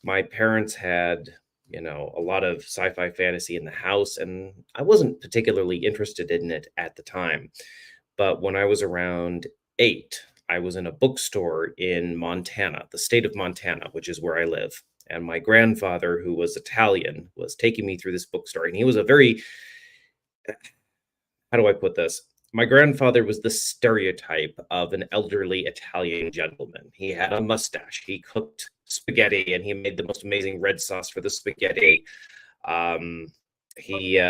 My parents had, a lot of sci-fi fantasy in the house, and I wasn't particularly interested in it at the time. But when I was around 8, I was in a bookstore in Montana, the state of Montana, which is where I live. And my grandfather, who was Italian, was taking me through this bookstore, and he was a very, how do I put this? My grandfather was the stereotype of an elderly Italian gentleman. He had a mustache. He cooked spaghetti, and he made the most amazing red sauce for the spaghetti. He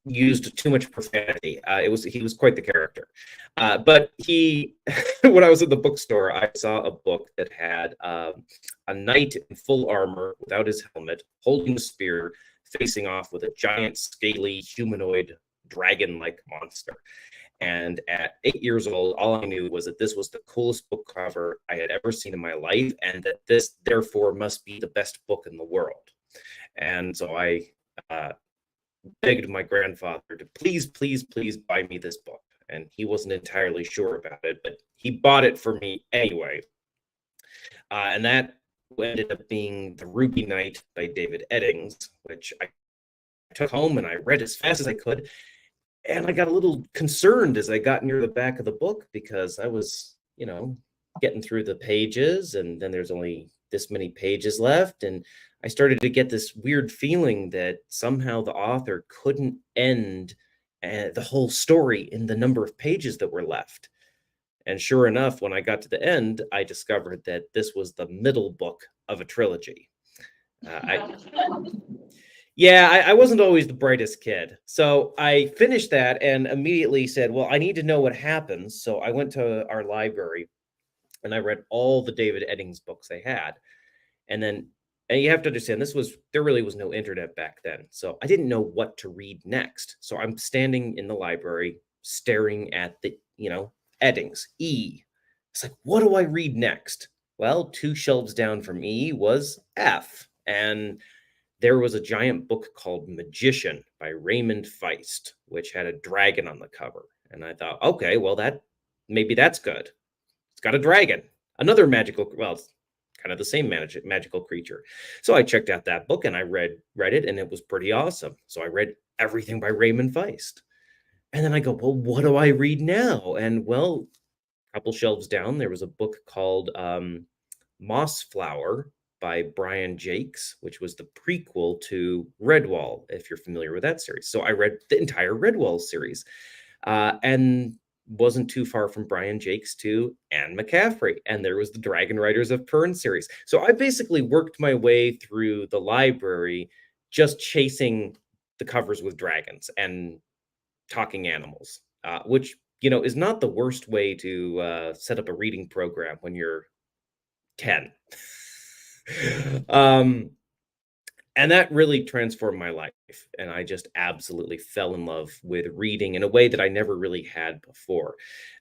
used too much profanity. He was quite the character. But when I was at the bookstore, I saw a book that had a knight in full armor without his helmet, holding a spear, facing off with a giant, scaly, humanoid, dragon-like monster. And at 8 years old, all I knew was that this was the coolest book cover I had ever seen in my life, and that this, therefore, must be the best book in the world. And so I begged my grandfather to please, please, please buy me this book. And he wasn't entirely sure about it, but he bought it for me anyway. And that ended up being The Ruby Knight by David Eddings, which I took home and I read as fast as I could. And I got a little concerned as I got near the back of the book, because I was, getting through the pages, and then there's only this many pages left. And I started to get this weird feeling that somehow the author couldn't end the whole story in the number of pages that were left. And sure enough, when I got to the end, I discovered that this was the middle book of a trilogy. I wasn't always the brightest kid. So I finished that and immediately said, well, I need to know what happens. So I went to our library and I read all the David Eddings books they had. And you have to understand, there really was no internet back then. So I didn't know what to read next. So I'm standing in the library staring at the, Eddings, E. It's like, what do I read next? Well, 2 shelves down from E was F. And there was a giant book called Magician by Raymond Feist, which had a dragon on the cover. And I thought, okay, well, maybe that's good. It's got a dragon, another it's kind of the same magical creature. So I checked out that book and I read it, and it was pretty awesome. So I read everything by Raymond Feist. And then I go, well, what do I read now? And well, a couple shelves down, there was a book called Moss Flower by Brian Jakes, which was the prequel to Redwall, if you're familiar with that series. So I read the entire Redwall series, and wasn't too far from Brian Jakes to Anne McCaffrey, and there was the Dragon Riders of Pern series. So I basically worked my way through the library just chasing the covers with dragons and talking animals, which, is not the worst way to set up a reading program when you're 10. And that really transformed my life. And I just absolutely fell in love with reading in a way that I never really had before.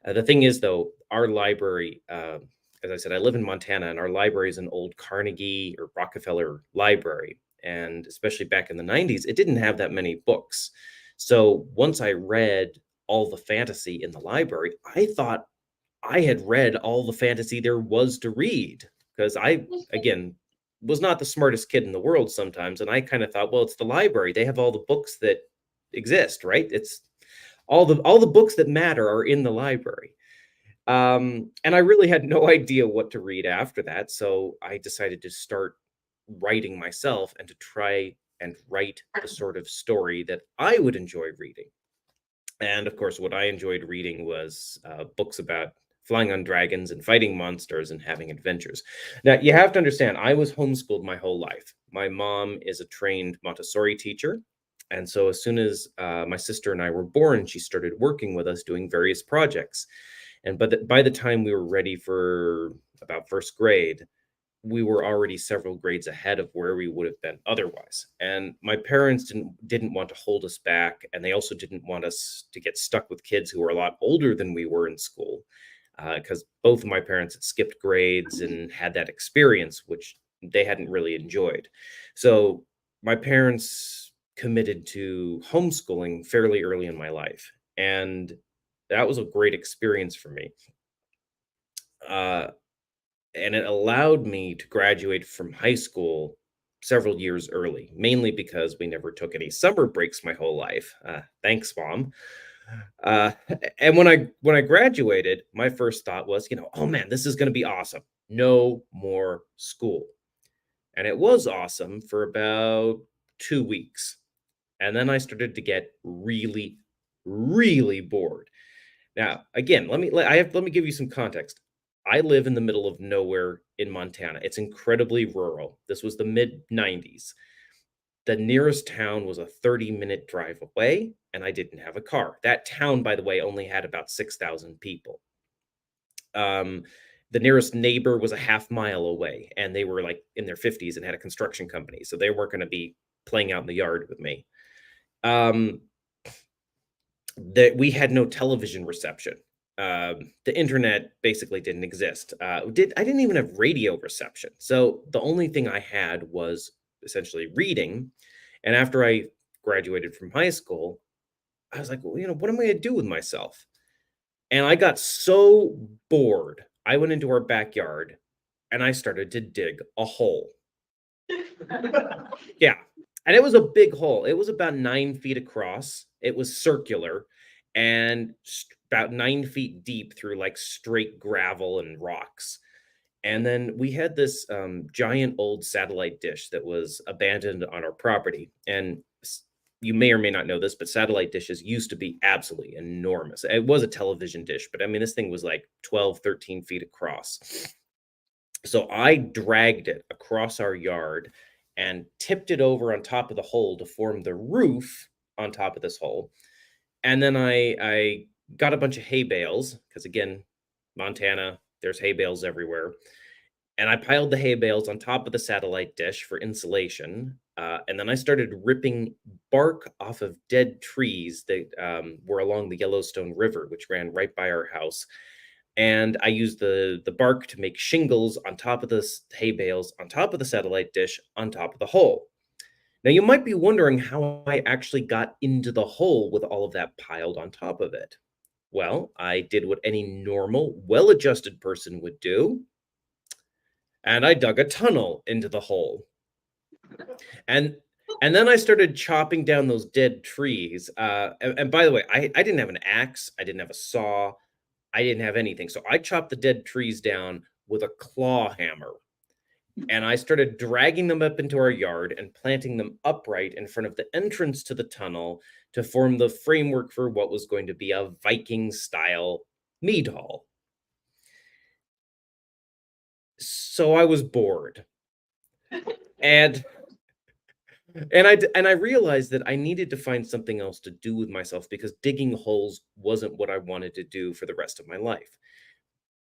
The thing is, though, our library, as I said, I live in Montana, and our library is an old Carnegie or Rockefeller library. And especially back in the 90s, it didn't have that many books. So once I read all the fantasy in the library, I thought I had read all the fantasy there was to read, because I, again, was not the smartest kid in the world sometimes. And I kind of thought, well, it's the library. They have all the books that exist, right? It's all the books that matter are in the library. And I really had no idea what to read after that. So I decided to start writing myself and to try and write the sort of story that I would enjoy reading. And of course, what I enjoyed reading was books about flying on dragons and fighting monsters and having adventures. Now, you have to understand, I was homeschooled my whole life. My mom is a trained Montessori teacher. And so as soon as my sister and I were born, she started working with us doing various projects. And by the time we were ready for about first grade, we were already several grades ahead of where we would have been otherwise. And my parents didn't want to hold us back, and they also didn't want us to get stuck with kids who were a lot older than we were in school, because both of my parents had skipped grades and had that experience, which they hadn't really enjoyed. So my parents committed to homeschooling fairly early in my life, and that was a great experience for me. And it allowed me to graduate from high school several years early, mainly because we never took any summer breaks my whole life. Thanks, Mom. Uh, and when I graduated, my first thought was, oh man, this is going to be awesome. No more school. And it was awesome for about 2 weeks. And then I started to get really, really bored. Now, again, let me give you some context. I live in the middle of nowhere in Montana. It's incredibly rural. This was the mid 90s. The nearest town was a 30-minute drive away, and I didn't have a car. That town, by the way, only had about 6,000 people. The nearest neighbor was a half mile away, and they were like in their 50s and had a construction company, so they weren't going to be playing out in the yard with me. That we had no television reception. The internet basically didn't exist. I didn't even have radio reception. So the only thing I had was essentially reading. And after I graduated from high school, I was like, well, what am I going to do with myself? And I got so bored. I went into our backyard and I started to dig a hole. Yeah. And it was a big hole. It was about 9 feet across. It was circular and about 9 feet deep through like straight gravel and rocks. And then we had this giant old satellite dish that was abandoned on our property. And you may or may not know this, but satellite dishes used to be absolutely enormous. It was a television dish, but I mean, this thing was like 12, 13 feet across. So I dragged it across our yard and tipped it over on top of the hole to form the roof on top of this hole. And then I got a bunch of hay bales, because again, Montana, there's hay bales everywhere. And I piled the hay bales on top of the satellite dish for insulation. And then I started ripping bark off of dead trees that were along the Yellowstone River, which ran right by our house. And I used the bark to make shingles on top of the hay bales, on top of the satellite dish, on top of the hole. Now, you might be wondering how I actually got into the hole with all of that piled on top of it. Well, I did what any normal, well-adjusted person would do, and I dug a tunnel into the hole. And then I started chopping down those dead trees. And by the way, I didn't have an axe, I didn't have a saw, I didn't have anything. So I chopped the dead trees down with a claw hammer. And I started dragging them up into our yard and planting them upright in front of the entrance to the tunnel to form the framework for what was going to be a Viking-style mead hall. So I was bored. And I realized that I needed to find something else to do with myself, because digging holes wasn't what I wanted to do for the rest of my life.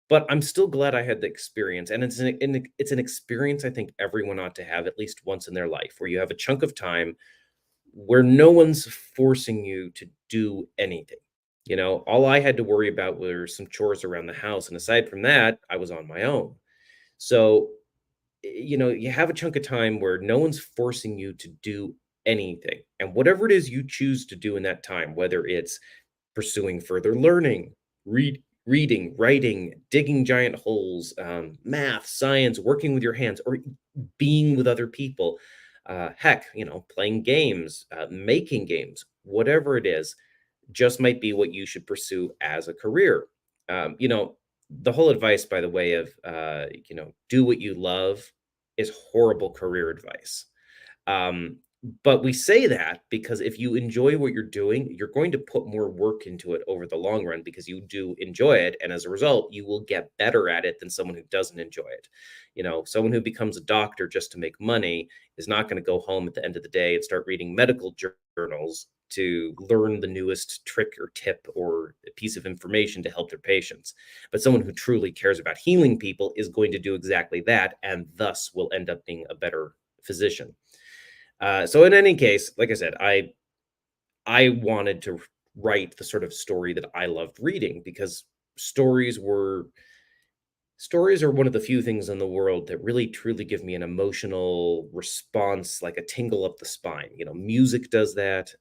But I'm still glad I had the experience, and it's an experience I think everyone ought to have at least once in their life, where you have a chunk of time where no one's forcing you to do anything. All I had to worry about were some chores around the house, and aside from that, I was on my own. So, you have a chunk of time where no one's forcing you to do anything. And whatever it is you choose to do in that time, whether it's pursuing further learning, reading, writing, digging giant holes, math, science, working with your hands, or being with other people, heck, playing games, making games, whatever it is, just might be what you should pursue as a career. The whole advice, by the way, of, do what you love is horrible career advice. But we say that because if you enjoy what you're doing, you're going to put more work into it over the long run because you do enjoy it. And as a result, you will get better at it than someone who doesn't enjoy it. You know, someone who becomes a doctor just to make money is not going to go home at the end of the day and start reading medical journals to learn the newest trick or tip or a piece of information to help their patients. But someone who truly cares about healing people is going to do exactly that, and thus will end up being a better physician. So in any case, like I said, I wanted to write the sort of story that I loved reading because stories are one of the few things in the world that really truly give me an emotional response, like a tingle up the spine. You know, music does that,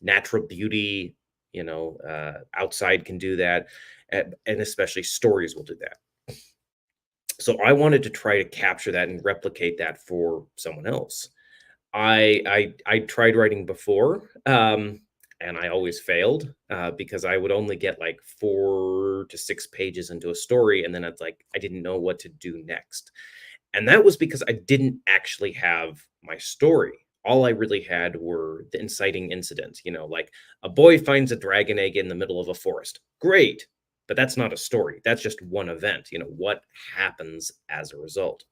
natural beauty, outside can do that, and especially stories will do that. So I wanted to try to capture that and replicate that for someone else. I tried writing before, and I always failed because I would only get like 4 to 6 pages into a story, and then it's like I didn't know what to do next. And that was because I didn't actually have my story. All I really had were the inciting incidents, like a boy finds a dragon egg in the middle of a forest. Great, but that's not a story. That's just one event. What happens as a result.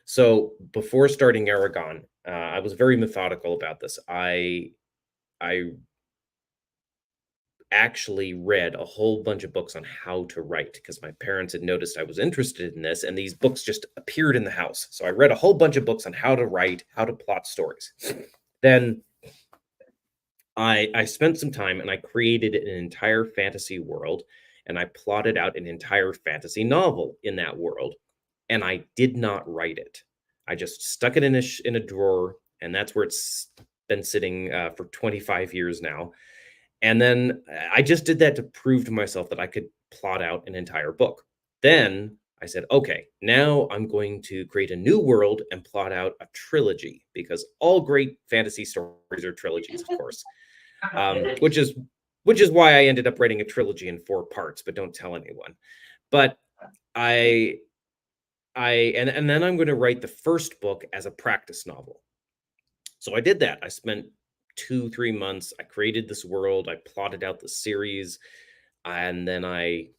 So before starting Aragon, I was very methodical about this. I actually read a whole bunch of books on how to write because my parents had noticed I was interested in this, and these books just appeared in the house. So I read a whole bunch of books on how to write, how to plot stories. Then I spent some time and I created an entire fantasy world, and I plotted out an entire fantasy novel in that world, and I did not write it. I just stuck it in a drawer, and that's where it's been sitting for 25 years now. And then I just did that to prove to myself that I could plot out an entire book. Then I said, okay, now I'm going to create a new world and plot out a trilogy, because all great fantasy stories are trilogies, of course. Which is why I ended up writing a trilogy in 4 parts, but don't tell anyone. But and then I'm going to write the first book as a practice novel. So I did that. I spent 2-3 months. I created this world. I plotted out the series, and then I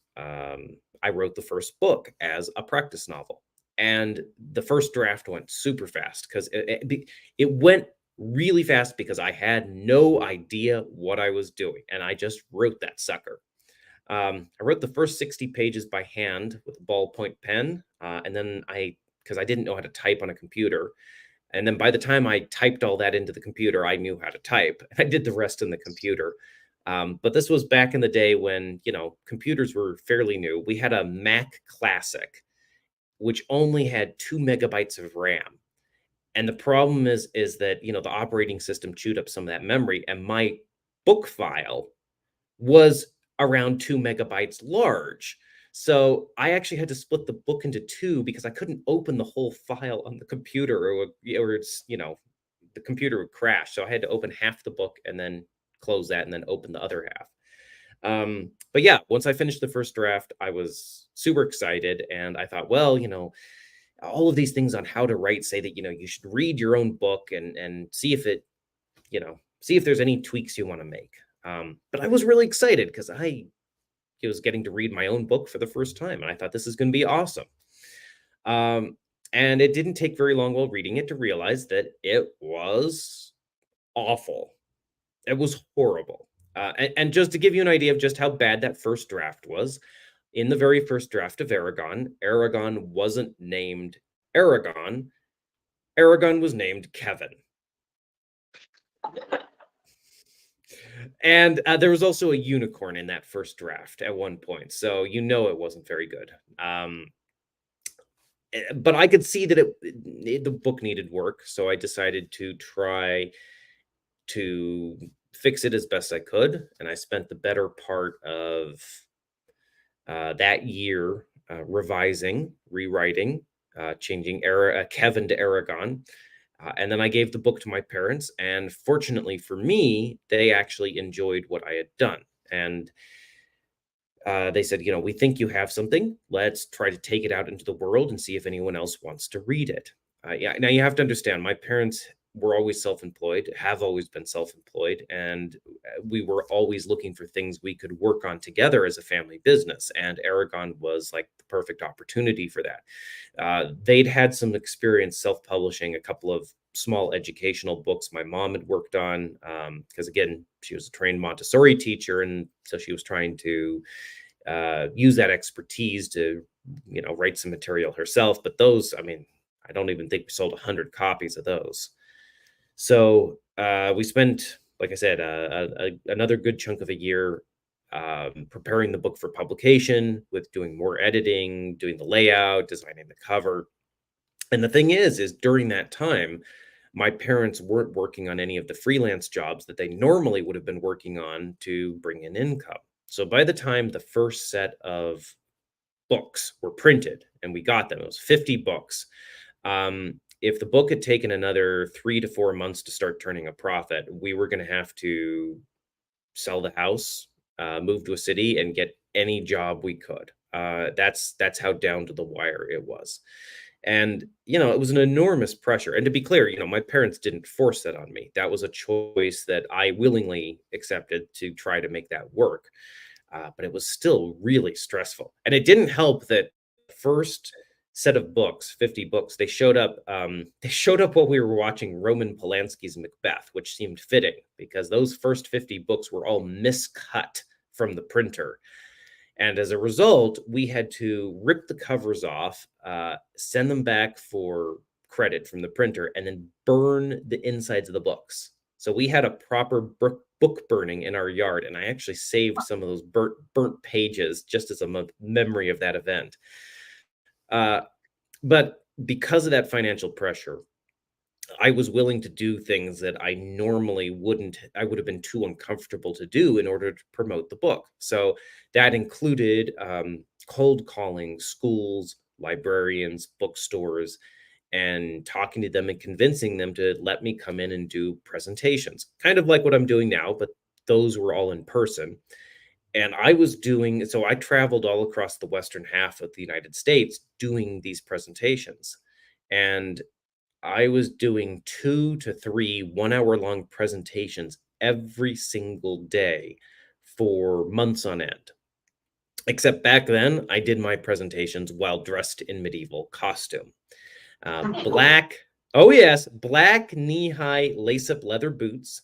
wrote the first book as a practice novel. And the first draft went super fast because it went really fast because I had no idea what I was doing, and I just wrote that sucker. I wrote the first 60 pages by hand with a ballpoint pen, and then because I didn't know how to type on a computer. And then by the time I typed all that into the computer, I knew how to type. I did the rest in the computer. But this was back in the day when, computers were fairly new. We had a Mac Classic, which only had 2 megabytes of RAM. And the problem is that, the operating system chewed up some of that memory, and my book file was around 2 megabytes large. So I actually had to split the book into 2 because I couldn't open the whole file on the computer, or it's, the computer would crash. So I had to open half the book and then close that and then open the other half. But yeah, once I finished the first draft, I was super excited, and I thought, well, all of these things on how to write say that, you should read your own book and see if it, see if there's any tweaks you want to make. But I was really excited because I was getting to read my own book for the first time, and I thought this is going to be awesome. And it didn't take very long while reading it to realize that it was awful. It was horrible. And just to give you an idea of just how bad that first draft was, in the very first draft of Aragon, Aragon wasn't named Aragon. Aragon was named Kevin. And there was also a unicorn in that first draft at one point, so it wasn't very good. But I could see that the book needed work, so I decided to try to fix it as best I could, and I spent the better part of that year revising, rewriting, changing Kevin to Aragon. And then I gave the book to my parents, and fortunately for me, they actually enjoyed what I had done. And they said, we think you have something. Let's try to take it out into the world and see if anyone else wants to read it. Yeah. Now you have to understand, my parents were always self-employed, have always been self-employed, and we were always looking for things we could work on together as a family business. And Aragon was like the perfect opportunity for that. They'd had some experience self-publishing a couple of small educational books my mom had worked on, because again, she was a trained Montessori teacher, and so she was trying to use that expertise to, write some material herself. But those, I mean, I don't even think we sold 100 copies of those. So we spent, like I said, another good chunk of a year preparing the book for publication, with doing more editing, doing the layout, designing the cover. And the thing is during that time, my parents weren't working on any of the freelance jobs that they normally would have been working on to bring in income. So by the time the first set of books were printed and we got them, it was 50 books. If the book had taken another 3 to 4 months to start turning a profit, we were going to have to sell the house, move to a city, and get any job we could. That's how down to the wire it was. And, it was an enormous pressure. And to be clear, my parents didn't force that on me. That was a choice that I willingly accepted to try to make that work. But it was still really stressful. And it didn't help that the first set of books, 50 books, they showed up while we were watching Roman Polanski's Macbeth, which seemed fitting because those first 50 books were all miscut from the printer. And as a result, we had to rip the covers off, send them back for credit from the printer, and then burn the insides of the books. So we had a proper book burning in our yard, and I actually saved some of those burnt pages just as a memory of that event. But because of that financial pressure, I was willing to do things that I normally wouldn't. I would have been too uncomfortable to do in order to promote the book. So that included cold calling schools, librarians, bookstores, and talking to them and convincing them to let me come in and do presentations, kind of like what I'm doing now, but those were all in person. And so I traveled all across the western half of the United States doing these presentations. And I was doing 2 to 3 one-hour-long presentations every single day for months on end. Except back then, I did my presentations while dressed in medieval costume. Black knee-high lace-up leather boots,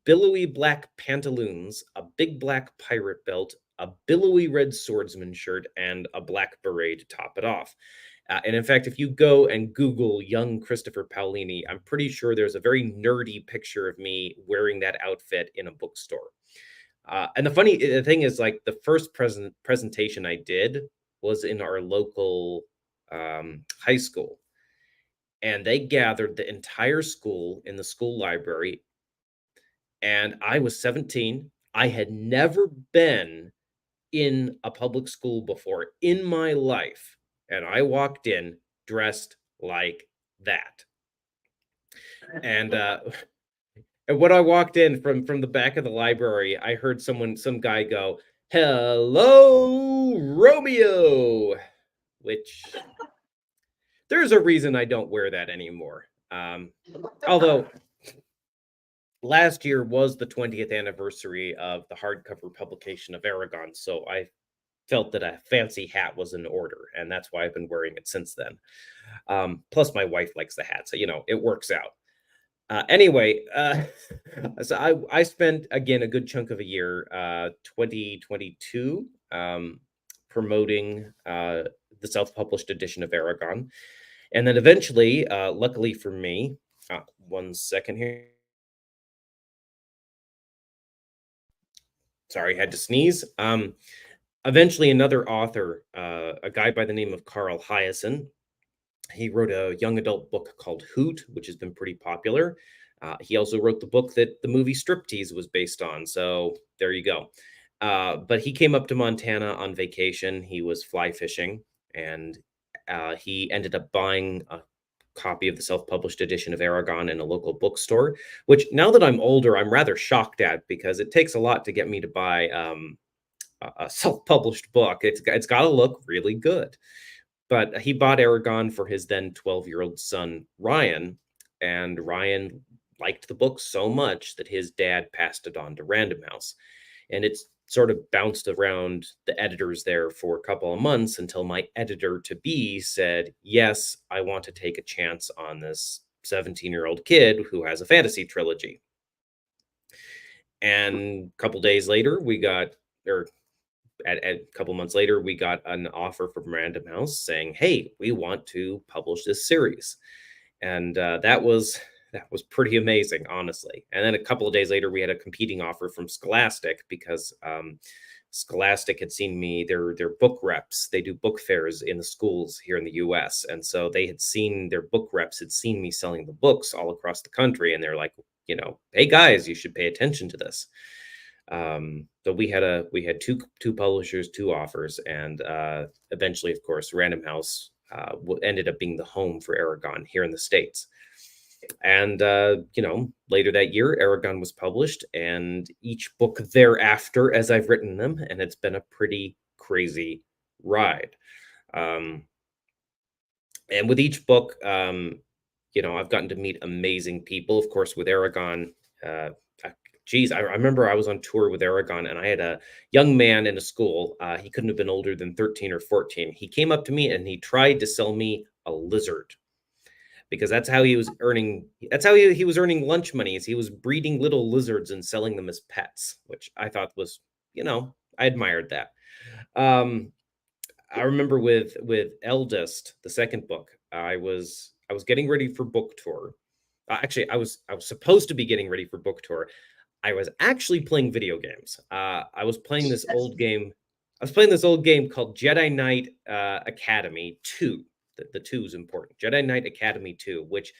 billowy black pantaloons, a big black pirate belt, a billowy red swordsman shirt, and a black beret to top it off. And in fact, if you go and Google young Christopher Paolini, I'm pretty sure there's a very nerdy picture of me wearing that outfit in a bookstore. And the thing is, like, the first presentation I did was in our local high school. And they gathered the entire school in the school library. And I was 17. I had never been in a public school before in my life. And I walked in dressed like that. And when I walked in from the back of the library, I heard some guy go, "Hello, Romeo," which there's a reason I don't wear that anymore. Although last year was the 20th anniversary of the hardcover publication of Aragon, so I felt that a fancy hat was in order, and that's why I've been wearing it since then. Plus, my wife likes the hat, so it works out. Anyway, so I spent again a good chunk of a year, 2022, promoting the self-published edition of Aragon, and then eventually, luckily for me, 1 second here. Sorry, had to sneeze. Eventually, another author, a guy by the name of Carl Hyacin, he wrote a young adult book called Hoot, which has been pretty popular. He also wrote the book that the movie Striptease was based on. So there you go. But he came up to Montana on vacation. He was fly fishing, and he ended up buying a copy of the self-published edition of Aragon in a local bookstore, which now that I'm older, I'm rather shocked at, because it takes a lot to get me to buy a self-published book. It's got to look really good. But he bought Aragon for his then 12-year-old son, Ryan, and Ryan liked the book so much that his dad passed it on to Random House. And it's sort of bounced around the editors there for a couple of months until my editor-to-be said, yes, I want to take a chance on this 17-year-old kid who has a fantasy trilogy. And a couple days later, a couple months later, we got an offer from Random House saying, hey, we want to publish this series. And that was pretty amazing, honestly. And then a couple of days later, we had a competing offer from Scholastic because Scholastic had seen me, their book reps, they do book fairs in the schools here in the US. And so they had seen, their book reps had seen me selling the books all across the country. And they're like, hey guys, you should pay attention to this. So we had two publishers, two offers, and eventually, of course, Random House ended up being the home for Aragon here in the States. And later that year, Aragon was published, and each book thereafter, as I've written them, and it's been a pretty crazy ride. And with each book, I've gotten to meet amazing people. Of course, with Aragon, I remember I was on tour with Aragon, and I had a young man in a school. He couldn't have been older than 13 or 14. He came up to me and he tried to sell me a lizard, because that's how he was earning. That's how he was earning lunch money. Is he was breeding little lizards and selling them as pets, which I thought was, I admired that. I remember with Eldest, the second book, I was getting ready for book tour. Actually, I was supposed to be getting ready for book tour. I was actually playing video games. I was playing this old game. I was playing this old game called Jedi Knight Academy 2. The 2 is important. Jedi Knight Academy 2, which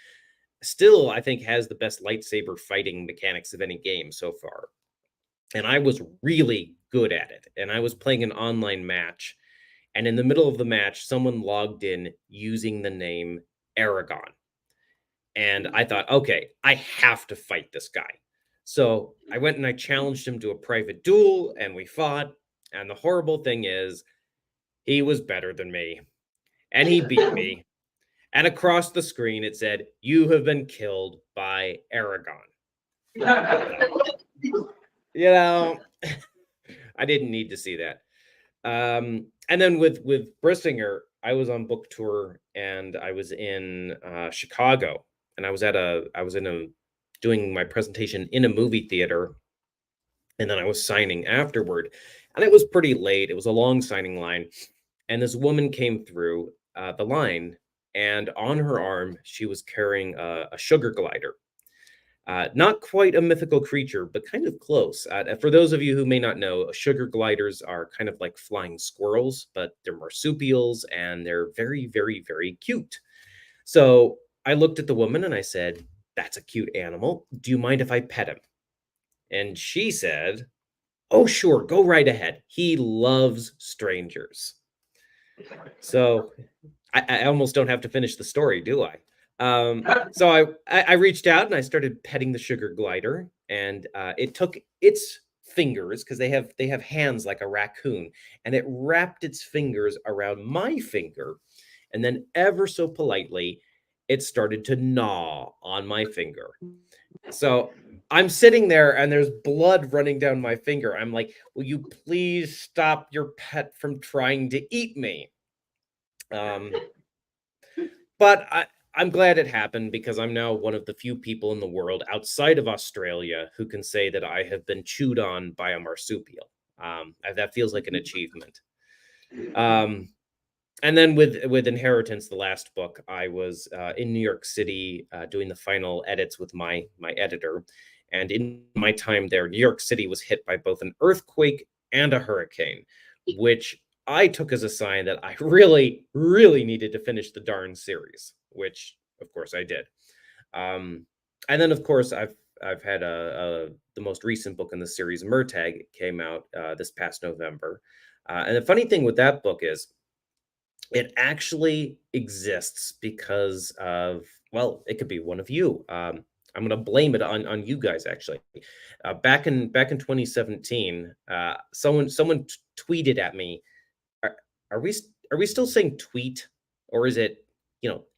still I think has the best lightsaber fighting mechanics of any game so far. And I was really good at it. And I was playing an online match. And in the middle of the match, someone logged in using the name Aragon. And I thought, okay, I have to fight this guy. So I went and I challenged him to a private duel, and we fought. And the horrible thing is, he was better than me. And he beat me. And across the screen, it said, "You have been killed by Aragon." I didn't need to see that. And then with Brissinger, I was on book tour, and I was in Chicago, and I was doing my presentation in a movie theater, and then I was signing afterward, and it was pretty late. It was a long signing line, and this woman came through the line, and on her arm, she was carrying a sugar glider. Not quite a mythical creature, but kind of close. For those of you who may not know, sugar gliders are kind of like flying squirrels, but they're marsupials, and they're very, very, very cute. So I looked at the woman and I said, "That's a cute animal. Do you mind if I pet him?" And she said, "Oh, sure, go right ahead. He loves strangers." So I almost don't have to finish the story, do I? So I reached out and I started petting the sugar glider, and it took its fingers, because they have hands like a raccoon, and it wrapped its fingers around my finger, and then ever so politely, it started to gnaw on my finger. So I'm sitting there and there's blood running down my finger. I'm like, "Will you please stop your pet from trying to eat me?" But I'm glad it happened, because I'm now one of the few people in the world outside of Australia who can say that I have been chewed on by a marsupial. That feels like an achievement. And then with Inheritance, the last book, I was in New York City doing the final edits with my editor. And in my time there, New York City was hit by both an earthquake and a hurricane, which I took as a sign that I really, really needed to finish the darn series, which of course I did. And then of course I've had the most recent book in the series, Murtag, came out this past November. And the funny thing with that book is, it actually exists because of, well, it could be one of you. I'm going to blame it on you guys, actually. Back in 2017, someone tweeted at me, are we still saying tweet, or is it,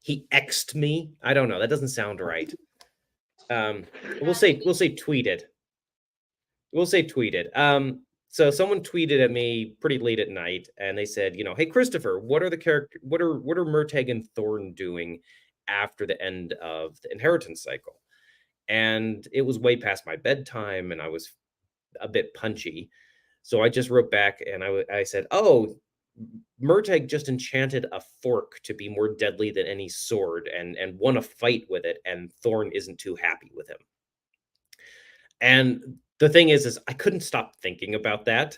he X'd me. I don't know. That doesn't sound right. We'll say tweeted. We'll say tweeted. So someone tweeted at me pretty late at night, and they said, you know, hey Christopher, what are Murtagh and Thorn doing after the end of the inheritance cycle? And it was way past my bedtime, and I was a bit punchy, so I just wrote back, and I said, oh, Murtagh just enchanted a fork to be more deadly than any sword, and won a fight with it, and Thorn isn't too happy with him. And the thing is I couldn't stop thinking about that.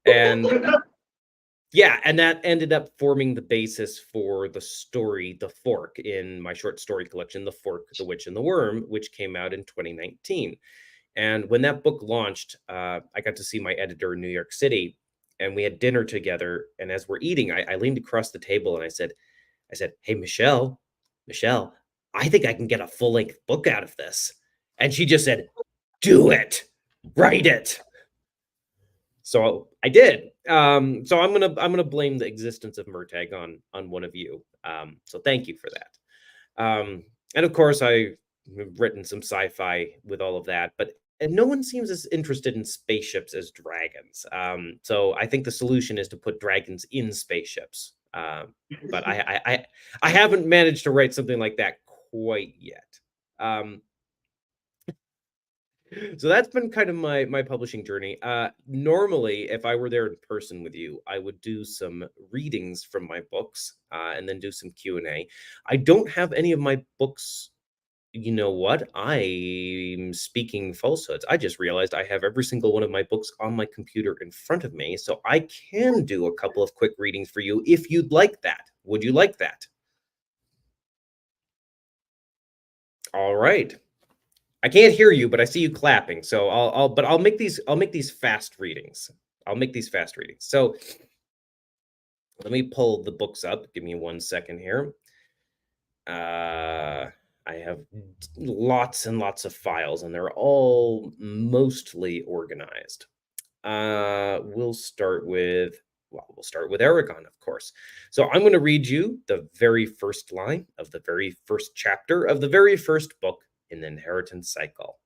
And yeah, and that ended up forming the basis for the story, The Fork, in my short story collection, The Fork, The Witch and the Worm, which came out in 2019. And when that book launched, I got to see my editor in New York City, and we had dinner together. And as we're eating, I leaned across the table and I said, hey, Michelle, I think I can get a full-length book out of this. And she just said, do it, write it. So I did. So I'm gonna blame the existence of Murtagh on one of you. So thank you for that. And of course, I've written some sci-fi with all of that, but no one seems as interested in spaceships as dragons. So I think the solution is to put dragons in spaceships. But I haven't managed to write something like that quite yet. So that's been kind of my publishing journey. Normally, if I were there in person with you, I would do some readings from my books and then do some Q&A. I don't have any of my books. You know what? I'm speaking falsehoods. I just realized I have every single one of my books on my computer in front of me, so I can do a couple of quick readings for you if you'd like that. Would you like that? All right. I can't hear you, but I see you clapping. So I'll make these fast readings. I'll make these fast readings. So let me pull the books up. Give me 1 second here. I have lots and lots of files, and they're all mostly organized. We'll start with Aragon, of course. So I'm going to read you the very first line of the very first chapter of the very first book in the inheritance cycle.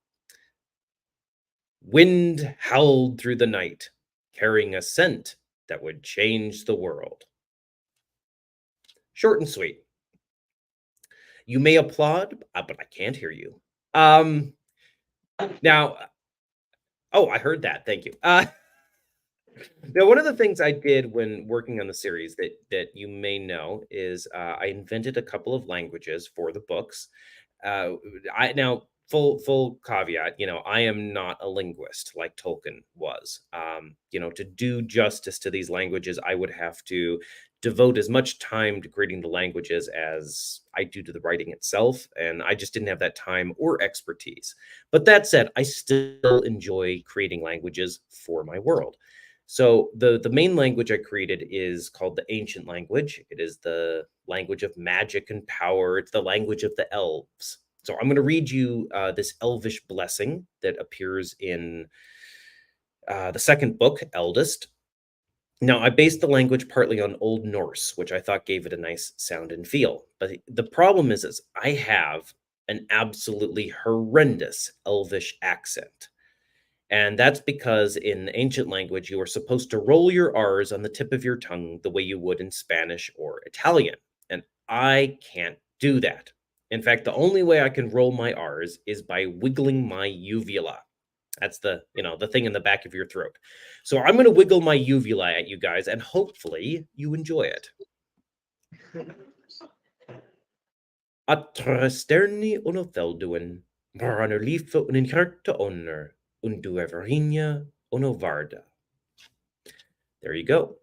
Wind howled through the night, carrying a scent that would change the world. Short and sweet. You may applaud, but I can't hear you. Now, oh, I heard that. Thank you. Now, one of the things I did when working on the series that you may know is I invented a couple of languages for the books. Now full caveat, you know, I am not a linguist like Tolkien was. You know, to do justice to these languages, I would have to devote as much time to creating the languages as I do to the writing itself, and I just didn't have that time or expertise. But that said, I still enjoy creating languages for my world. So the main language I created is called the Ancient Language. It is the language of magic and power. It's the language of the elves. So I'm going to read you this elvish blessing that appears in the second book, Eldest. Now, I based the language partly on Old Norse, which I thought gave it a nice sound and feel. But the problem is I have an absolutely horrendous elvish accent. And that's because in ancient language, you are supposed to roll your R's on the tip of your tongue the way you would in Spanish or Italian. And I can't do that. In fact, the only way I can roll my R's is by wiggling my uvula. That's the thing in the back of your throat. So I'm going to wiggle my uvula at you guys, and hopefully you enjoy it. Atrasterni onofelduin, Maranerlifa uninharta honor, undueverinia onovarda. There you go.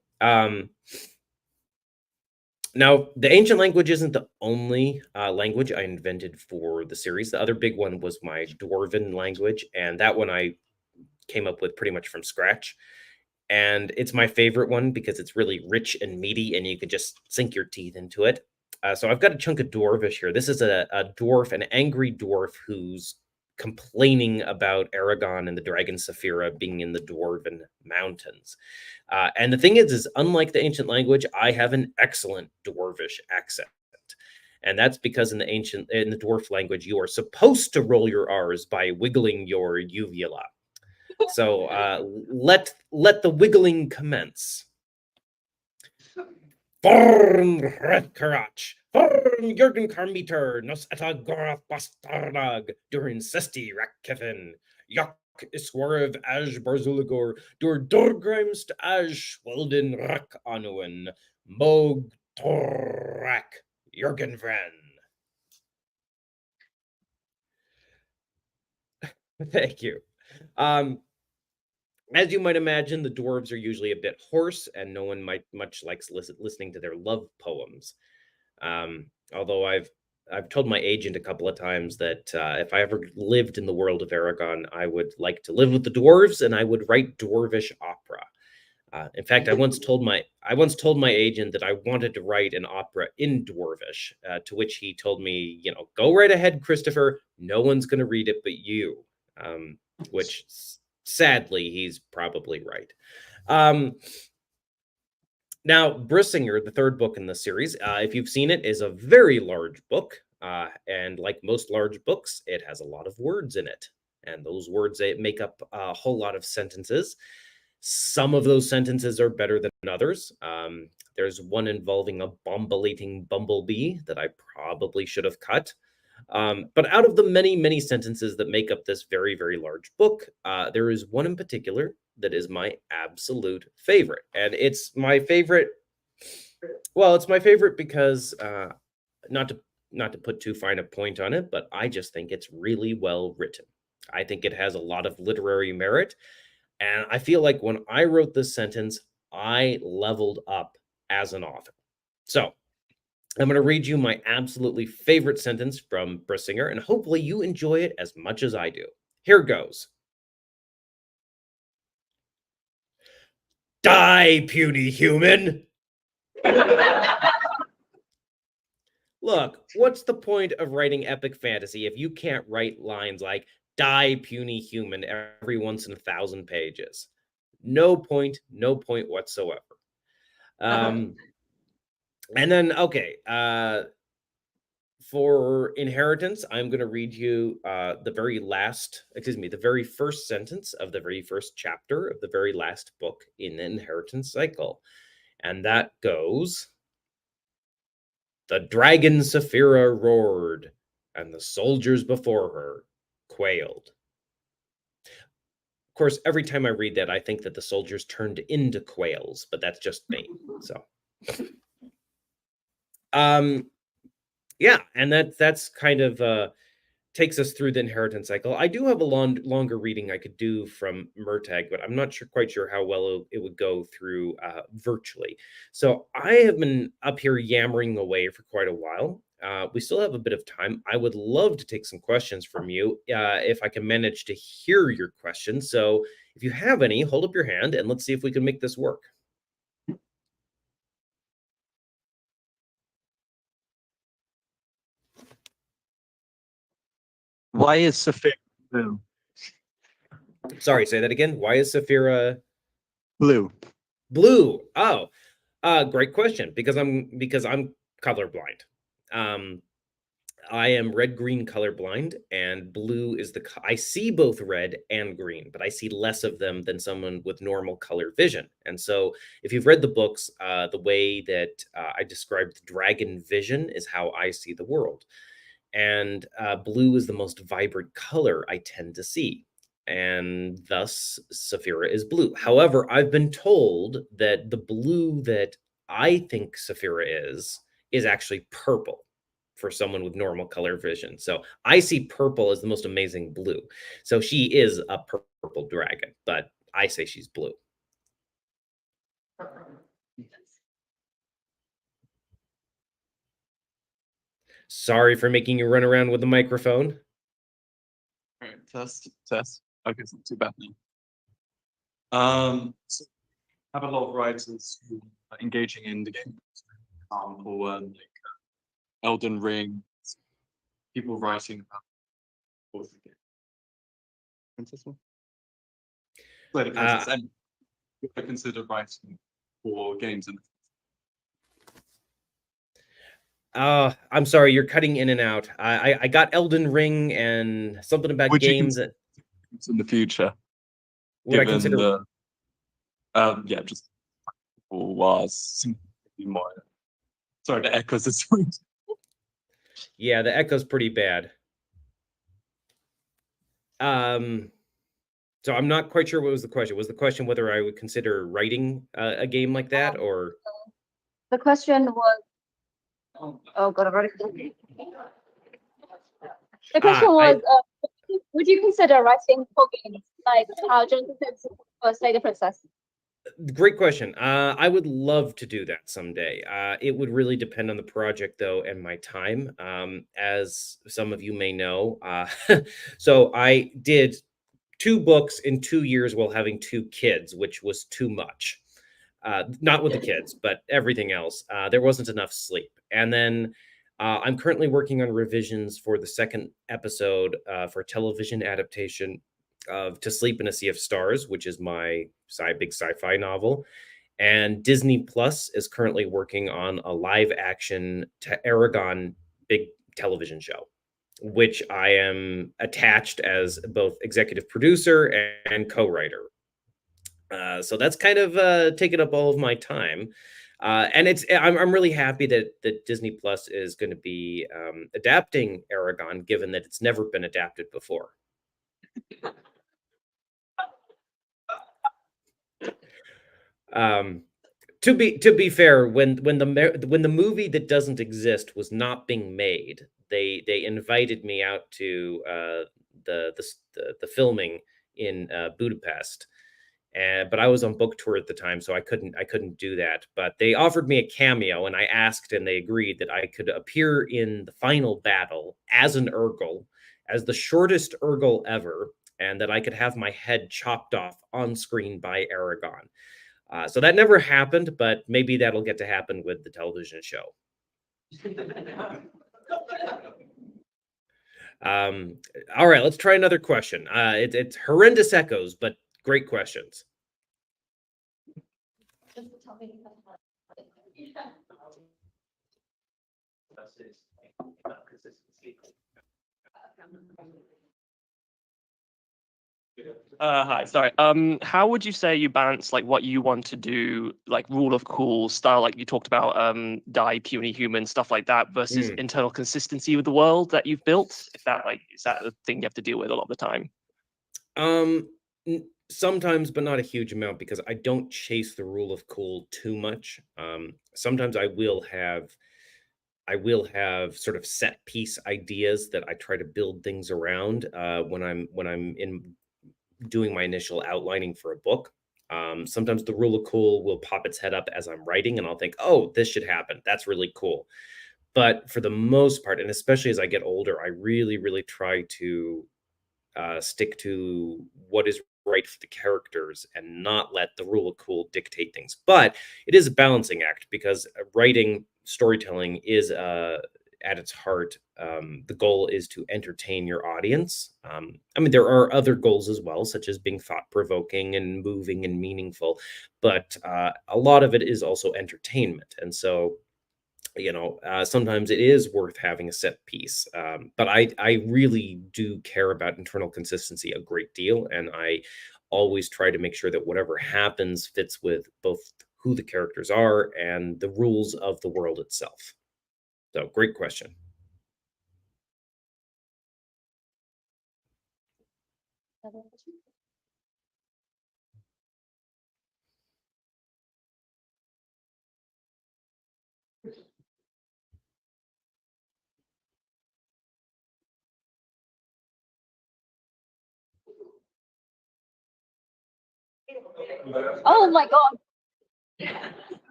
Now, the ancient language isn't the only language I invented for the series. The other big one was my Dwarven language, and that one I came up with pretty much from scratch. And it's my favorite one because it's really rich and meaty, and you can just sink your teeth into it. So I've got a chunk of Dwarvish here. This is a dwarf, an angry dwarf who's complaining about Aragon and the dragon Saphira being in the Dwarven mountains. And the thing is unlike the ancient language, I have an excellent Dwarvish accent. And that's because in the dwarf language, you are supposed to roll your R's by wiggling your uvula. So let the wiggling commence. Form Karach, Form Jürgen Karmiter, Nos Etagorath Bastardag, Durin Sesti Rakkevin, Yok Iswarv Aj Barzuligor, Dur Dorgrimst Aj Welden Rak Anuin, Mog Torak, Jürgen Vren. Thank you. As you might imagine, the dwarves are usually a bit hoarse, and no one much likes listening to their love poems. Although I've told my agent a couple of times that if I ever lived in the world of Aragon, I would like to live with the dwarves, and I would write dwarvish opera. In fact, I once told my agent that I wanted to write an opera in dwarvish, to which he told me, go right ahead, Christopher. No one's going to read it but you. Which sadly, he's probably right. Now, Brissinger, the third book in the series, if you've seen it, is a very large book. And like most large books, it has a lot of words in it. And those words make up a whole lot of sentences. Some of those sentences are better than others. There's one involving a bombulating bumblebee that I probably should have cut. But out of the many, many sentences that make up this very, very large book, there is one in particular that is my absolute favorite. And it's my favorite. Well, it's my favorite because not to put too fine a point on it, but I just think it's really well written. I think it has a lot of literary merit. And I feel like when I wrote this sentence, I leveled up as an author. So I'm going to read you my absolutely favorite sentence from Brissinger, and hopefully you enjoy it as much as I do. Here goes. Die, puny human! Look, what's the point of writing epic fantasy if you can't write lines like, die, puny human, every once in 1,000 pages? No point whatsoever. And then, okay, for inheritance, I'm going to read you the very first sentence of the very first chapter of the very last book in the inheritance cycle. And that goes, the dragon Saphira roared, and the soldiers before her quailed. Of course, every time I read that, I think that the soldiers turned into quails, but that's just me. So, yeah, and that's kind of takes us through the inheritance cycle. I do have a longer reading I could do from Murtagh, but I'm not quite sure how well it would go through virtually. So I have been up here yammering away for quite a while. We still have a bit of time. I would love to take some questions from you if I can manage to hear your questions. So if you have any, hold up your hand and let's see if we can make this work. Why is Saphira blue? Sorry, say that again. Why is Saphira blue? Blue. Oh, great question. Because I'm colorblind. I am red-green colorblind, and blue is I see both red and green, but I see less of them than someone with normal color vision. And so if you've read the books, the way that I described dragon vision is how I see the world. And blue is the most vibrant color I tend to see. And thus, Saphira is blue. However, I've been told that the blue that I think Saphira is actually purple for someone with normal color vision. So I see purple as the most amazing blue. So she is a purple dragon, but I say she's blue. Sorry for making you run around with the microphone. All right, test. Okay, it's not too bad now. So I have a lot of writers who are engaging in the game. For example, like Elden Ring, people writing about what's the game? Princess one? Lady Princess, and I consider writing for games in I'm sorry, you're cutting in and out. I got Elden Ring and something about Would you games that in the future, would I given consider. the yeah, just was more. Sorry, the echoes is Yeah, the echo's pretty bad. So I'm not quite sure what was the question. Was the question whether I would consider writing a game like that, or? The question was, oh God, I've already. The question was, would you consider writing for games like how Jonathan Simpson first Lady Princess? Great question. I would love to do that someday. It would really depend on the project, though, and my time. As some of you may know, so I did 2 books in 2 years while having 2 kids, which was too much. Not with the kids, but everything else. There wasn't enough sleep. And then I'm currently working on revisions for the 2nd episode for television adaptation of To Sleep in a Sea of Stars, which is my big sci-fi novel. And Disney Plus is currently working on a live action Aragon big television show, which I am attached as both executive producer and co-writer. So that's kind of taken up all of my time. And I'm really happy that Disney Plus is going to be adapting Aragon, given that it's never been adapted before. To be fair, when the movie that doesn't exist was not being made, they invited me out to the filming in Budapest. But I was on book tour at the time, so I couldn't do that. But they offered me a cameo, and I asked, and they agreed that I could appear in the final battle as an Urgle, as the shortest Urgle ever, and that I could have my head chopped off on screen by Aragon. So that never happened, but maybe that'll get to happen with the television show. All right, let's try another question. It's horrendous echoes, but great questions. Hi, sorry. How would you say you balance like what you want to do, like rule of cool style, like you talked about, die puny human stuff like that, versus internal consistency with the world that you've built? If that is that the thing you have to deal with a lot of the time? Sometimes, but not a huge amount, because I don't chase the rule of cool too much. Sometimes I will have sort of set piece ideas that I try to build things around when I'm in doing my initial outlining for a book. Sometimes the rule of cool will pop its head up as I'm writing, and I'll think, oh, this should happen. That's really cool. But for the most part, and especially as I get older, I really, really try to stick to what is right for the characters and not let the rule of cool dictate things. But it is a balancing act, because writing, storytelling is at its heart, the goal is to entertain your audience. I mean, there are other goals as well, such as being thought-provoking and moving and meaningful, but a lot of it is also entertainment. And so, sometimes it is worth having a set piece. But I really do care about internal consistency a great deal, and I always try to make sure that whatever happens fits with both who the characters are and the rules of the world itself. So, great question. Oh my God.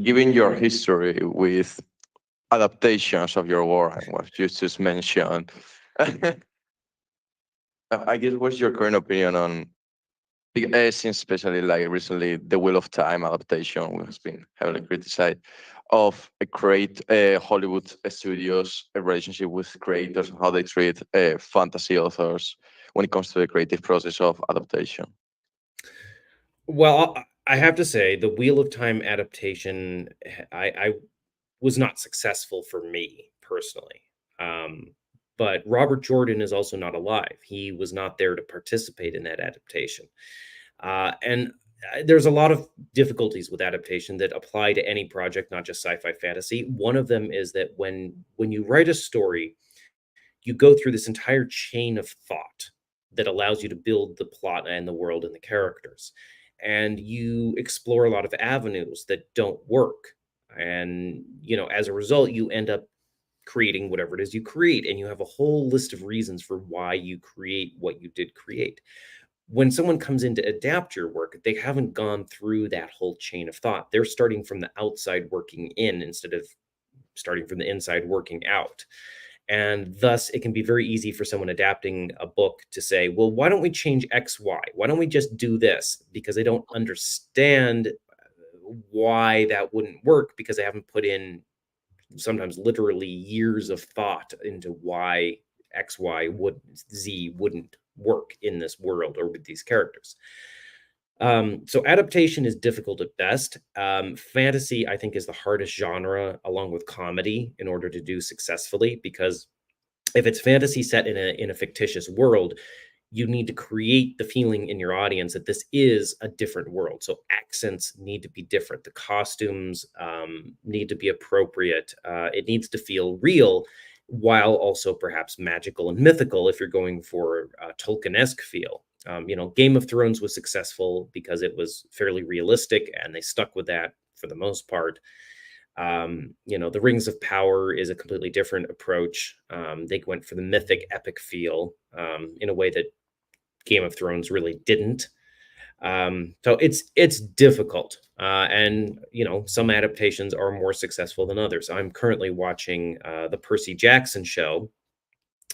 Given your history with adaptations of your work and what you just mentioned, I guess what's your current opinion on, since especially like recently the Wheel of Time adaptation has been heavily criticized, of a Hollywood studios a relationship with creators and how they treat fantasy authors when it comes to the creative process of adaptation? Well, I have to say, the Wheel of Time adaptation, I was not successful for me personally. But Robert Jordan is also not alive. He was not there to participate in that adaptation. And there's a lot of difficulties with adaptation that apply to any project, not just sci-fi fantasy. One of them is that when you write a story, you go through this entire chain of thought that allows you to build the plot and the world and the characters. And you explore a lot of avenues that don't work. And, as a result, you end up creating whatever it is you create. And you have a whole list of reasons for why you create what you did create. When someone comes in to adapt your work, they haven't gone through that whole chain of thought. They're starting from the outside working in instead of starting from the inside working out. And thus, it can be very easy for someone adapting a book to say, well, why don't we change X, Y? Why don't we just do this? Because they don't understand why that wouldn't work because they haven't put in sometimes literally years of thought into why X, Y, Z wouldn't work in this world or with these characters. So adaptation is difficult at best. Fantasy, I think, is the hardest genre along with comedy in order to do successfully, because if it's fantasy set in a fictitious world, you need to create the feeling in your audience that this is a different world. So accents need to be different. The costumes need to be appropriate. It needs to feel real, while also perhaps magical and mythical if you're going for a Tolkien-esque feel. Game of Thrones was successful because it was fairly realistic, and they stuck with that for the most part. The Rings of Power is a completely different approach. They went for the mythic epic feel in a way that Game of Thrones really didn't. So it's difficult, and some adaptations are more successful than others. I'm currently watching the Percy Jackson show,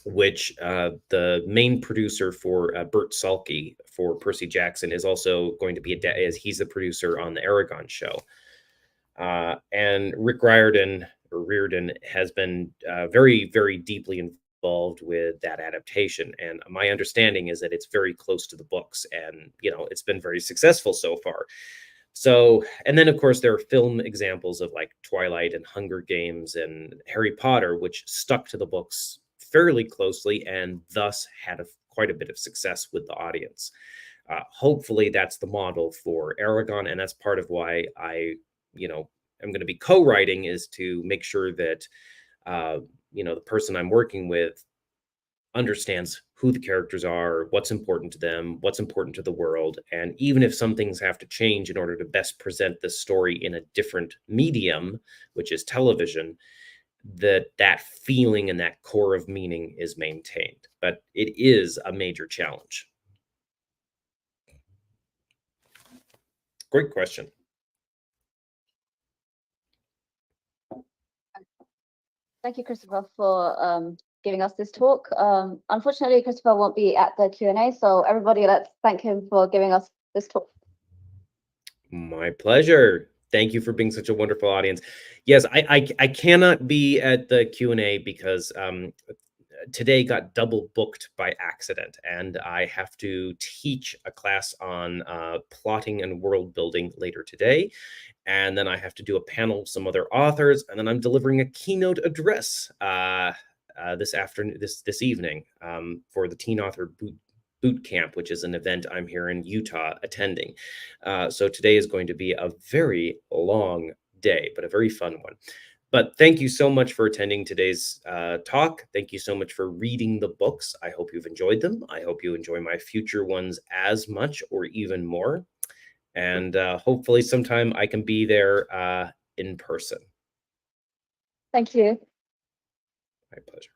which the main producer for Bert Salke for Percy Jackson is also going to be as he's the producer on the Aragon show. And Rick Riordan has been very, very deeply involved with that adaptation. And my understanding is that it's very close to the books, and it's been very successful so far. So, and then of course there are film examples of like Twilight and Hunger Games and Harry Potter, which stuck to the books fairly closely and thus had quite a bit of success with the audience. Hopefully that's the model for Aragon, and that's part of why I'm going to be co-writing, is to make sure that the person I'm working with understands who the characters are, what's important to them, what's important to the world, and even if some things have to change in order to best present the story in a different medium, which is television, that feeling and that core of meaning is maintained. But it is a major challenge. Great question. Thank you, Christopher, for giving us this talk. Unfortunately, Christopher won't be at the Q&A, so everybody, let's thank him for giving us this talk. My pleasure. Thank you for being such a wonderful audience. Yes, I cannot be at the Q&A because today got double booked by accident, and I have to teach a class on plotting and world building later today. And then I have to do a panel with some other authors, and then I'm delivering a keynote address this evening for the Teen Author Boot Camp, which is an event I'm here in Utah attending. So today is going to be a very long day, but a very fun one. But thank you so much for attending today's talk. Thank you so much for reading the books. I hope you've enjoyed them. I hope you enjoy my future ones as much or even more. And hopefully sometime I can be there in person. Thank you. My pleasure.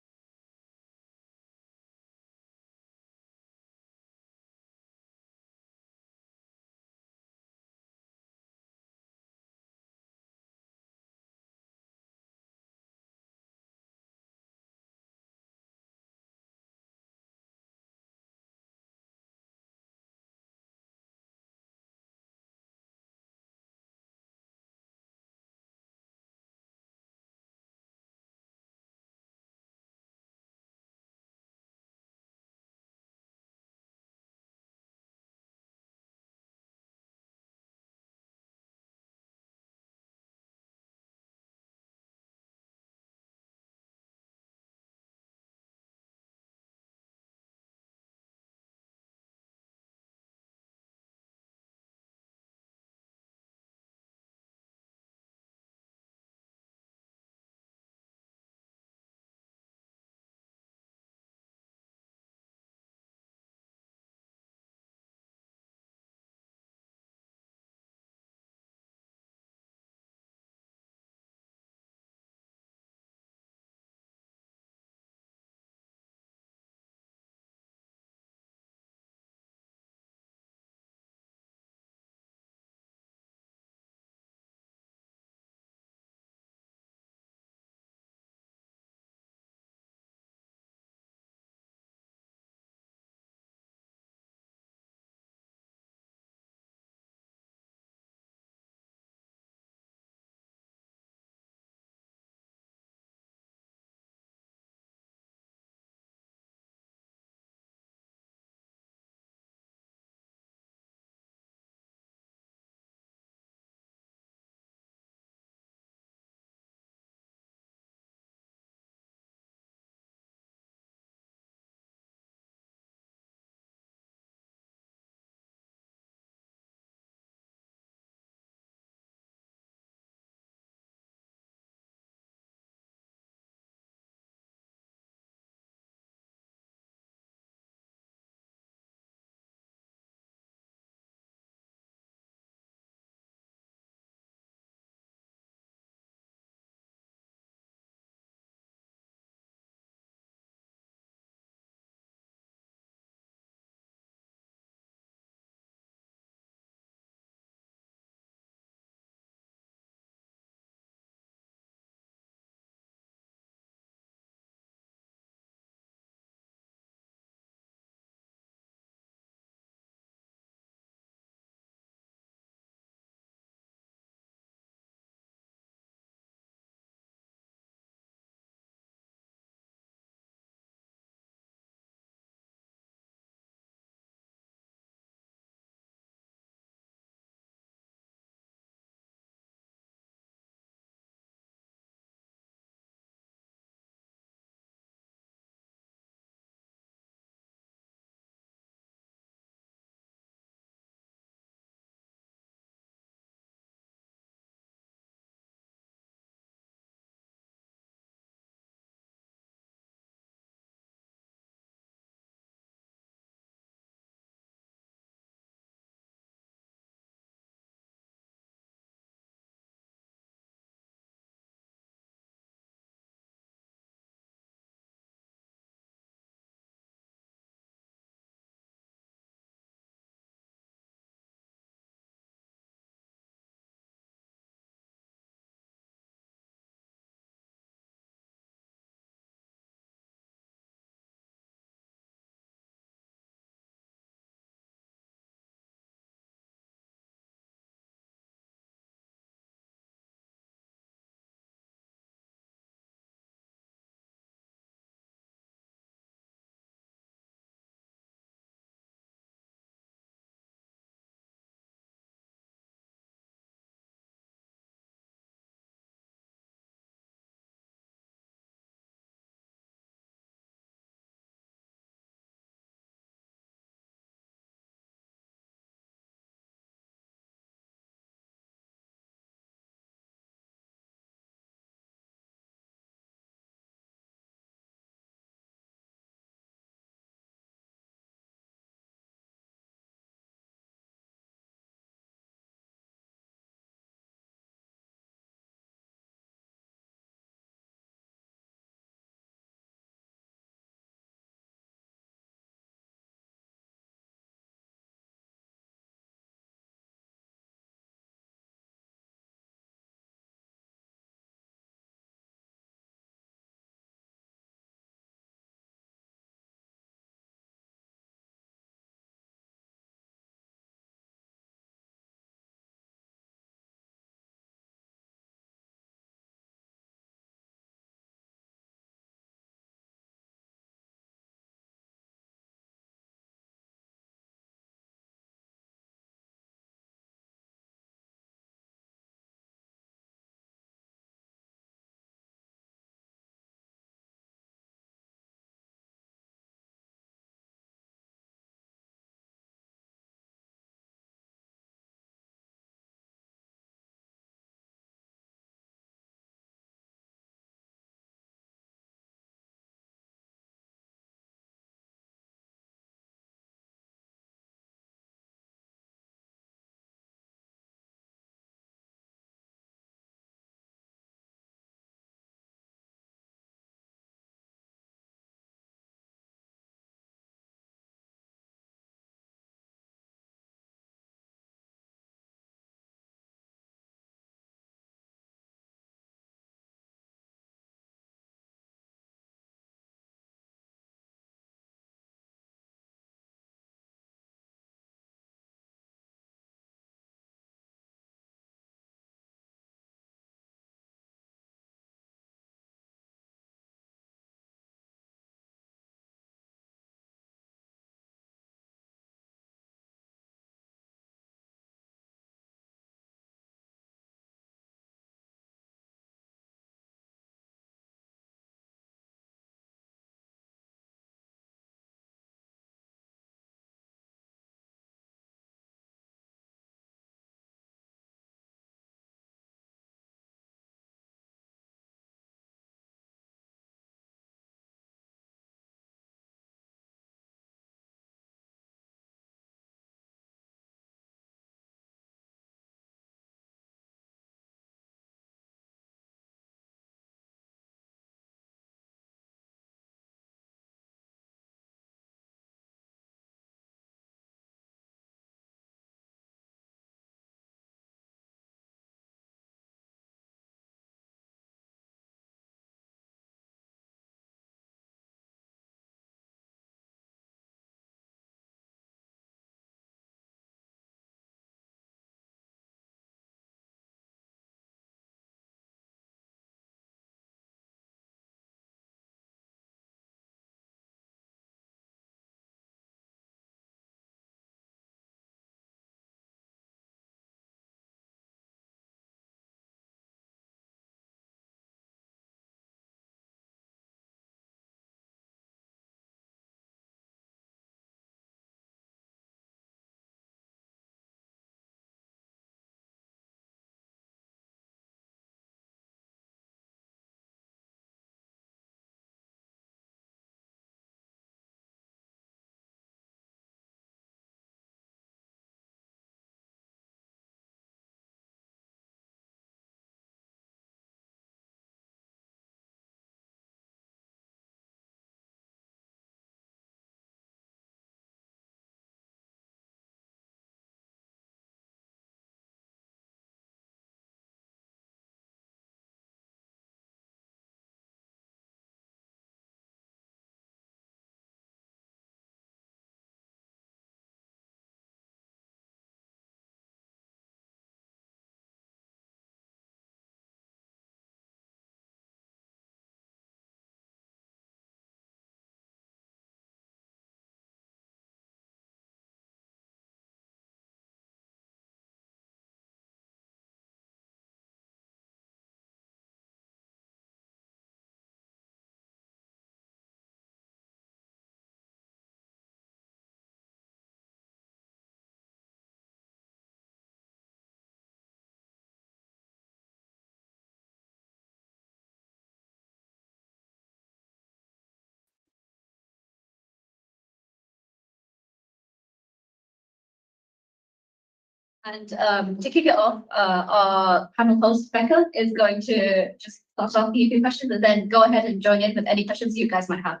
And to kick it off, our panel host Becca is going to just start off a few questions and then go ahead and join in with any questions you guys might have.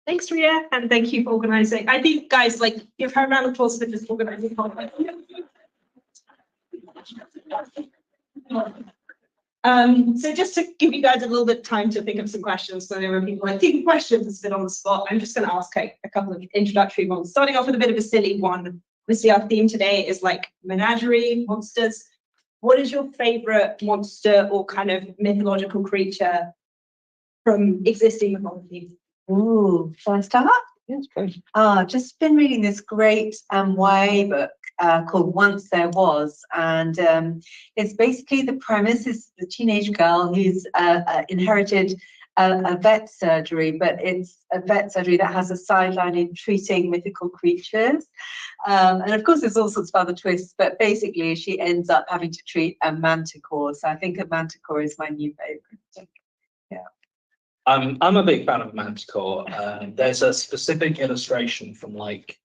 Thanks, Ria, and thank you for organizing. I think, guys, like, give her a round of applause for just organizing. So just to give you guys a little bit of time to think of some questions, so there are people like thinking questions and sit on the spot. I'm just going to ask a couple of introductory ones, starting off with a bit of a silly one. Obviously, our theme today is like menagerie, monsters. What is your favorite monster or kind of mythological creature from existing mythology? Ooh, shall I start? Yes, please. Just been reading this great YA book called Once There Was, and it's basically the premise is the teenage girl who's inherited a vet surgery, but it's a vet surgery that has a sideline in treating mythical creatures. And of course, there's all sorts of other twists, but basically she ends up having to treat a manticore. So I think a manticore is my new favorite. Yeah. I'm a big fan of Manticore. There's a specific illustration from like,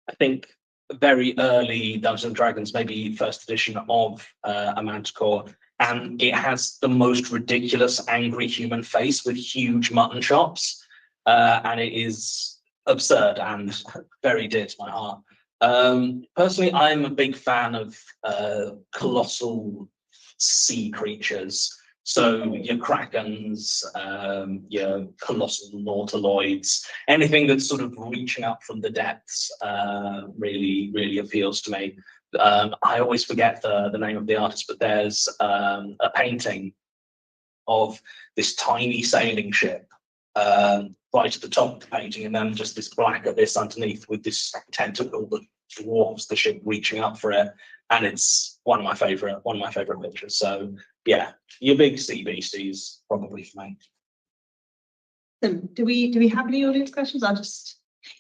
I think very early Dungeons and Dragons, maybe first edition of a Manticore, and it has the most ridiculous angry human face with huge mutton chops, and it is absurd and very dear to my heart. Personally, I'm a big fan of colossal sea creatures. So your krakens, your colossal nautiloids, anything that's sort of reaching up from the depths, really, really appeals to me. I always forget the name of the artist, but there's a painting of this tiny sailing ship right at the top of the painting, and then just this black abyss underneath with this tentacle that dwarfs the ship reaching up for it. And it's one of my favorite pictures. So yeah, your big sea beasties probably for me. Do we have any audience questions?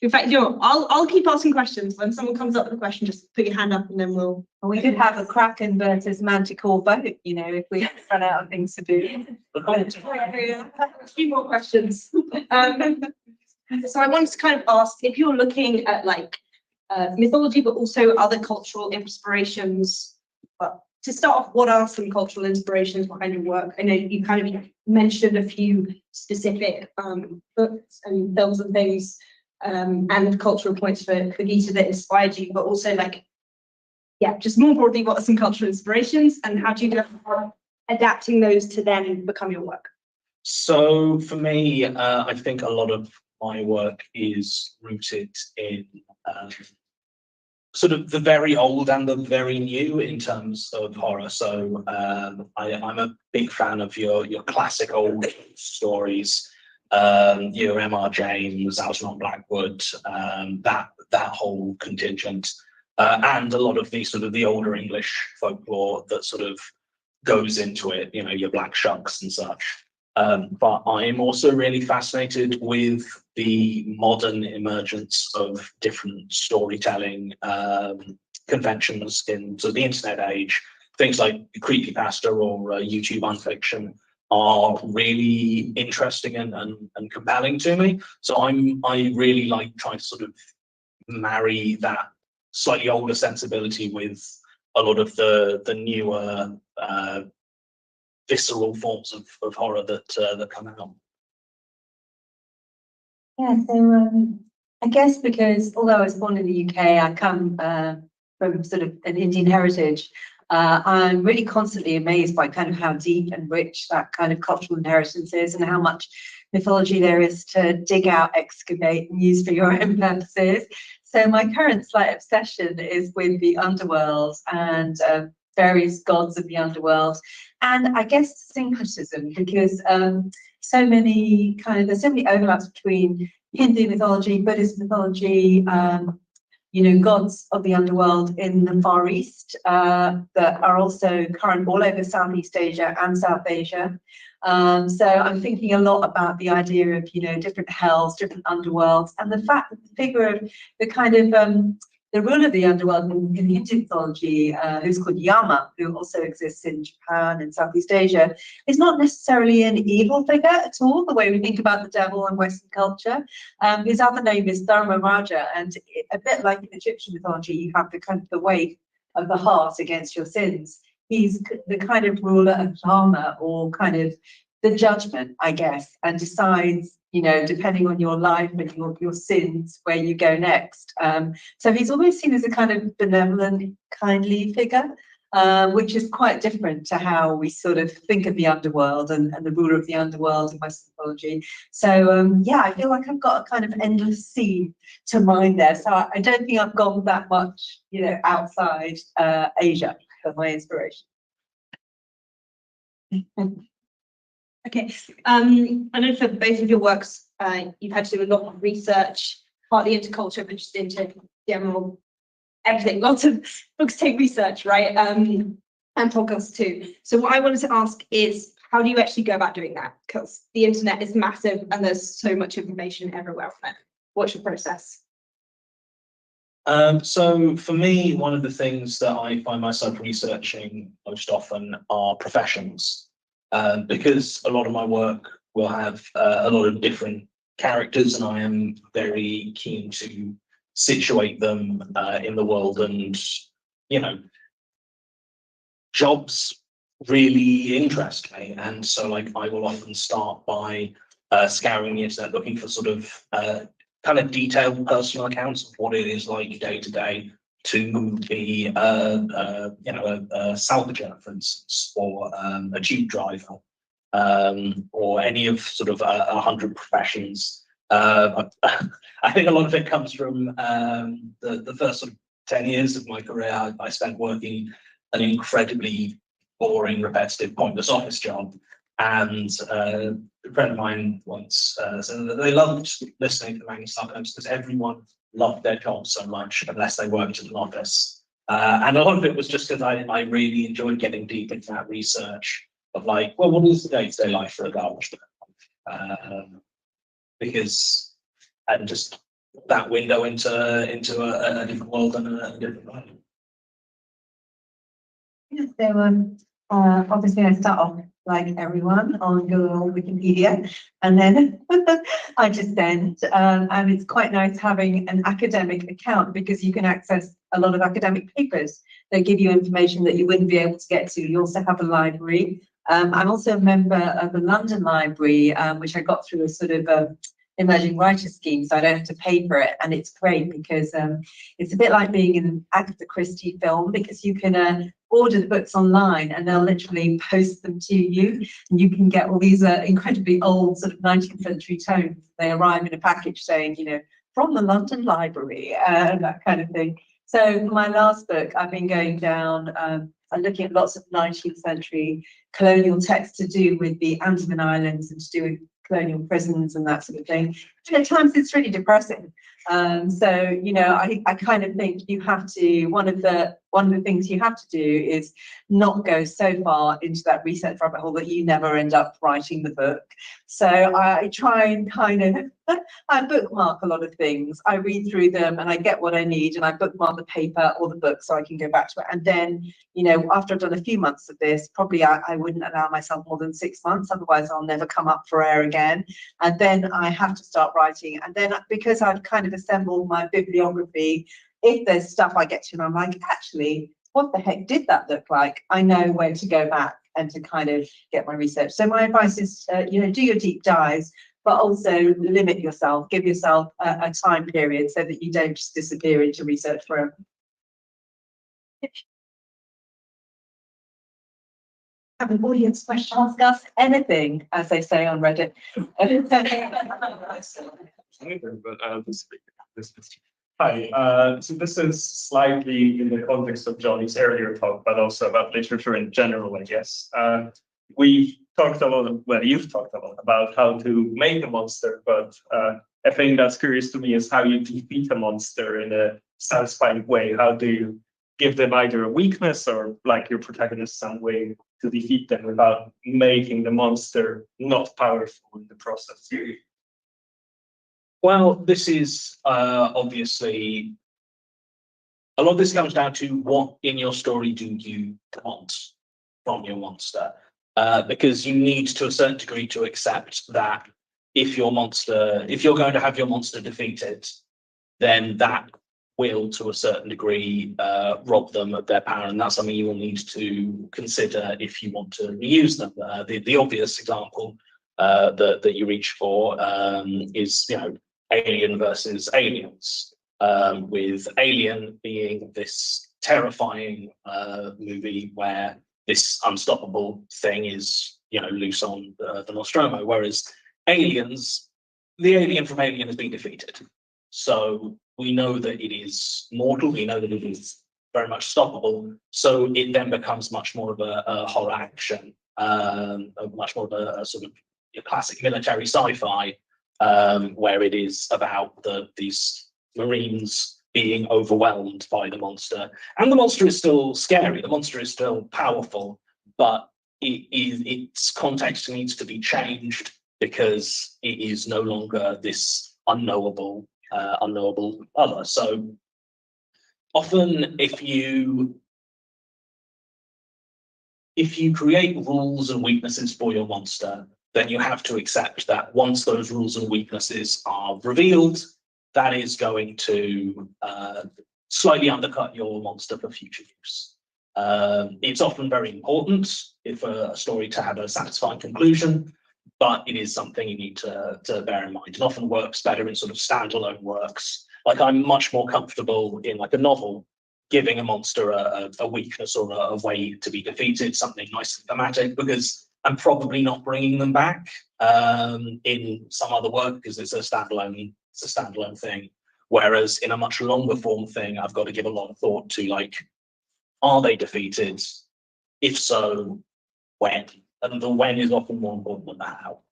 In fact, I'll keep asking questions. When someone comes up with a question, just put your hand up and then we'll. We could have a Kraken versus Manticore vote, you know, if we run out of things to do. A few more questions. So I wanted to kind of ask if you're looking at like mythology, but also other cultural inspirations. Well, to start off, what are some cultural inspirations behind your work? I know you kind of mentioned a few specific books and films and things, and cultural points for Gita that inspired you, but also like, yeah, just more broadly, what are some cultural inspirations and how do you go adapting those to then become your work? So for me, I think a lot of my work is rooted in sort of the very old and the very new in terms of horror. So I'm a big fan of your classic old stories, your M.R. James, Algernon Blackwood, that whole contingent, and a lot of the sort of the older English folklore that sort of goes into it, you know, your Black Shucks and such. But I'm also really fascinated with the modern emergence of different storytelling conventions in sort of the internet age. Things like creepypasta or YouTube unfiction are really interesting and compelling to me. So I really like trying to sort of marry that slightly older sensibility with a lot of the newer visceral forms of horror that come out. Yeah, so I guess because although I was born in the UK, I come from sort of an Indian heritage. I'm really constantly amazed by kind of how deep and rich that kind of cultural inheritance is and how much mythology there is to dig out, excavate, and use for your own purposes. So my current slight obsession is with the underworld and various gods of the underworld. And I guess syncretism, because there's so many overlaps between Hindu mythology, Buddhist mythology, you know, gods of the underworld in the Far East that are also current all over Southeast Asia and South Asia. So I'm thinking a lot about the idea of, you know, different hells, different underworlds, and the fact that the figure of the kind of the the ruler of the underworld in the Hindu mythology, who's called Yama, who also exists in Japan and Southeast Asia, is not necessarily an evil figure at all, the way we think about the devil in Western culture. His other name is Dharma Raja, and a bit like in Egyptian mythology, you have the kind of the weight of the heart against your sins. He's the kind of ruler of Dharma, or kind of the judgment, I guess, and decides, you know, depending on your life and your sins, where you go next. So he's always seen as a kind of benevolent, kindly figure, which is quite different to how we sort of think of the underworld and the ruler of the underworld in Western mythology. So yeah, I feel like I've got a kind of endless sea to mine there. So I don't think I've gone that much, you know, outside Asia for my inspiration. Okay, I know for both of your works, you've had to do a lot of research, partly into culture, but just into general everything. Lots of books take research, right? And podcasts too. So what I wanted to ask is, how do you actually go about doing that? Because the internet is massive and there's so much information everywhere on it. What's your process? So for me, one of the things that I find myself researching most often are professions. Because a lot of my work will have a lot of different characters, and I am very keen to situate them in the world. And, you know, jobs really interest me. And so, like, I will often start by scouring the internet, looking for sort of kind of detailed personal accounts of what it is like day to day to be you know, a salvager, for instance, or a jeep driver, or any of sort of 100 professions. I think a lot of it comes from the first sort of 10 years of my career. I spent working an incredibly boring, repetitive, pointless office job. And a friend of mine once said that they loved listening to the Magna Startups because everyone loved their job so much unless they worked in an office. And a lot of it was just because I really enjoyed getting deep into that research of, like, well, what is the day-to-day life for a garbage man? Because, and just that window into a different world and a different life. So obviously I start off like everyone on Google, Wikipedia, and then I just send. And it's quite nice having an academic account because you can access a lot of academic papers that give you information that you wouldn't be able to get to. You also have a library. I'm also a member of the London Library, which I got through a sort of emerging writer scheme, so I don't have to pay for it. And it's great because it's a bit like being in an Agatha Christie film, because you can order the books online and they'll literally post them to you. And you can get all these incredibly old sort of 19th century tomes. They arrive in a package saying, you know, from the London Library, that kind of thing. So for my last book, I've been going down, I'm looking at lots of 19th century colonial texts to do with the Andaman Islands and to do with colonial prisons and that sort of thing. And at times it's really depressing. So, you know, I kind of think you have to, one of the things you have to do is not go so far into that research rabbit hole that you never end up writing the book. So I try and kind of, I bookmark a lot of things. I read through them and I get what I need, and I bookmark the paper or the book so I can go back to it. And then, you know, after I've done a few months of this, probably I wouldn't allow myself more than 6 months, otherwise I'll never come up for air again. And then I have to start writing. And then because I've kind of assembled my bibliography, if there's stuff I get to and I'm like, actually, what the heck did that look like? I know where to go back and to kind of get my research. So my advice is, you know, do your deep dives, but also limit yourself, give yourself a time period so that you don't just disappear into research forever. Have an audience question, ask us anything, as they say on Reddit. Hi, so this is slightly in the context of Johnny's earlier talk, but also about literature in general, I guess. We've talked a lot, well, you've talked a lot about how to make a monster, but a thing that's curious to me is how you defeat a monster in a satisfying way. How do you give them either a weakness or, like your protagonist, some way to defeat them without making the monster not powerful in the process? Well, this is obviously a lot of this comes down to what in your story do you want from your monster, because you need to a certain degree to accept that if you're going to have your monster defeated, then that will, to a certain degree, rob them of their power, and that's something you will need to consider if you want to reuse them. The obvious example that you reach for is, Alien versus Aliens, with Alien being this terrifying movie where this unstoppable thing is, loose on the Nostromo, whereas Aliens, the alien from Alien has been defeated. So we know that it is mortal, we know that it is very much stoppable, so it then becomes much more of a horror action, much more of a sort of classic military sci-fi, where it is about these Marines being overwhelmed by the monster. And the monster is still scary, the monster is still powerful, but its context needs to be changed because it is no longer this unknowable other. So often if you create rules and weaknesses for your monster, then you have to accept that once those rules and weaknesses are revealed, that is going to slightly undercut your monster for future use. It's often very important if a story to have a satisfying conclusion, but it is something you need to bear in mind. It often works better in sort of standalone works. Like, I'm much more comfortable in like a novel giving a monster a weakness or a way to be defeated, something nice and thematic, because I'm probably not bringing them back in some other work because it's a standalone thing. Whereas in a much longer form thing, I've got to give a lot of thought to, like, are they defeated? If so, when? And the when is often more important than the how.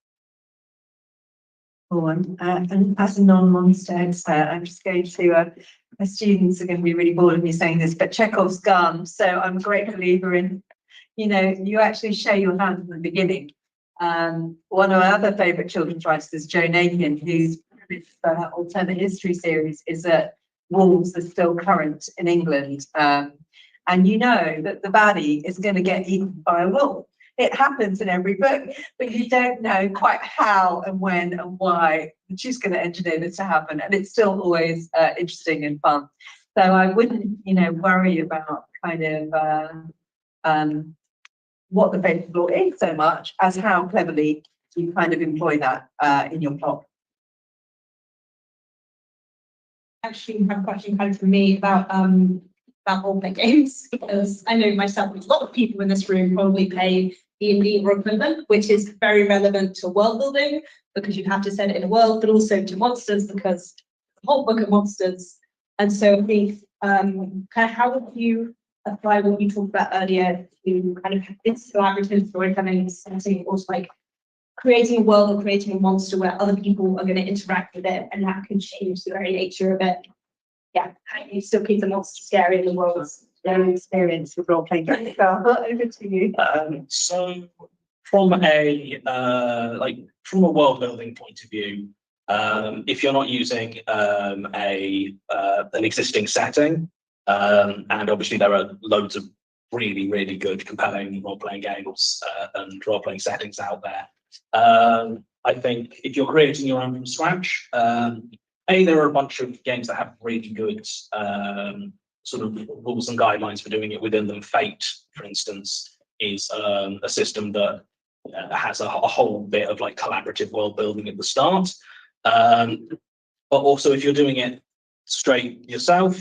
And as a non-monster expert, I'm just going to, my students are going to be really bored of me saying this, but Chekhov's gun. So I'm a great believer in, you actually show your hand from the beginning. One of my other favourite children's writers is Joan Aiken, whose alternate history series is that wolves are still current in England. And you know that the baddie is going to get eaten by a wolf. It happens in every book, but you don't know quite how and when and why she's going to engineer this to happen. And it's still always interesting and fun. So I wouldn't, worry about kind of what the fatal flaw is so much as how cleverly you kind of employ that in your plot. Actually, have a question kind of for me about role-play games, because I know myself and a lot of people in this room probably play D&D or equivalent, which is very relevant to world building because you have to set it in a world, but also to monsters because the whole book of monsters. And so I think kind of how would you apply what you talked about earlier to kind of this collaborative storytelling setting, also like creating a world or creating a monster where other people are going to interact with it, and that can change the very nature of it. Yeah, how do you still keep the monster scary in the world's their experience with role-playing games? Over to you. So from a world building point of view, if you're not using an existing setting, and obviously there are loads of really, really good compelling role-playing games and role-playing settings out there. I think if you're creating your own from scratch, there are a bunch of games that have really good sort of rules and guidelines for doing it within them. Fate, for instance, is a system that has a whole bit of like collaborative world building at the start. But also, if you're doing it straight yourself,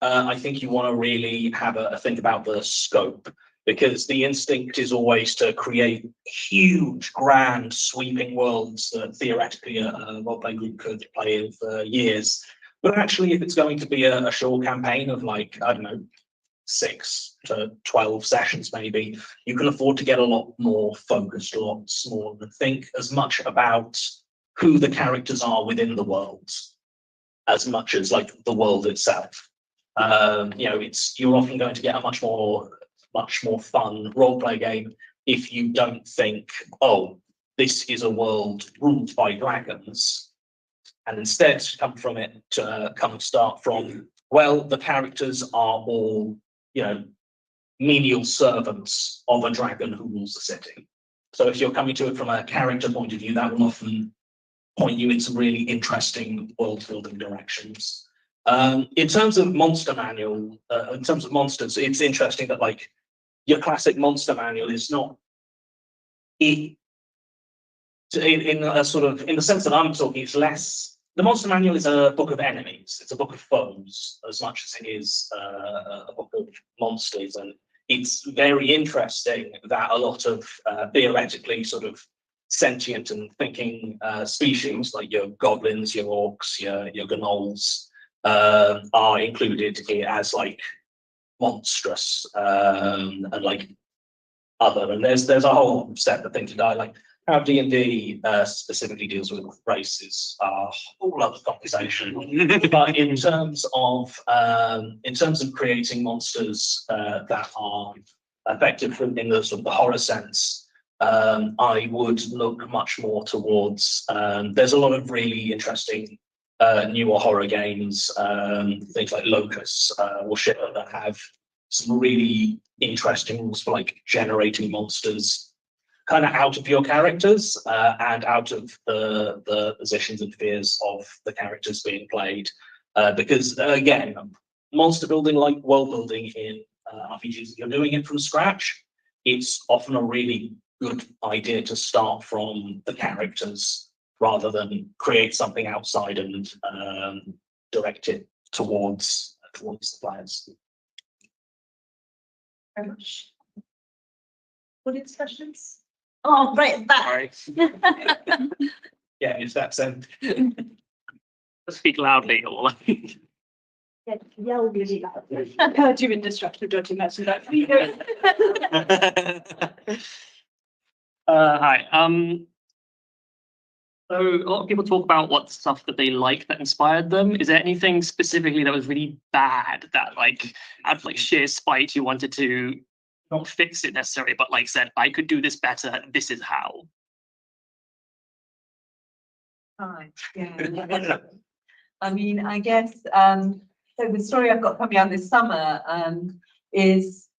I think you want to really have a think about the scope, because the instinct is always to create huge, grand, sweeping worlds that theoretically a role-playing group could play in for years. But actually, if it's going to be a short campaign of like, I don't know, 6 to 12 sessions maybe, you can afford to get a lot more focused, a lot smaller, and think as much about who the characters are within the world as much as like the world itself. You're often going to get a much more fun role-play game if you don't think, oh, this is a world ruled by dragons, and instead start from well, the characters are all, menial servants of a dragon who rules the city. So if you're coming to it from a character point of view, that will often point you in some really interesting world building directions. In terms of monster manual, in terms of monsters, it's interesting that like your classic monster manual is not in a sort of, in the sense that I'm talking, it's less. The monster manual is a book of enemies. It's a book of foes as much as it is a book of monsters, and it's very interesting that a lot of theoretically sort of sentient and thinking species like your goblins, your orcs, your gnolls are included here as like monstrous and like other. And there's a whole separate thing to die like. How D&D specifically deals with races are a whole other conversation. But in terms of creating monsters that are effective in the sort of the horror sense, I would look much more towards. There's a lot of really interesting newer horror games, things like Locus or Shiver, that have some really interesting rules for like generating monsters kind of out of your characters and out of the positions and fears of the characters being played. Because again, monster building, like world building in RPGs, if you're doing it from scratch, it's often a really good idea to start from the characters rather than create something outside and direct it towards the players. Very much. Audience questions? Oh, right, that. Yeah, it's that sense. Speak loudly or like. Yeah, yell really loud. I've heard you in Destructive Dodgy Merchandise. Hi. So a lot of people talk about what stuff that they like that inspired them. Is there anything specifically that was really bad that, like, out of like sheer spite, you wanted to not fix it necessarily, but like said, I could do this better. This is how. Hi. Yeah. I mean, I guess so the story I've got coming out this summer is,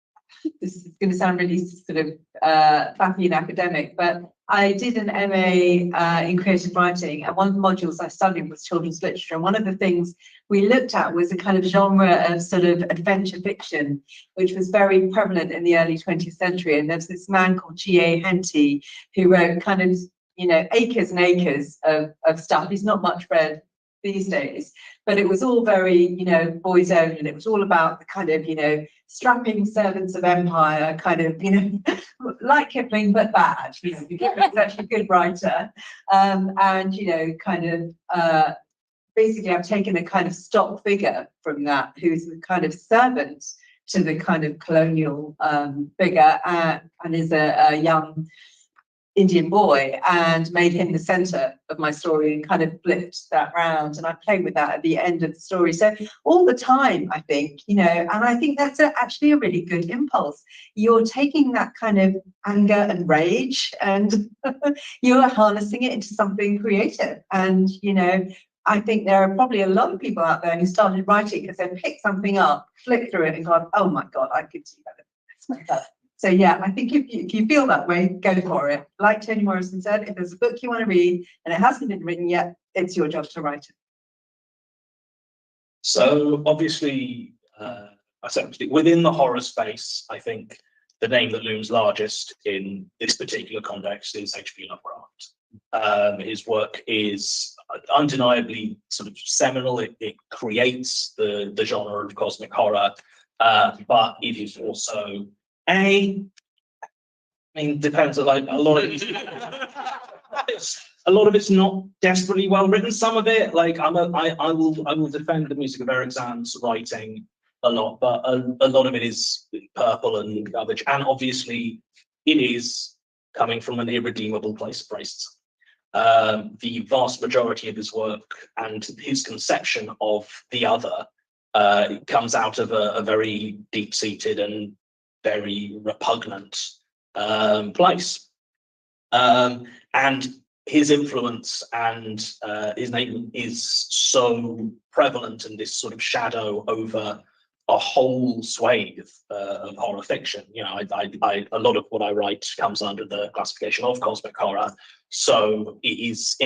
this is going to sound really sort of faffy and academic, but I did an MA in creative writing, and one of the modules I studied was children's literature. And one of the things we looked at was a kind of genre of sort of adventure fiction, which was very prevalent in the early 20th century. And there's this man called G.A. Henty who wrote kind of, acres and acres of stuff. He's not much read these days, but it was all very, boys own, and it was all about the kind of, strapping servants of empire, kind of, like Kipling, but bad. Kipling's actually a good writer. And, kind of, basically I've taken a kind of stock figure from that, who's the kind of servant to the kind of colonial figure, and is a young Indian boy, and made him the center of my story, and kind of flipped that round, and I play with that at the end of the story. So all the time, I think, and I think that's actually a really good impulse. You're taking that kind of anger and rage and you're harnessing it into something creative. And I think there are probably a lot of people out there who started writing because they picked something up, flipped through it and gone, oh my God, I could do better. So yeah, I think if you feel that way, go for it. Like Toni Morrison said, if there's a book you want to read and it hasn't been written yet, it's your job to write it. So obviously, within the horror space, I think the name that looms largest in this particular context is H.P. Lovecraft. His work is undeniably sort of seminal. It creates the genre of cosmic horror, but it is also depends. Like a lot of it's not desperately well written. Some of it, like I will defend the Music of Ericsson's writing a lot, but a lot of it is purple and garbage. And obviously, it is coming from an irredeemable place of racism. The vast majority of his work and his conception of the other comes out of a very deep-seated and very repugnant place. And his influence and his name is so prevalent and this sort of shadow over a whole swathe of horror fiction. You know, a lot of what I write comes under the classification of cosmic horror, so it is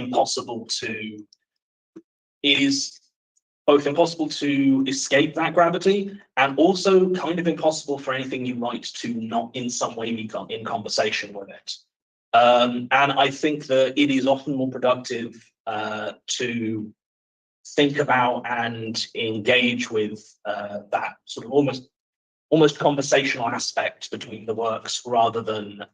both impossible to escape that gravity and also kind of impossible for anything you write to not in some way be in conversation with it. And I think that it is often more productive to think about and engage with that sort of almost conversational aspect between the works rather than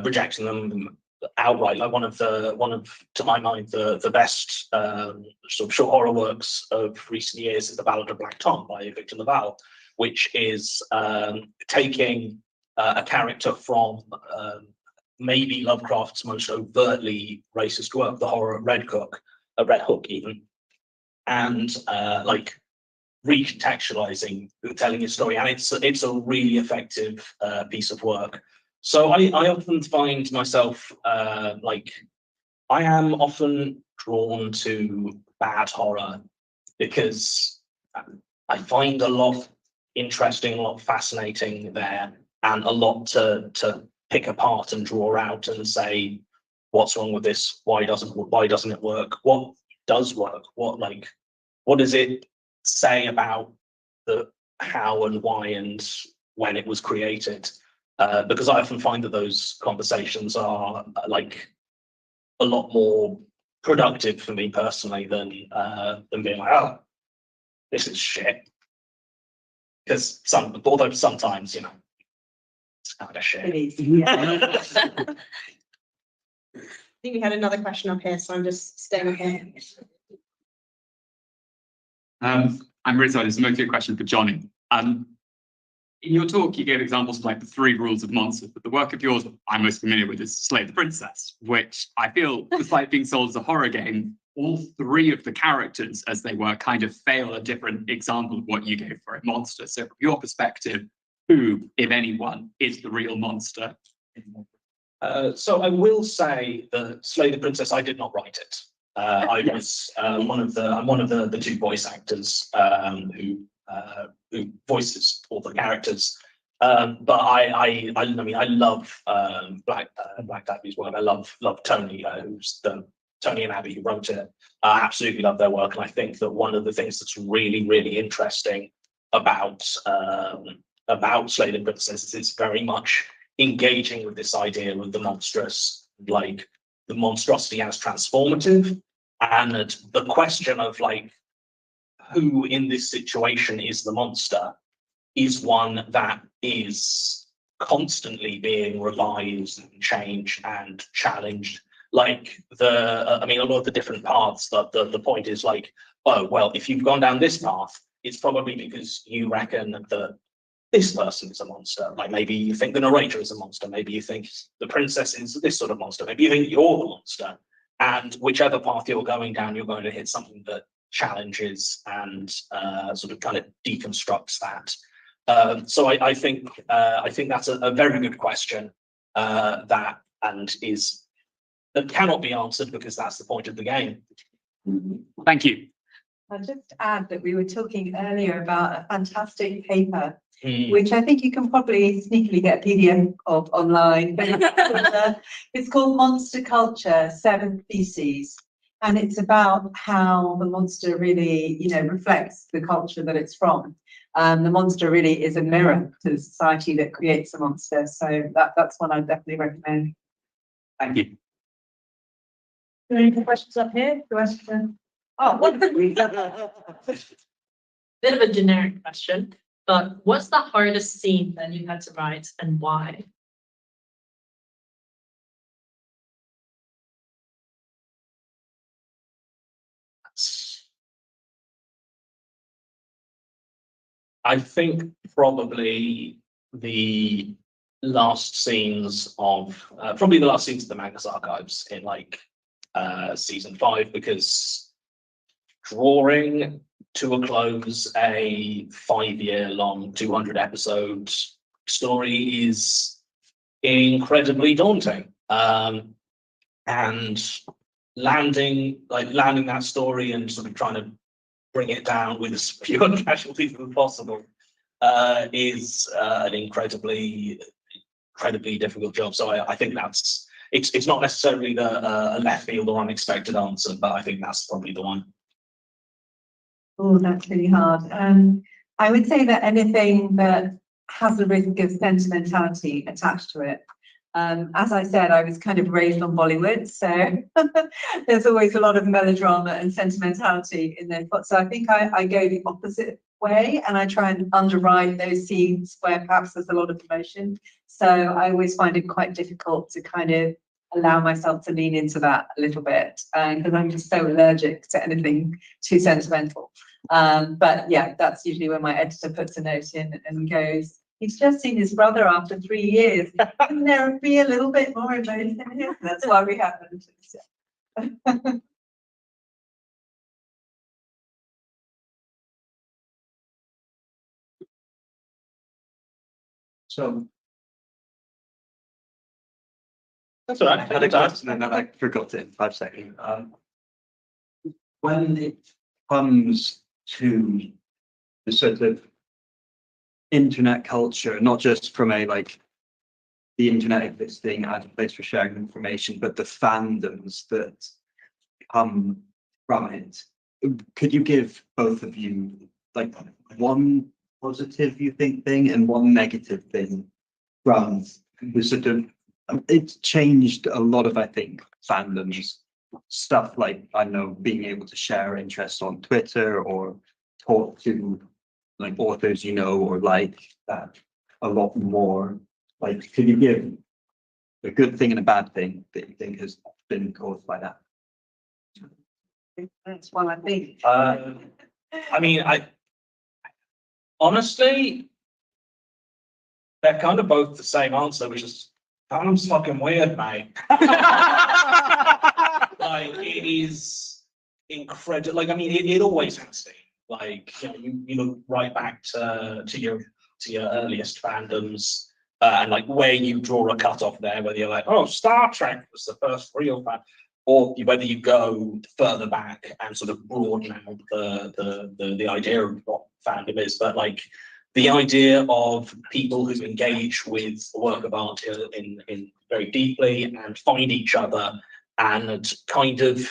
rejecting them outright. Like one of to my mind the best sort of short horror works of recent years is The Ballad of Black Tom by Victor Laval, which is taking a character from maybe Lovecraft's most overtly racist work, the horror of Red Hook even, and like recontextualizing, telling his story, and it's a really effective piece of work. So I often find myself like I am often drawn to bad horror because I find a lot interesting, a lot fascinating there, and a lot to pick apart and draw out and say, what's wrong with this? Why doesn't it work? What does work? What does it say about the how and why and when it was created? Because I often find that those conversations are like a lot more productive for me personally than being like, oh, this is shit. Because although sometimes, you know, it's kind of shit. It is, yeah. I think we had another question up here, so I'm just staying up here. I'm really sorry, this is mostly a question for Johnny. In your talk, you gave examples of like the 3 rules of monsters, but the work of yours I'm most familiar with is Slay the Princess, which I feel, despite being sold as a horror game, all 3 of the characters, as they were, kind of fail a different example of what you gave for a monster. So from your perspective, who, if anyone, is the real monster? So I will say that Slay the Princess, I did not write it. I was one of the 2 voice actors who voices all the characters. But I mean I love Black Tabby's work. I love Tony, who's Tony and Abby who wrote it. I absolutely love their work, and I think that one of the things that's really, really interesting about Slay the Princess is very much engaging with this idea of the monstrous, like the monstrosity as transformative, and the question of like who in this situation is the monster is one that is constantly being revised and changed and challenged. Like I mean, a lot of the different paths, the point is like, oh, well, if you've gone down this path, it's probably because you reckon that this person is a monster. Like maybe you think the narrator is a monster, maybe you think the princess is this sort of monster, maybe you think you're the monster. And whichever path you're going down, you're going to hit something that challenges and sort of kind of deconstructs that. So I think that's a very good question that cannot be answered because that's the point of the game. Thank you. I'll just add that we were talking earlier about a fantastic paper, which I think you can probably sneakily get a PDF of online. It's called Monster Culture, 7 Theses. And it's about how the monster really, you know, reflects the culture that it's from. The monster really is a mirror to the society that creates the monster. So that's one I definitely recommend. Thank you. Are there any questions up here? Question? Oh, what? Bit of a generic question, but what's the hardest scene that you had to write and why? I think probably the last scenes of the Magnus Archives in like season 5, because drawing to a close a 5-year-long 200 episode story is incredibly daunting. and landing that story and sort of trying to bring it down with as few casualties as possible is an incredibly difficult job. So I think it's not necessarily a left field or unexpected answer, but I think that's probably the one. Oh, that's really hard. I would say that anything that has a risk of sentimentality attached to it. As I said, I was kind of raised on Bollywood, so there's always a lot of melodrama and sentimentality in there. So I think I go the opposite way, and I try and underwrite those scenes where perhaps there's a lot of emotion. So I always find it quite difficult to kind of allow myself to lean into that a little bit, because I'm just so allergic to anything too sentimental. But yeah, that's usually when my editor puts a note in and goes, "He's just seen his brother after 3 years. Can there be a little bit more emotion here?" That's why we haven't. So That's all right. I had a question and then I forgot it in 5 seconds. When it comes to the sort of internet culture, not just from a the internet existing as a place for sharing information, but the fandoms that come from it, could you give both of you one positive you think thing and one negative thing from the sort of it's changed a lot of, I think, fandoms, stuff like, I don't know, being able to share interests on Twitter or talk to authors or that a lot more. Could you give a good thing and a bad thing that you think has been caused by that? That's one I think. I mean, honestly, they're kind of both the same answer, which is fandom's fucking weird, mate. It is incredible. I mean, it always has been. You look right back to your earliest fandoms, and where you draw a cutoff there, whether you're like, oh, Star Trek was the first real fan, or whether you go further back and sort of broaden out the idea of what fandom is. But the idea of people who engage with a work of art in very deeply and find each other and kind of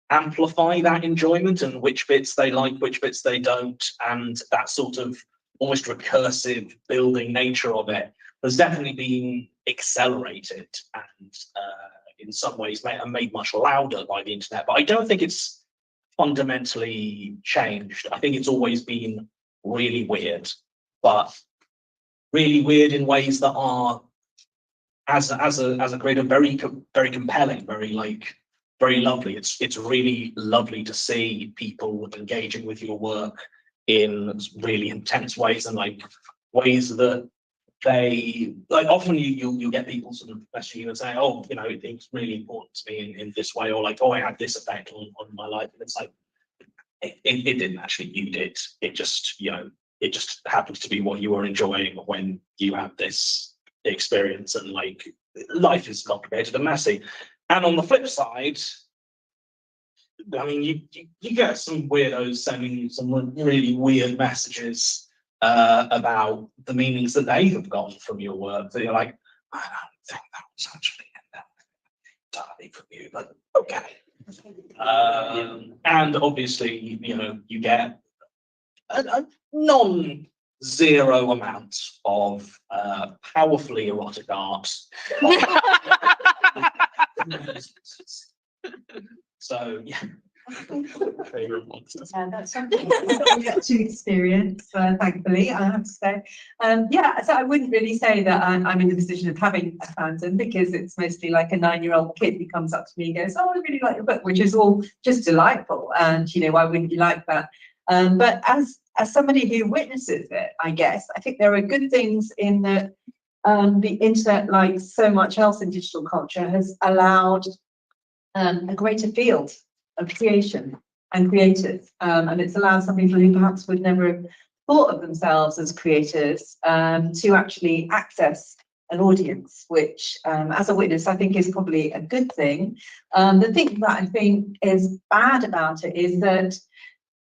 amplify that enjoyment and which bits they like, which bits they don't, and that sort of almost recursive building nature of it has definitely been accelerated and in some ways made much louder by the internet. But I don't think it's fundamentally changed. I think it's always been really weird, but really weird in ways that are, as a creator, very compelling, very lovely. It's really lovely to see people engaging with your work in really intense ways and ways that they often you'll get people sort of messaging you and saying, oh, it's really important to me in this way, or oh, I had this effect on my life. And it's it didn't actually, you did. It just, it just happens to be what you were enjoying when you had this experience, and life is complicated and messy. And on the flip side, I mean, you get some weirdos sending some really weird messages about the meanings that they have gotten from your work, that you're like, I don't think that was actually entirely from you, but okay. And obviously, you get a non-zero amount of powerfully erotic art. So yeah. Yeah, that's something we get to experience, thankfully, I have to say. Yeah, so I wouldn't really say that I'm in the position of having a fandom, because it's mostly a 9-year-old kid who comes up to me and goes, oh, I really like your book, which is all just delightful, and why wouldn't you like that? But as somebody who witnesses it, I guess, I think there are good things in that the internet, like so much else in digital culture, has allowed a greater field of creation and creators, and it's allowed some people who perhaps would never have thought of themselves as creators to actually access an audience, which as a witness, I think is probably a good thing. The thing that I think is bad about it is that,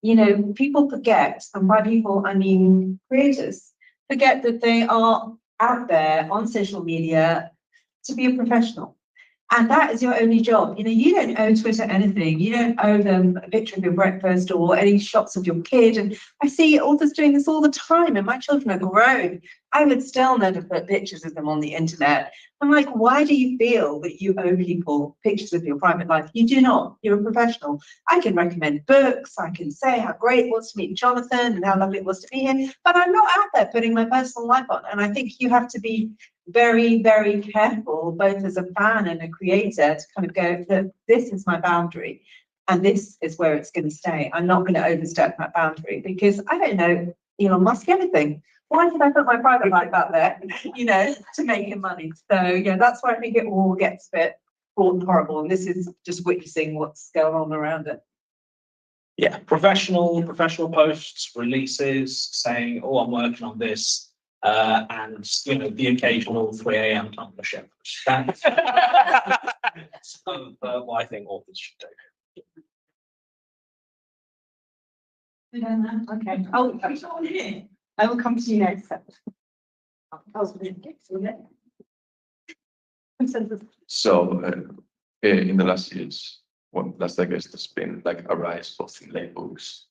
you know, people forget, and by people I mean creators, forget that they are out there on social media to be a professional. And that is your only job. You know, you don't owe Twitter anything. You don't owe them a picture of your breakfast or any shots of your kid. And I see authors doing this all the time, and my children are grown. I would still never put pictures of them on the internet. I'm like, why do you feel that you owe people pictures of your private life? You do not. You're a professional. I can recommend books. I can say how great it was to meet Jonathan and how lovely it was to be here. But I'm not out there putting my personal life on. And I think you have to be very, very careful, both as a fan and a creator, to kind of go, look, this is my boundary and this is where it's going to stay. I'm not going to overstep that boundary because I don't know Elon Musk anything. Why did I put my private life out there, you know, to make him money? So yeah, that's why I think it all gets a bit fraught and horrible. And this is just witnessing what's going on around it. Yeah, professional posts, releases, saying, oh, I'm working on this. And you know, the occasional 3 a.m. publishing. That's what I think authors should do. Okay. Oh, here. I will come to you next. So in the last years, last decades, there's been like a rise of thin books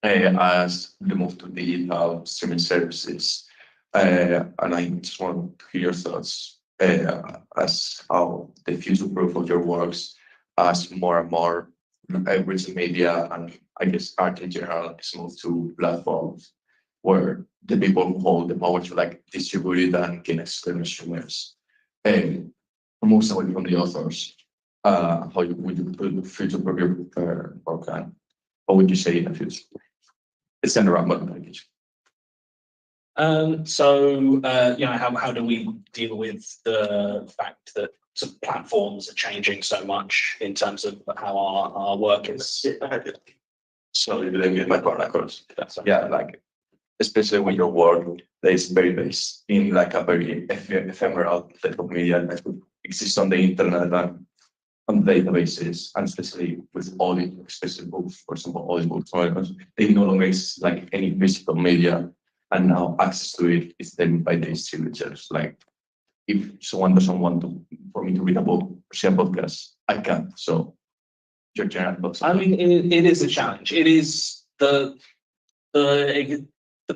as the move to digital streaming services. And I just want to hear your thoughts as how the future proof of your works as more and more written media and I guess art in general is moved to platforms where the people who hold the power to like distribute it and gain consumers. Moves away from the authors. How would you future proof your work and what would you say in the future? It's in around package. You know, how do we deal with the fact that sort of platforms are changing so much in terms of how our work is? So you didn't get my point across. Yeah, like especially when your work that is very based in like a very ephemeral type of media that exists on the internet and on databases, and especially with audio, especially books, for example, audiobooks, they no longer is like any physical media. And now access to it is then by the distributors. Like if someone doesn't want for me to read a book or see a podcast, I can't. So your general thoughts. I mean, it is a challenge. It is the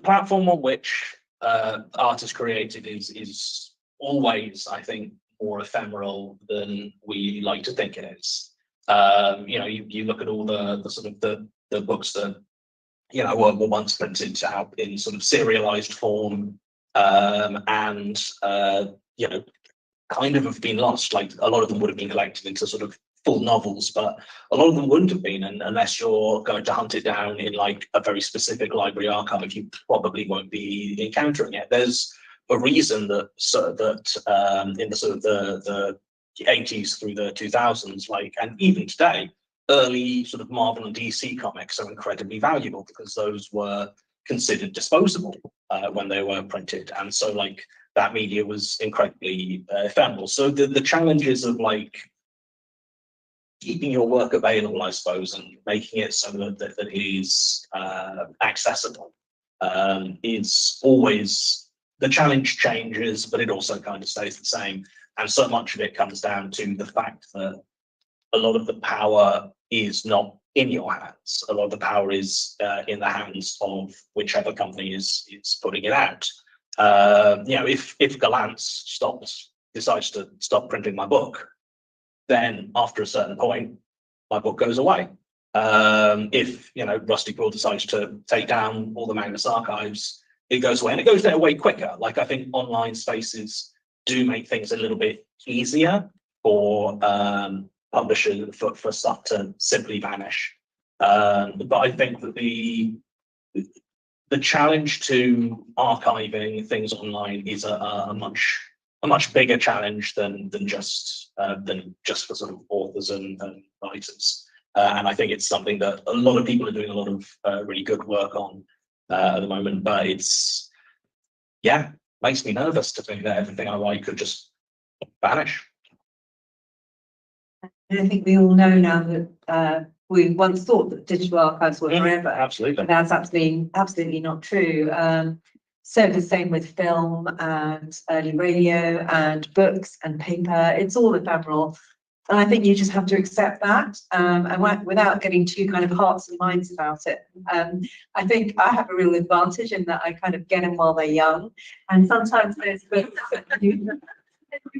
platform on which art is created is always, I think, more ephemeral than we like to think it is. You know, you look at all the sort of the books that you know were once printed out in sort of serialized form, and you know, kind of have been lost. Like a lot of them would have been collected into sort of full novels, but a lot of them wouldn't have been, and unless you're going to hunt it down in like a very specific library archive, you probably won't be encountering it. There's a reason that in the sort of the 80s through the 2000s, like, and even today, early sort of Marvel and DC comics are incredibly valuable because those were considered disposable when they were printed, and so like that media was incredibly ephemeral. So the challenges of like keeping your work available, I suppose, and making it so that it is accessible is always the challenge. Changes, but it also kind of stays the same. And so much of it comes down to the fact that a lot of the power is not in your hands. A lot of the power is in the hands of whichever company is putting it out. You know, if Galance decides to stop printing my book, then after a certain point, my book goes away. If you know Rusty Quill decides to take down all the Magnus archives, it goes away, and it goes there way quicker. Like I think online spaces do make things a little bit easier for publishers for stuff to simply vanish. But I think that the challenge to archiving things online is a much bigger challenge than just for sort of authors and writers. And I think it's something that a lot of people are doing a lot of really good work on at the moment. But it's makes me nervous to think that everything I write could just vanish. And I think we all know now that we once thought that digital archives were forever. Absolutely. But that's absolutely not true. So the same with film and early radio and books and paper. It's all ephemeral. And I think you just have to accept that, and without getting too kind of hearts and minds about it. I think I have a real advantage in that I kind of get them while they're young. And sometimes there's books that you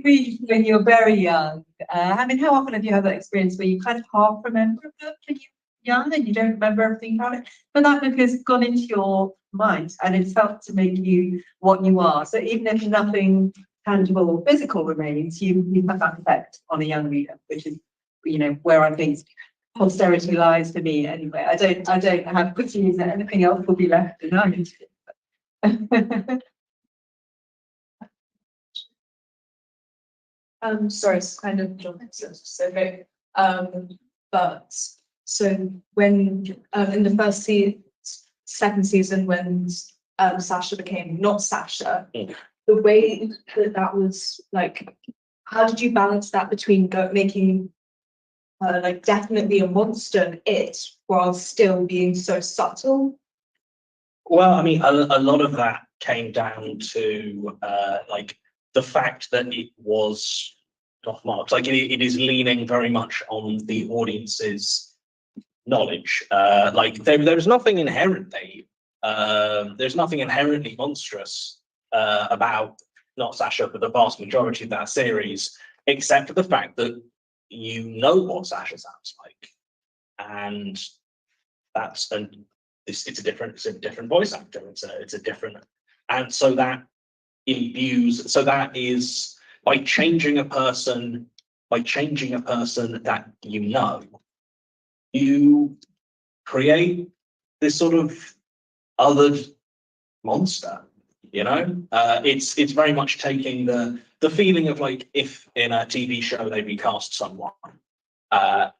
read when you're very young. I mean, how often have you had that experience where you kind of half remember a book when you're young and you don't remember everything about it? But that book has gone into your mind and it's helped to make you what you are. So even if nothing tangible or physical remains, you have that effect on a young reader, which is, you know, where I think posterity lies for me anyway. I don't have questions that anything else will be left behind. Sorry, it's kind of specific. But so when in the second season, when Sasha became not Sasha, the way that was like, how did you balance that between making like definitely a monster it while still being so subtle? Well, I mean, a lot of that came down to like the fact that it was not marked. Like it is leaning very much on the audience's knowledge. Like there's nothing inherently monstrous about not Sasha, but the vast majority of that series, except for the fact that you know what Sasha sounds like, and it's a different voice actor. It's a different, and so that is by changing a person that you create this sort of othered monster. You know, it's very much taking the feeling of like if in a TV show they recast someone,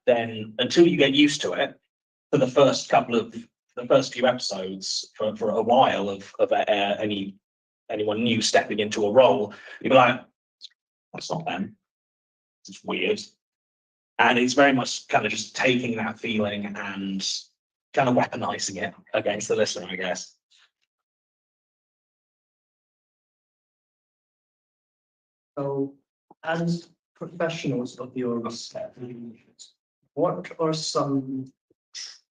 then until you get used to it, for the first few episodes, for a while of anyone new stepping into a role, you'd be like, that's not them. It's weird. And it's very much kind of just taking that feeling and kind of weaponizing it against the listener, I guess. So, as professionals of your respect, what are some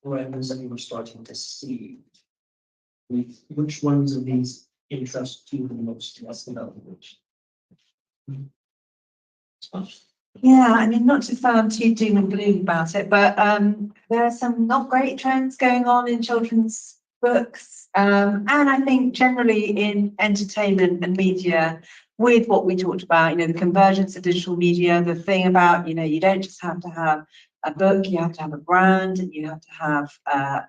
trends that you were starting to see? Which ones of these interest you the most? What's the language? Yeah, I mean, not to sound too doom and gloom about it, but there are some not great trends going on in children's books, and I think generally in entertainment and media, with what we talked about, you know, the convergence of digital media, the thing about, you know, you don't just have to have a book, you have to have a brand, and you have to have,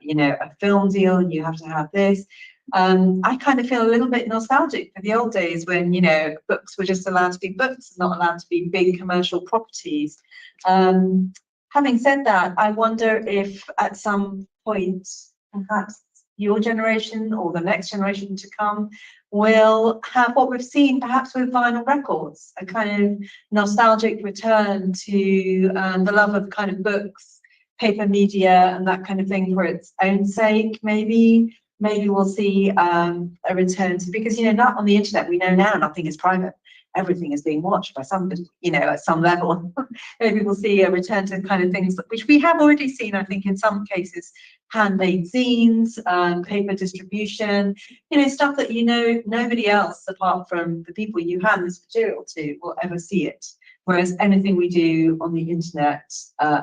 you know, a film deal, and you have to have this. I kind of feel a little bit nostalgic for the old days when, you know, books were just allowed to be books, not allowed to be big commercial properties. Having said that, I wonder if at some point, perhaps your generation or the next generation to come will have what we've seen perhaps with vinyl records, a kind of nostalgic return to the love of kind of books, paper media and that kind of thing for its own sake. Maybe we'll see a return to, because, you know, not on the internet, we know now nothing is private. Everything is being watched by somebody, you know, at some level. Maybe we'll see a return to kind of things which we have already seen, I think, in some cases, handmade zines, paper distribution, you know, stuff that, you know, nobody else apart from the people you hand this material to will ever see it. Whereas anything we do on the internet,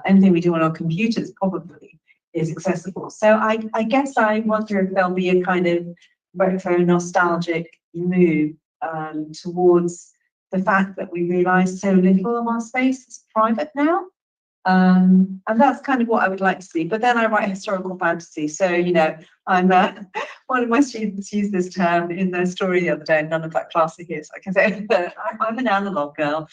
anything we do on our computers probably is accessible. So I guess I wonder if there'll be a kind of retro nostalgic move towards the fact that we realise so little of our space is private now. And that's kind of what I would like to see. But then I write historical fantasy. So, you know, I'm one of my students used this term in their story the other day, and none of that class are here. So I can say I'm an analog girl.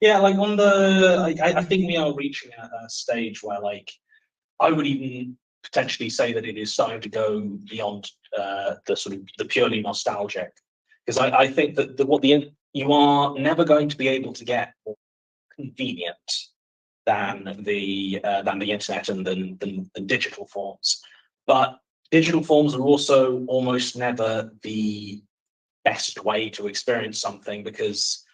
Yeah, like on I think we are reaching a stage where like I would even potentially say that it is starting to go beyond the sort of the purely nostalgic, because I think that you are never going to be able to get more convenient than the internet and than digital forms, but digital forms are also almost never the best way to experience something, because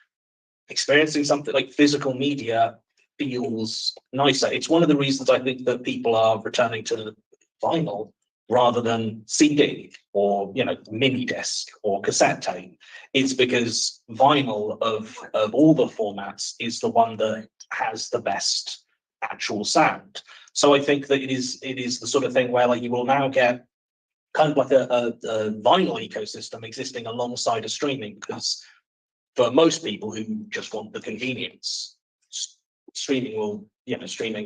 experiencing something like physical media feels nicer. It's one of the reasons I think that people are returning to vinyl rather than CD or mini disc or cassette tape. It's because vinyl of all the formats is the one that has the best actual sound. So I think that it is the sort of thing where like you will now get kind of like a vinyl ecosystem existing alongside of streaming, because for most people who just want the convenience, streaming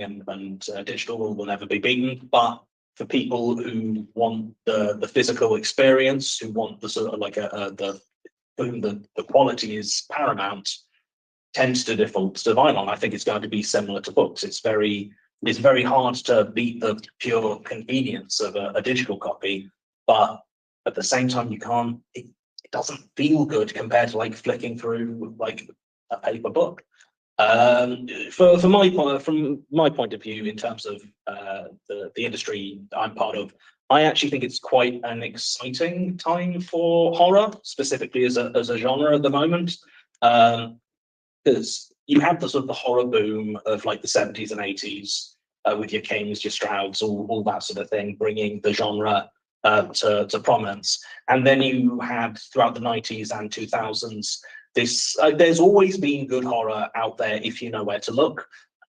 and digital will never be beaten. But for people who want the physical experience, who want the sort of like the quality is paramount, tends to default to vinyl. And I think it's going to be similar to books. It's very hard to beat the pure convenience of a digital copy, but at the same time, you can't. It doesn't feel good compared to like flicking through like a paper book. From my point of view, in terms of the industry I'm part of, I actually think it's quite an exciting time for horror, specifically as a genre at the moment, because you have the sort of the horror boom of like the 70s and 80s with your Kings, your Strouds, all that sort of thing, bringing the genre to prominence. And then you had throughout the 90s and 2000s, there's always been good horror out there if you know where to look.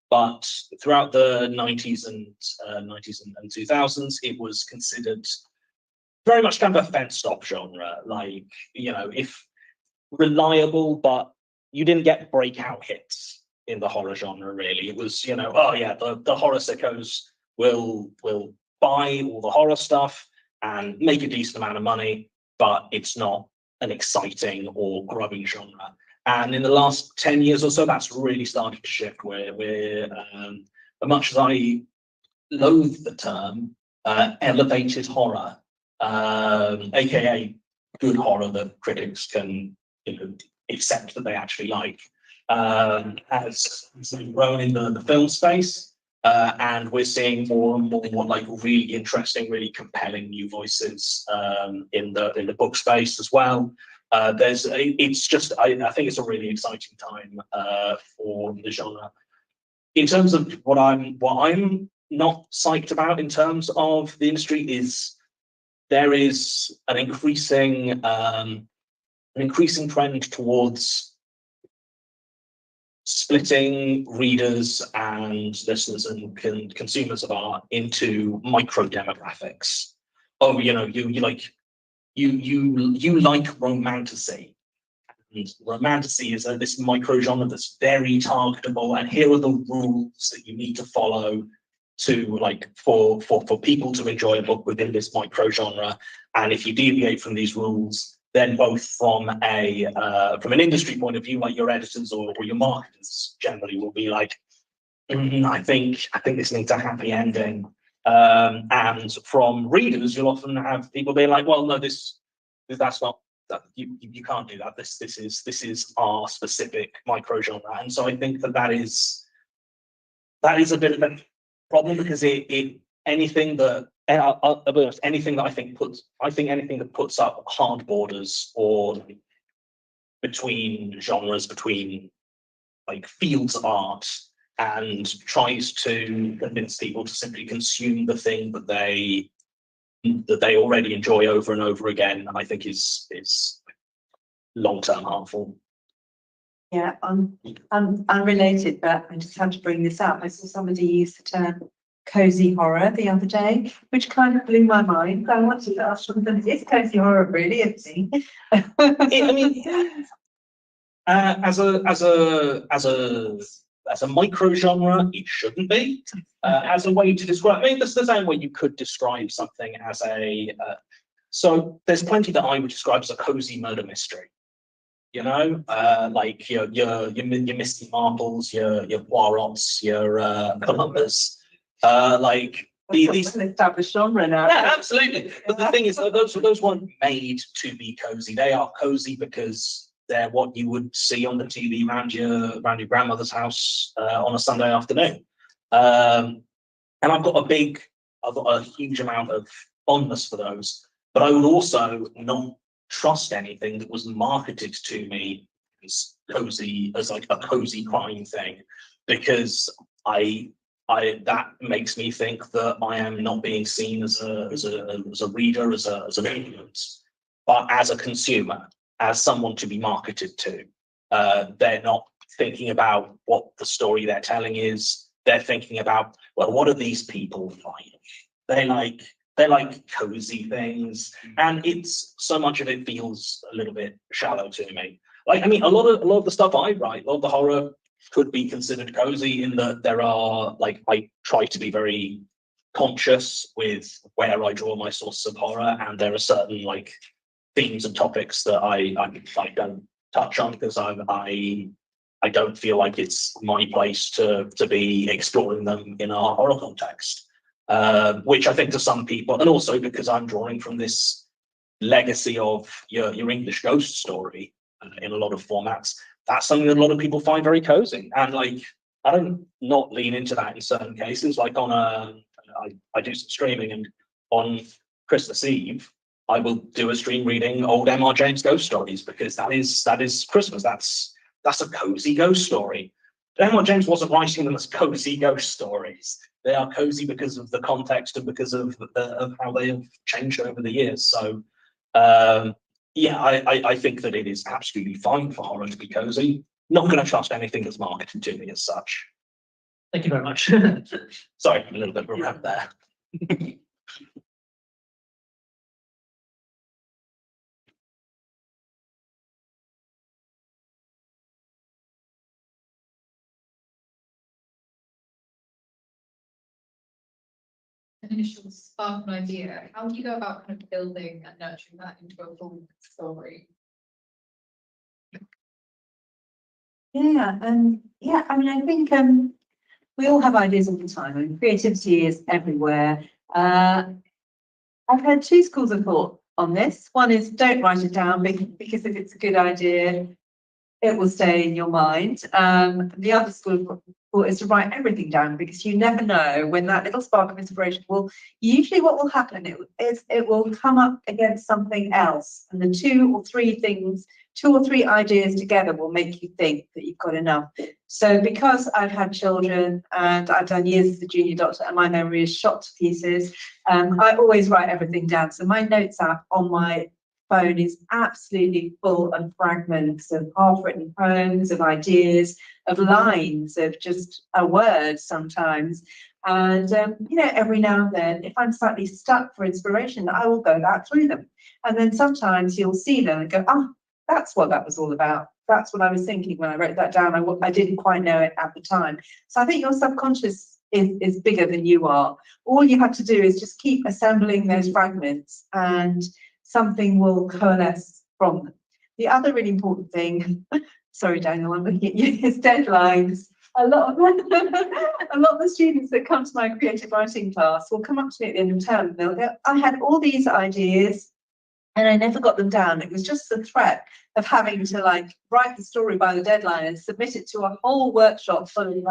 But throughout the 90s and 2000s, it was considered very much kind of a fenced-off genre, like, if reliable, but you didn't get breakout hits in the horror genre, really. It was, oh yeah, the horror sickos will buy all the horror stuff and make a decent amount of money, but it's not an exciting or growing genre. And in the last 10 years or so, that's really started to shift, where we're, as much as I loathe the term, elevated horror, aka good horror that critics can accept that they actually like, has grown in the film space. And we're seeing more and more like really interesting, really compelling new voices in the book space as well. I think it's a really exciting time for the genre. In terms of what I'm not psyched about in terms of the industry is there is an increasing trend towards splitting readers and listeners and consumers of art into micro demographics. Oh, you like romantasy. And romantasy is this micro genre that's very targetable, and here are the rules that you need to follow to for people to enjoy a book within this micro genre. And if you deviate from these rules, then both from an industry point of view, like your editors or your marketers generally will be like, I think this needs a happy ending. And from readers, you'll often have people being like, well, no, that's not that you can't do that. This is our specific micro genre. And so I think that is a bit of a problem, because anything that puts up hard borders or between genres, between like fields of art, and tries to convince people to simply consume the thing that they already enjoy over and over again, I think is long-term harmful. Yeah, I'm unrelated, but I just have to bring this up. I saw somebody use the term cozy horror the other day, which kind of blew my mind. I wanted to ask them, is cozy horror really a thing? As a micro genre, it shouldn't be. As a way to describe, that's the same way you could describe something as so there's plenty that I would describe as a cozy murder mystery. Like your Misty Marples, your Poirots, your Columbus. Like These an established genre now. Yeah, absolutely. But the thing is, those weren't made to be cozy. They are cozy because they're what you would see on the TV around your grandmother's house on a Sunday afternoon. And I've got a huge amount of fondness for those. But I would also not trust anything that was marketed to me as cozy, as like a cozy crime thing, because that makes me think that I am not being seen as a reader, as an audience, but as a consumer, as someone to be marketed to. They're not thinking about what the story they're telling is. They're thinking about, well, what are these people like? They like cozy things, and it's so much of it feels a little bit shallow to me. Like, I mean, a lot of the stuff I write, a lot of the horror could be considered cozy in that there are, like, I try to be very conscious with where I draw my sources of horror, and there are certain like themes and topics that I don't touch on because I don't feel like it's my place to be exploring them in a horror context, which I think to some people, and also because I'm drawing from this legacy of your English ghost story in a lot of formats. That's something that a lot of people find very cozy, and like I don't not lean into that in certain cases. Like I do some streaming, and on Christmas Eve I will do a stream reading old M.R. James ghost stories because that is Christmas. That's a cozy ghost story. M.R. James wasn't writing them as cozy ghost stories. They are cozy because of the context and because of how they have changed over the years. So. Yeah, I think that it is absolutely fine for horror to be cozy. Not going to trust anything that's marketed to me as such. Thank you very much. Sorry, a little bit of a rant there. An initial spark of an idea, how do you go about kind of building and nurturing that into a full story? Yeah, I mean, I think we all have ideas all the time, and creativity is everywhere. I've had two schools of thought on this. One is don't write it down because if it's a good idea, it will stay in your mind. The other school of thought is to write everything down because you never know when that little spark of inspiration will, usually what will happen it will come up against something else, and the two or three ideas together will make you think that you've got enough. So because I've had children and I've done years as a junior doctor and my memory is shot to pieces, I always write everything down. So my notes app on my phone is absolutely full of fragments of half-written poems, of ideas, of lines, of just a word sometimes. And every now and then, if I'm slightly stuck for inspiration, I will go back through them. And then sometimes you'll see them and go, oh, that's what that was all about. That's what I was thinking when I wrote that down. I didn't quite know it at the time. So I think your subconscious is bigger than you are. All you have to do is just keep assembling those fragments and something will coalesce from them. The other really important thing, sorry, Daniel, I'm looking at you, is deadlines. A lot of the students that come to my creative writing class will come up to me at the end of term and they'll go, I had all these ideas and I never got them down. It was just the threat of having to write the story by the deadline and submit it to a whole workshop full of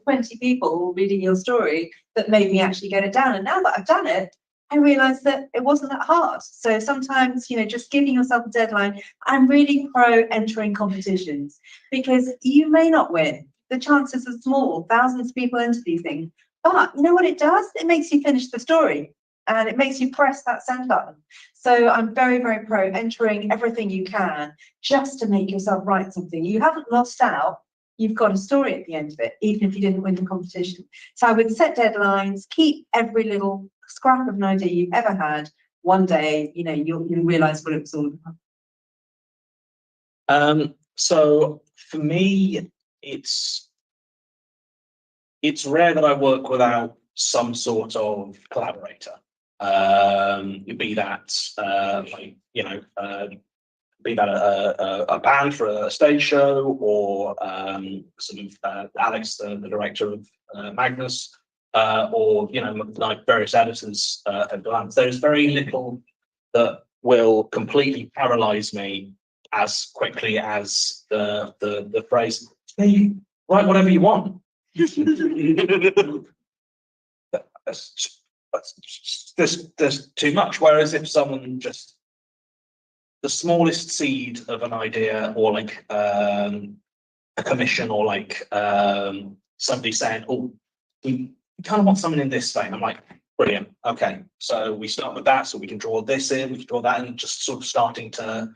20 people reading your story that made me actually get it down. And now that I've done it, I realized that it wasn't that hard. So sometimes, just giving yourself a deadline. I'm really pro entering competitions because you may not win. The chances are small. Thousands of people enter these things. But you know what it does? It makes you finish the story and it makes you press that send button. So I'm very, very pro entering everything you can just to make yourself write something. You haven't lost out. You've got a story at the end of it, even if you didn't win the competition. So I would set deadlines, keep every little scrap of an idea you've ever had. One day, you'll realize what it was all about. So for me, it's rare that I work without some sort of collaborator. Be that a band for a stage show, or Alex, the director of Magnus, or like various editors have done. There's very little that will completely paralyze me as quickly as the phrase, "Hey, write whatever you want." There's too much. Whereas if someone just the smallest seed of an idea, or like a commission, or like somebody saying, "Oh, we kind of want someone in this vein," I'm like, brilliant. Okay, so we start with that, so we can draw this in, we can draw that, and just sort of starting to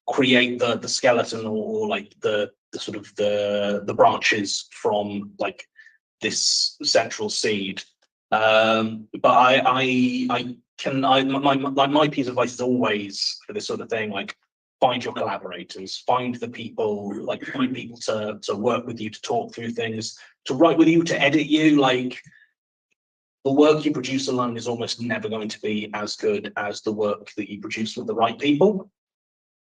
create the skeleton, or like the sort of the branches from like this central seed. But my piece of advice is always for this sort of thing, like find your collaborators, find the people, like find people to work with you, to talk through things, to write with you, to edit you. Like the work you produce alone is almost never going to be as good as the work that you produce with the right people.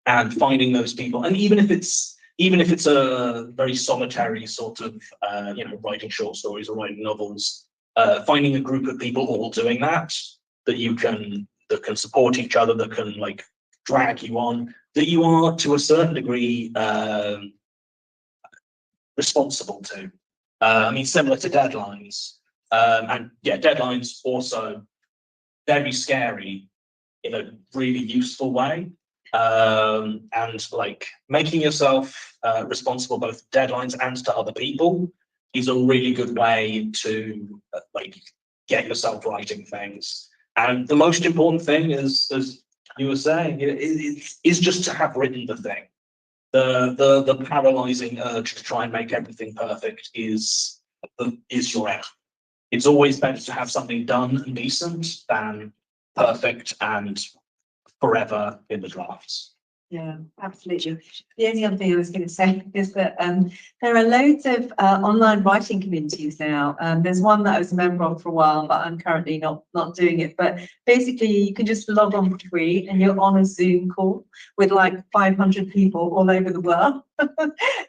And finding those people, and even if it's a very solitary sort of writing short stories or writing novels, finding a group of people all doing that can support each other, that can like drag you on, that you are to a certain degree responsible to. I mean, similar to deadlines, and yeah, deadlines also very scary in a really useful way. And like making yourself responsible both to deadlines and to other people is a really good way to like get yourself writing things. And the most important thing is, as you were saying, is just to have written the thing. The paralyzing urge to try and make everything perfect is your enemy. It's always better to have something done and decent than perfect and forever in the drafts. Yeah, absolutely. The only other thing I was going to say is that there are loads of online writing communities now. There's one that I was a member of for a while, but I'm currently not doing it. But basically, you can just log on for free, and you're on a Zoom call with like 500 people all over the world,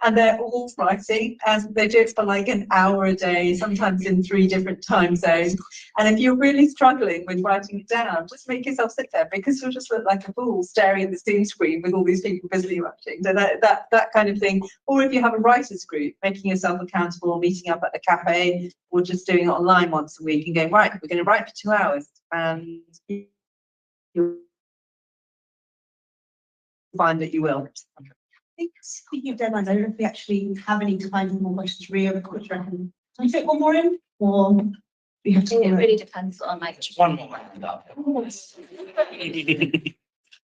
and they're all writing, and they do it for like an hour a day, sometimes in 3 different time zones. And if you're really struggling with writing it down, just make yourself sit there, because you'll just look like a fool staring at the Zoom screen with all these people busily writing. So that kind of thing. Or if you have a writers group, making yourself accountable, meeting up at a cafe, or just doing it online once a week and going, right, we're going to write for 2 hours, and you'll find that you will. I think speaking of deadlines, I don't know if we actually have any time for more questions. Ria, what do you reckon? Can you fit one more in, or we have to? It really depends on like. One more hand up.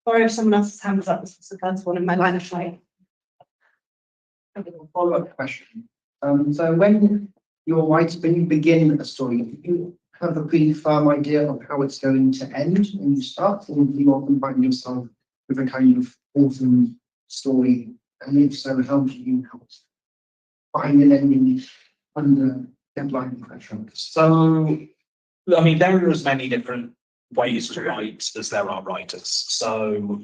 Sorry if someone else's hand was up. This was the first one in my line of sight. Follow-up question. So when when you begin a story, do you have a pretty firm idea of how it's going to end when you start, or do you often find yourself with a kind of awesome story? And if so, how do you help find an ending under deadline pressure? So, I mean, there are as many different ways to write as there are writers. So,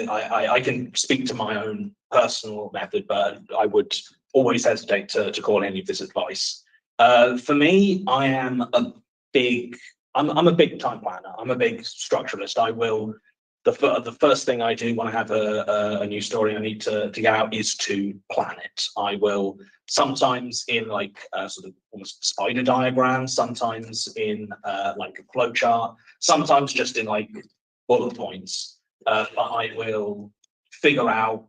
I can speak to my own personal method, but I would always hesitate to call any of this advice. For me, I'm a big time planner. I'm a big structuralist. The first thing I do when I have a new story I need to get out is to plan it. I will sometimes in like sort of almost spider diagrams, sometimes in like a flow chart, sometimes just in like bullet points. But I will figure out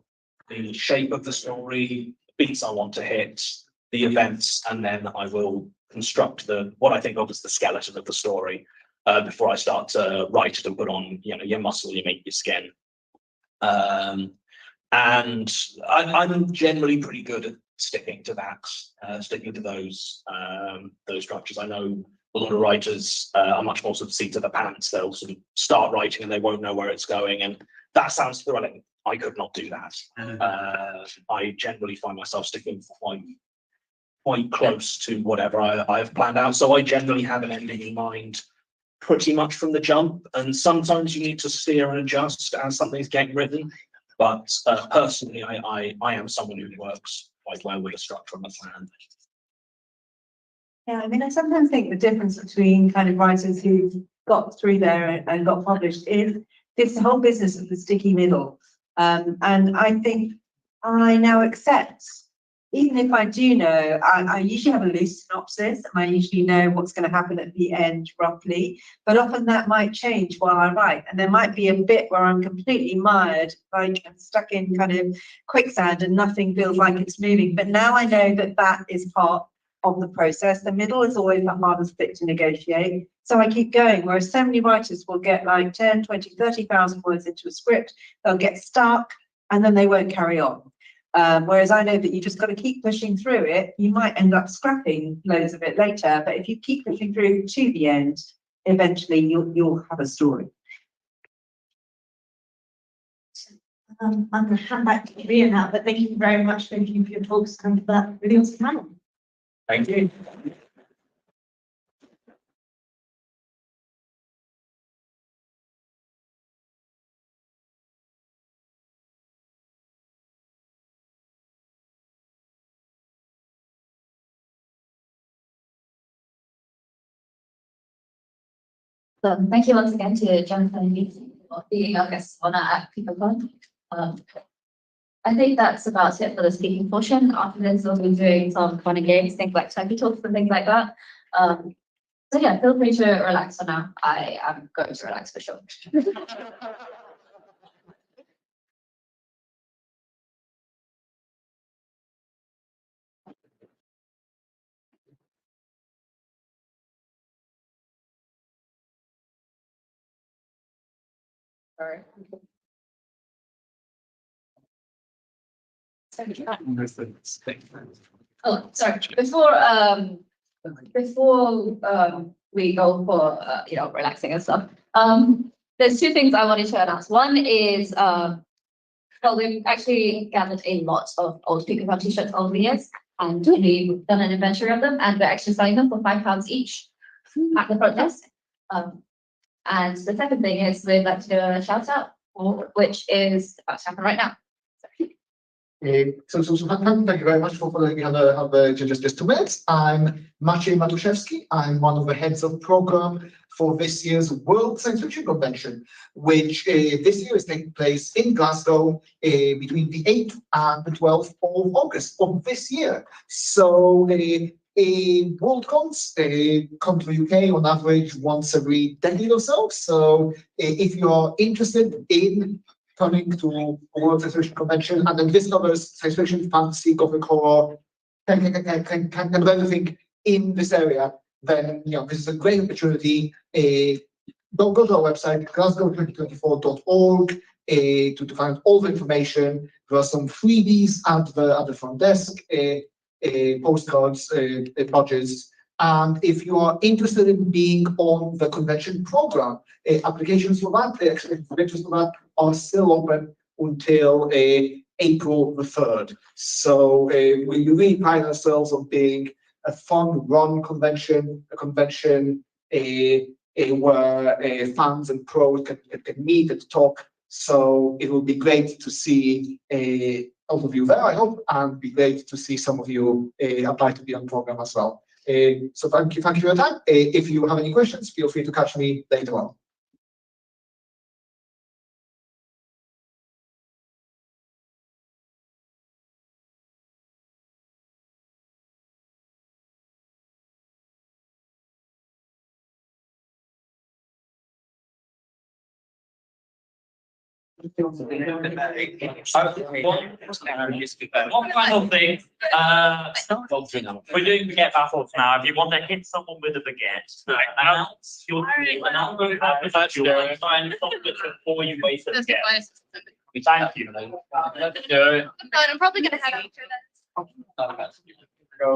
the shape of the story, the beats I want to hit, the events, and then I will construct what I think of as the skeleton of the story. Before I start to write it and put on, your muscle, your meat, your skin. And I'm generally pretty good at sticking to that, sticking to those structures. I know a lot of writers are much more sort of seat of the pants. They'll sort of start writing and they won't know where it's going, and that sounds thrilling. I could not do that. I generally find myself sticking quite close to whatever I've planned out. So I generally have an ending in mind pretty much from the jump, and sometimes you need to steer and adjust as something's getting written. But personally, I am someone who works quite well with a structure and a plan. Yeah, I mean, I sometimes think the difference between kind of writers who've got through there and got published is this whole business of the sticky middle. And I think I now accept, even if I do know, I usually have a loose synopsis and I usually know what's going to happen at the end roughly, but often that might change while I write. And there might be a bit where I'm completely mired, like I'm stuck in kind of quicksand and nothing feels like it's moving. But now I know that that is part of the process. The middle is always the hardest bit to negotiate. So I keep going, whereas so many writers will get like 10, 20, 30,000 words into a script, they'll get stuck and then they won't carry on. Whereas I know that you just got to keep pushing through it. You might end up scrapping loads of it later, but if you keep pushing through to the end, eventually you'll have a story. I'm going to hand back to Ria now, but thank you very much for your talks and for that really awesome panel. Thank you. So thank you once again to Jonathan and Lucy for being our guests on at Picocon. I think that's about it for the speaking portion. After this, we'll be doing some fun and games, things like turkey talks and things like that. So yeah, feel free to relax for now. I am going to relax for sure. Sorry. Oh, sorry. Before we go for relaxing and stuff, there's two things I wanted to announce. One is well, we've actually gathered a lot of old Picocon t-shirts over the years, and we've done an inventory of them, and we're actually selling them for £5 each at the front desk. And the second thing is we'd like to do a shout out, which is about to happen right now. So thank you very much for letting me have just 2 minutes. I'm Maciej Matuszewski. I'm one of the heads of program for this year's World Science Fiction Convention, which this year is taking place in Glasgow between the 8th and the 12th of August of this year. So WorldCons come to the UK on average once every decade or so. So if you're interested in coming to a World Science Fiction Convention, and then this covers science fiction, fantasy, gothic horror, kind of everything in this area, then this is a great opportunity. Go to our website, glasgow2024.org, to find all the information. There are some freebies at the front desk, postcards, badges. And if you are interested in being on the convention program, applications for that, applications for that are still open until April the 3rd. So we really pride ourselves on being a fun-run convention, a convention where fans and pros can meet and talk. So it will be great to see all of you there, I hope, and be great to see some of you apply to be on program as well. So thank you for your time. If you have any questions, feel free to catch me later on. One final thing, we're doing baguette battles now. If you want to hit someone with a baguette, announce your name, announce your find something before you waste the baguette. Thank you. I'm probably going to have after this. Go.